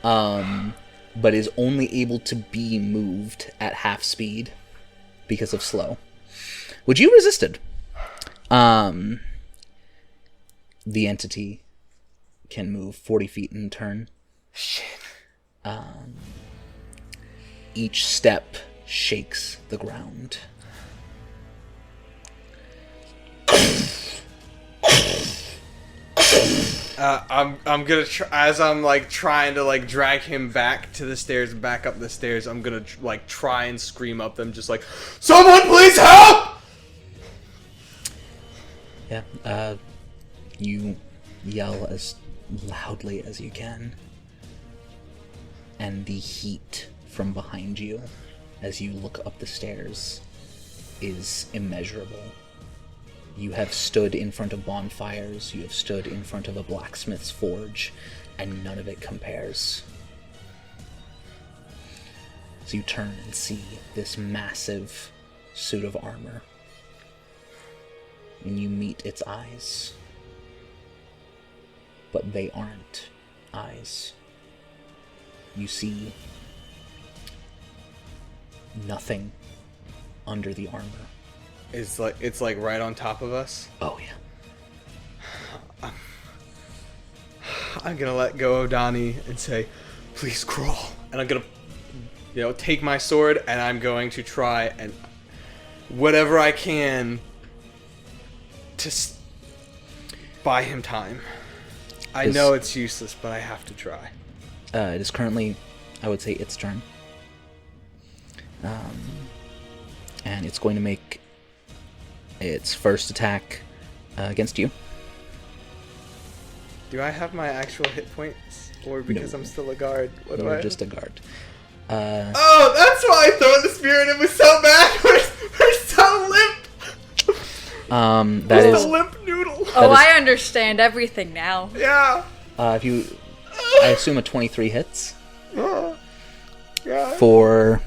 but is only able to be moved at half speed because of slow. Which you resisted. The entity can move 40 feet in turn. Shit. Each step shakes the ground. I'm gonna as I'm like trying to like drag him back to the stairs, back up the stairs. I'm gonna like try and scream up them, just like, someone please help! Yeah, you yell as loudly as you can. And the heat from behind you, as you look up the stairs, is immeasurable. You have stood in front of bonfires, you have stood in front of a blacksmith's forge, and none of it compares. So you turn and see this massive suit of armor, and you meet its eyes. But they aren't eyes. You see nothing under the armor. It's like right on top of us. Oh yeah. I'm gonna let go of Donnie and say, please crawl. And I'm gonna, take my sword and I'm going to try and whatever I can to buy him time. I know it's useless, but I have to try. It is currently, I would say, its turn. And it's going to make its first attack against you. Do I have my actual hit points? Or because I'm still a guard? What do You're I... just a guard. Oh, that's why I throw the spear and it was so bad. We're so limp. That Just is a limp noodle. Oh, is- I understand everything now. Yeah. if you, I assume a 23 hits Yeah. for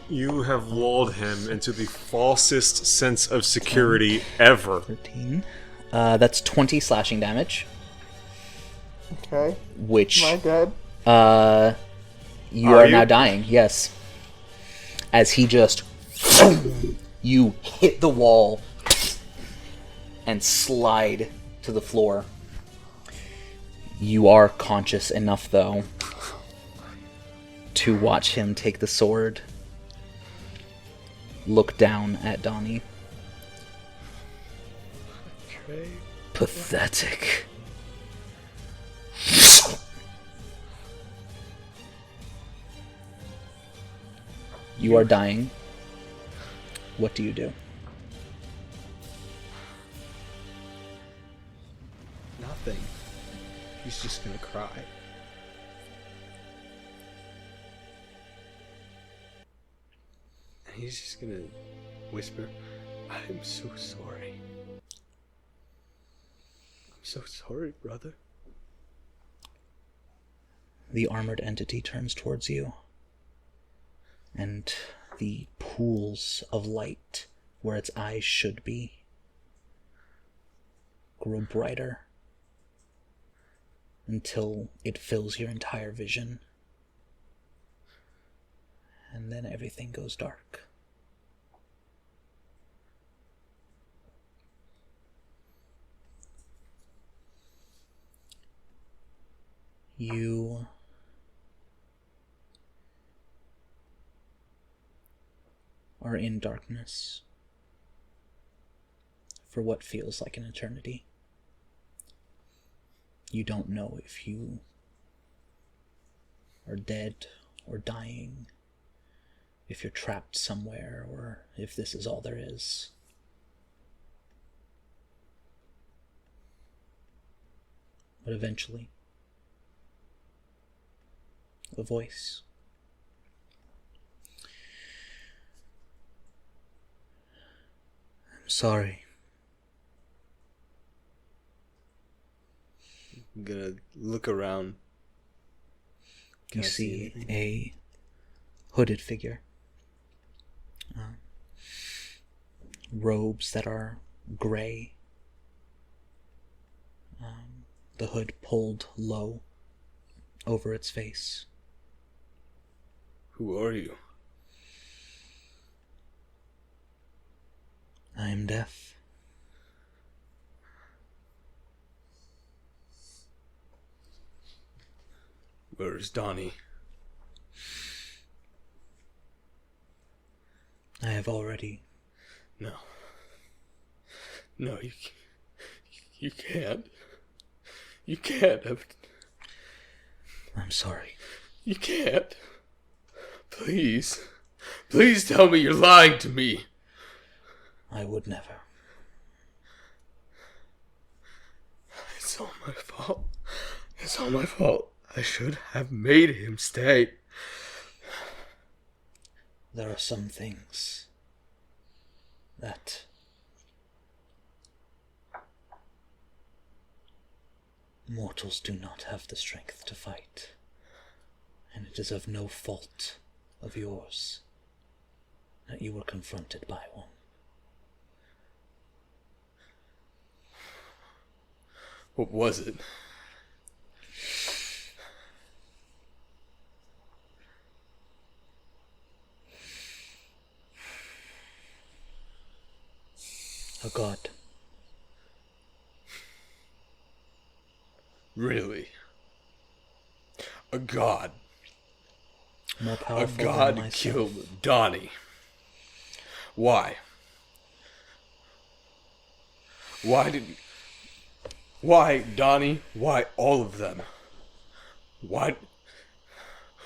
You have lulled him into the falsest sense of security ever. 13. That's 20 slashing damage, Okay. which Am I dead? you Are are you? now dying. Yes, as he just you hit the wall and slide to the floor. You are conscious enough, though, to watch him take the sword, look down at Donnie. Trey. Pathetic. You are dying. What do you do? Nothing. He's just gonna cry. And he's just gonna whisper, I'm so sorry. I'm so sorry, brother. The armored entity turns towards you, and the pools of light where its eyes should be grow brighter until it fills your entire vision. And then everything goes dark. You are in darkness for what feels like an eternity. You don't know if you are dead or dying, if you're trapped somewhere, or if this is all there is. But eventually, a voice. I'm sorry. I'm gonna look around. You see a hooded figure. Robes that are gray. The hood pulled low over its face. Who are you? I am deaf. Where is Donnie? I have already. No. No, you can't. You can't have... I'm sorry. You can't. Please. Please tell me you're lying to me. I would never. It's all my fault. It's all my fault. I should have made him stay. There are some things that mortals do not have the strength to fight, and it is of no fault of yours that you were confronted by one. What was it? A god. Really? A god? More A powerful than god myself. killed Donnie. Why? Why, Donnie? Why all of them? Why?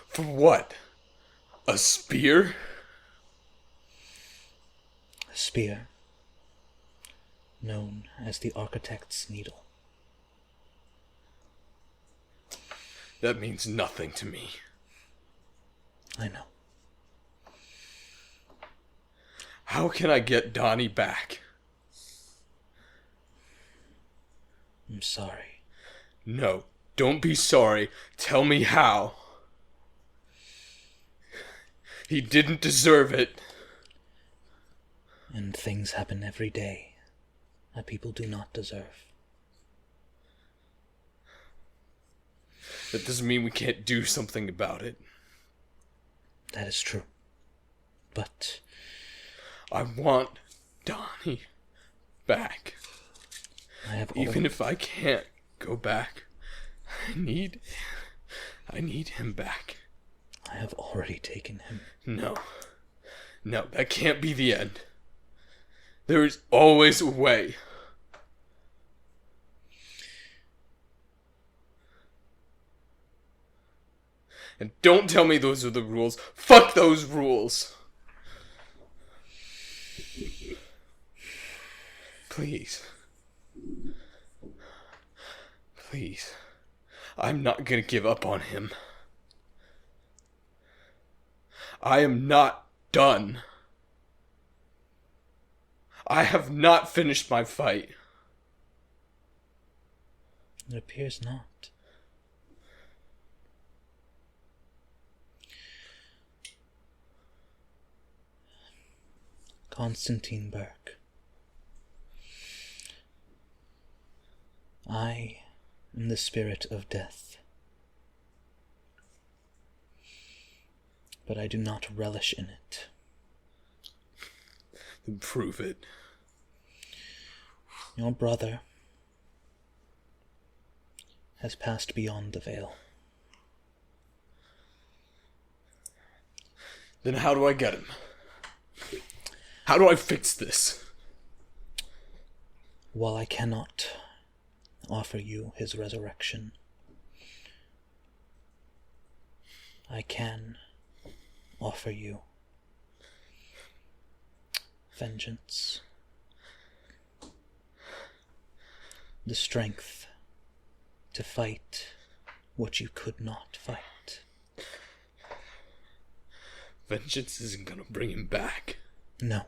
For what? A spear? A spear, known as the Architect's Needle. That means nothing to me. I know. How can I get Donnie back? I'm sorry. No, don't be sorry. Tell me how. He didn't deserve it. And things happen every day that people do not deserve. That doesn't mean we can't do something about it. That is true. But I want Donnie back. Even if I can't go back, I need him back. I have already taken him. No, that can't be the end. There is always a way. And don't tell me those are the rules. Fuck those rules. Please. Please. I'm not gonna give up on him. I am not done. I have not finished my fight. It appears not. Constantine Burke. I in the spirit of death. But I do not relish in it. Prove it. Your brother has passed beyond the veil. Then how do I get him? How do I fix this? While I cannot offer you his resurrection, I can offer you vengeance. The strength to fight what you could not fight. Vengeance isn't gonna bring him back. No,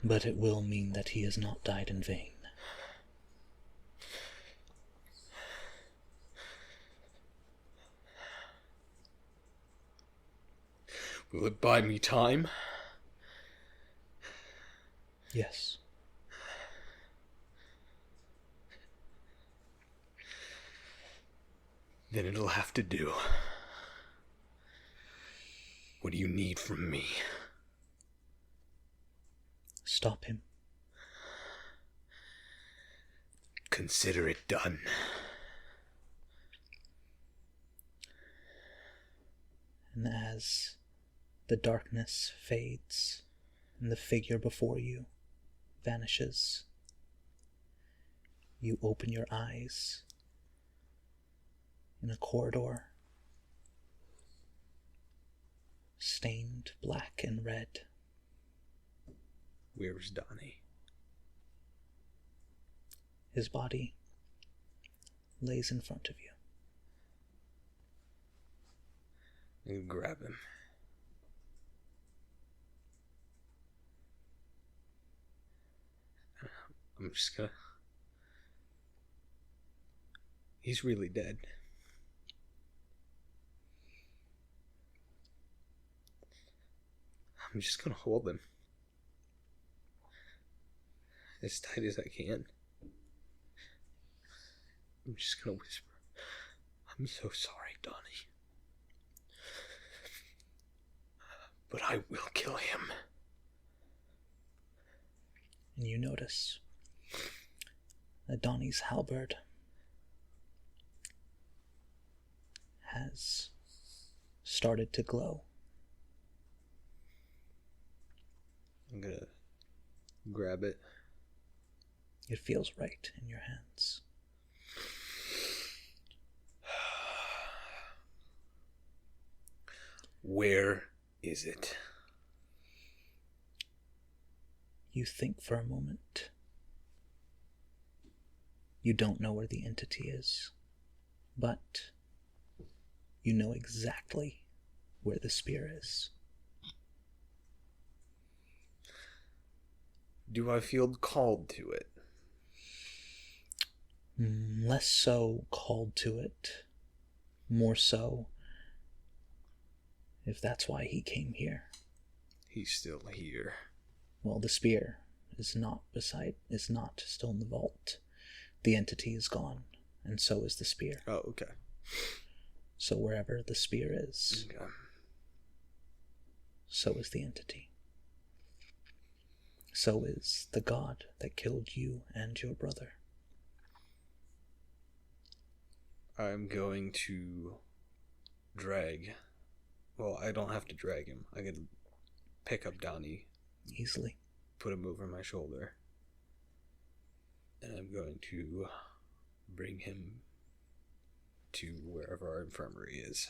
but it will mean that he has not died in vain. Will it buy me time? Yes. Then it'll have to do. What do you need from me? Stop him. Consider it done. And as the darkness fades and the figure before you vanishes, you open your eyes in a corridor stained black and red. Where's Donnie? His body lays in front of you. You grab him. I'm just gonna... He's really dead. I'm just gonna hold him. As tight as I can. I'm just gonna whisper, I'm so sorry, Donnie. But I will kill him. And you notice that Donnie's halberd has started to glow. I'm gonna grab it. It feels right in your hands. Where is it? You think for a moment. You don't know where the entity is, but you know exactly where the spear is. Do I feel called to it? Less so called to it, more so if that's why he came here. He's still here. Well, the spear is not still in the vault. The entity is gone, and so is the spear. Oh, okay. So wherever the spear is, Okay. so is the entity. So is the god that killed you and your brother. I'm going to drag... Well, I don't have to drag him. I can pick up Donnie, Easily. put him over my shoulder, and I'm going to bring him to wherever our infirmary is.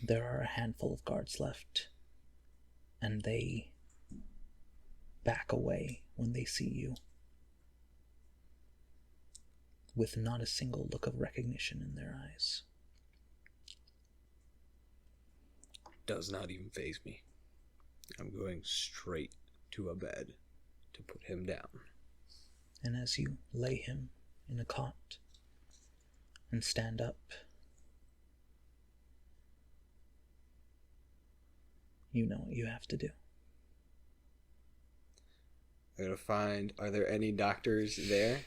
There are a handful of guards left, and they back away when they see you, with not a single look of recognition in their eyes. Does not even faze me. I'm going straight to a bed to put him down. And as you lay him in a cot and stand up, you know what you have to do. I'm gonna find. Are there any doctors there?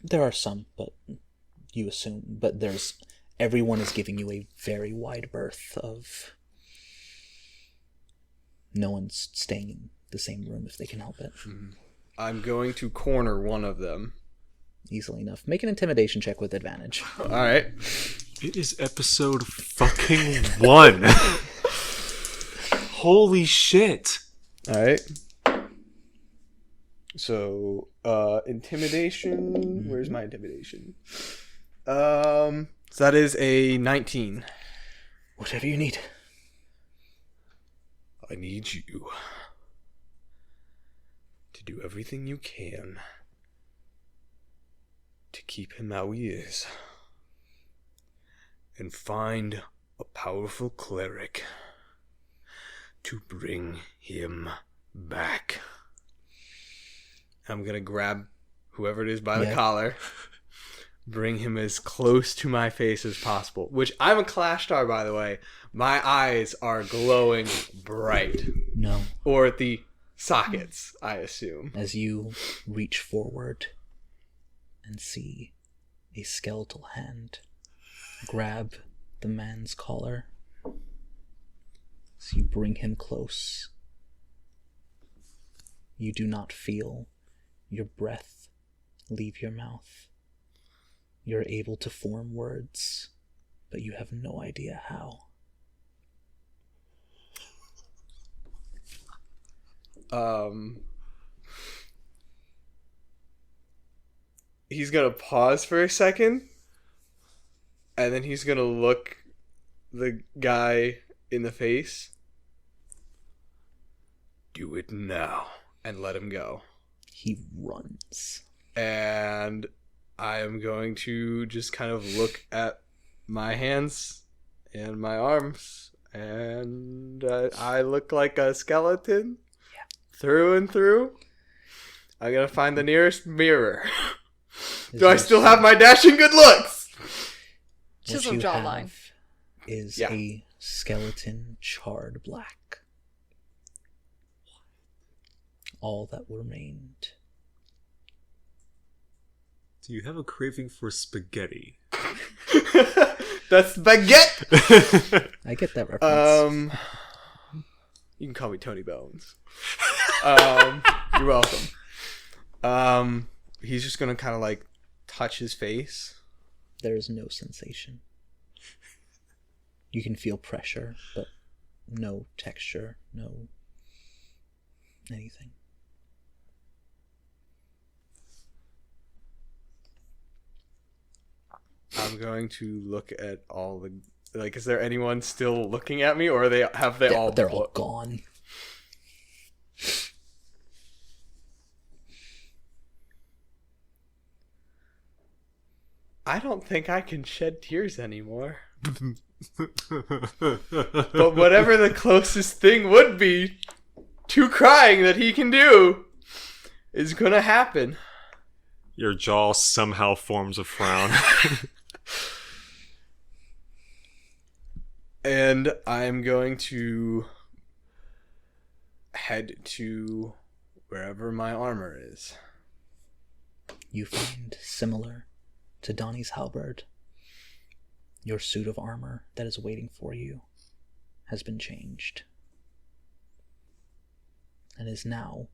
There are some, but you assume. But everyone is giving you a very wide berth of. No one's staying in the same room if they can help it. Mm-hmm. I'm going to corner one of them. Easily enough. Make an intimidation check with advantage. All right. It is episode fucking 1. Holy shit. All right. So, intimidation. Where's my intimidation? So that is a 19. Whatever you need. I need you to do everything you can to keep him how he is. And find a powerful cleric to bring him back. I'm gonna grab whoever it is by the collar, bring him as close to my face as possible. Which, I'm a Clash Star, by the way. My eyes are glowing bright. No. Or at the sockets, I assume. As you reach forward and see a skeletal hand grab the man's collar, as you bring him close, you do not feel your breath leave your mouth. You're able to form words, but you have no idea how. He's gonna pause for a second, and then he's gonna look the guy in the face. Do it now, and let him go. He runs. And I am going to just kind of look at my hands and my arms, and I look like a skeleton. Through and through. I'm gonna find the nearest mirror. Do I still have my dashing good looks? Chisel jawline. Is a skeleton charred black. All that remained. Do you have a craving for spaghetti? That's baguette! I get that reference. You can call me Tony Bones. You're welcome. He's just gonna kind of like touch his face. There is no sensation. You can feel pressure, but no texture, no anything. I'm going to look at all the... Like, is there anyone still looking at me, or have they all... They're all gone. I don't think I can shed tears anymore. But whatever the closest thing would be to crying that he can do is gonna happen. Your jaw somehow forms a frown. And I'm going to head to wherever my armor is. You find similar to Donnie's halberd. Your suit of armor that is waiting for you has been changed and is now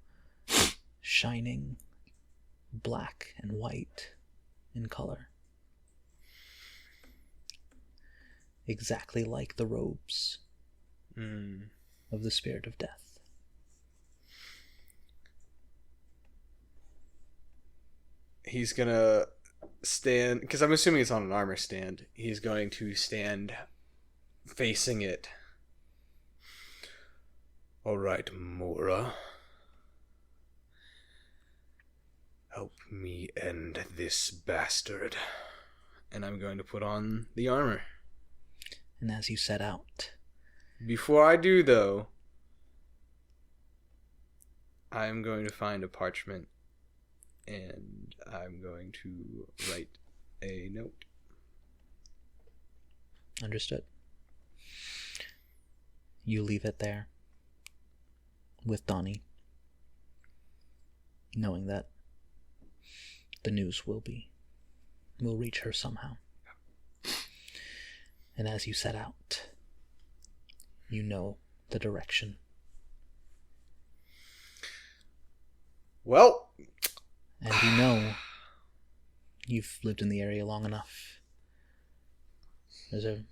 shining black and white in color. Exactly like the robes of the spirit of death. He's gonna stand, because I'm assuming it's on an armor stand. He's going to stand facing it. All right, Mora. Help me end this bastard. And I'm going to put on the armor. And as you set out... Before I do, though, I'm going to find a parchment. And I'm going to write a note. Understood. You leave it there with Donnie. knowing that the news will reach her somehow. And as you set out, you know the direction. Well, And you know you've lived in the area long enough. There's a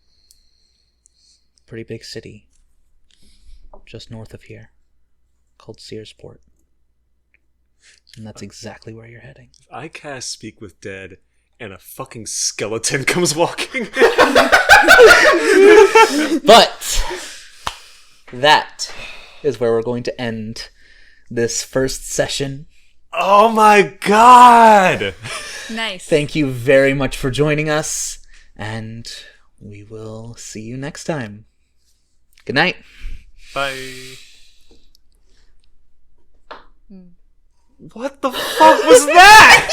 pretty big city just north of here called Searsport. And that's exactly where you're heading. I cast Speak with Dead, and a fucking skeleton comes walking. But that is where we're going to end this first session. Oh my god! Nice. Thank you very much for joining us, and we will see you next time. Good night. Bye. What the fuck was that?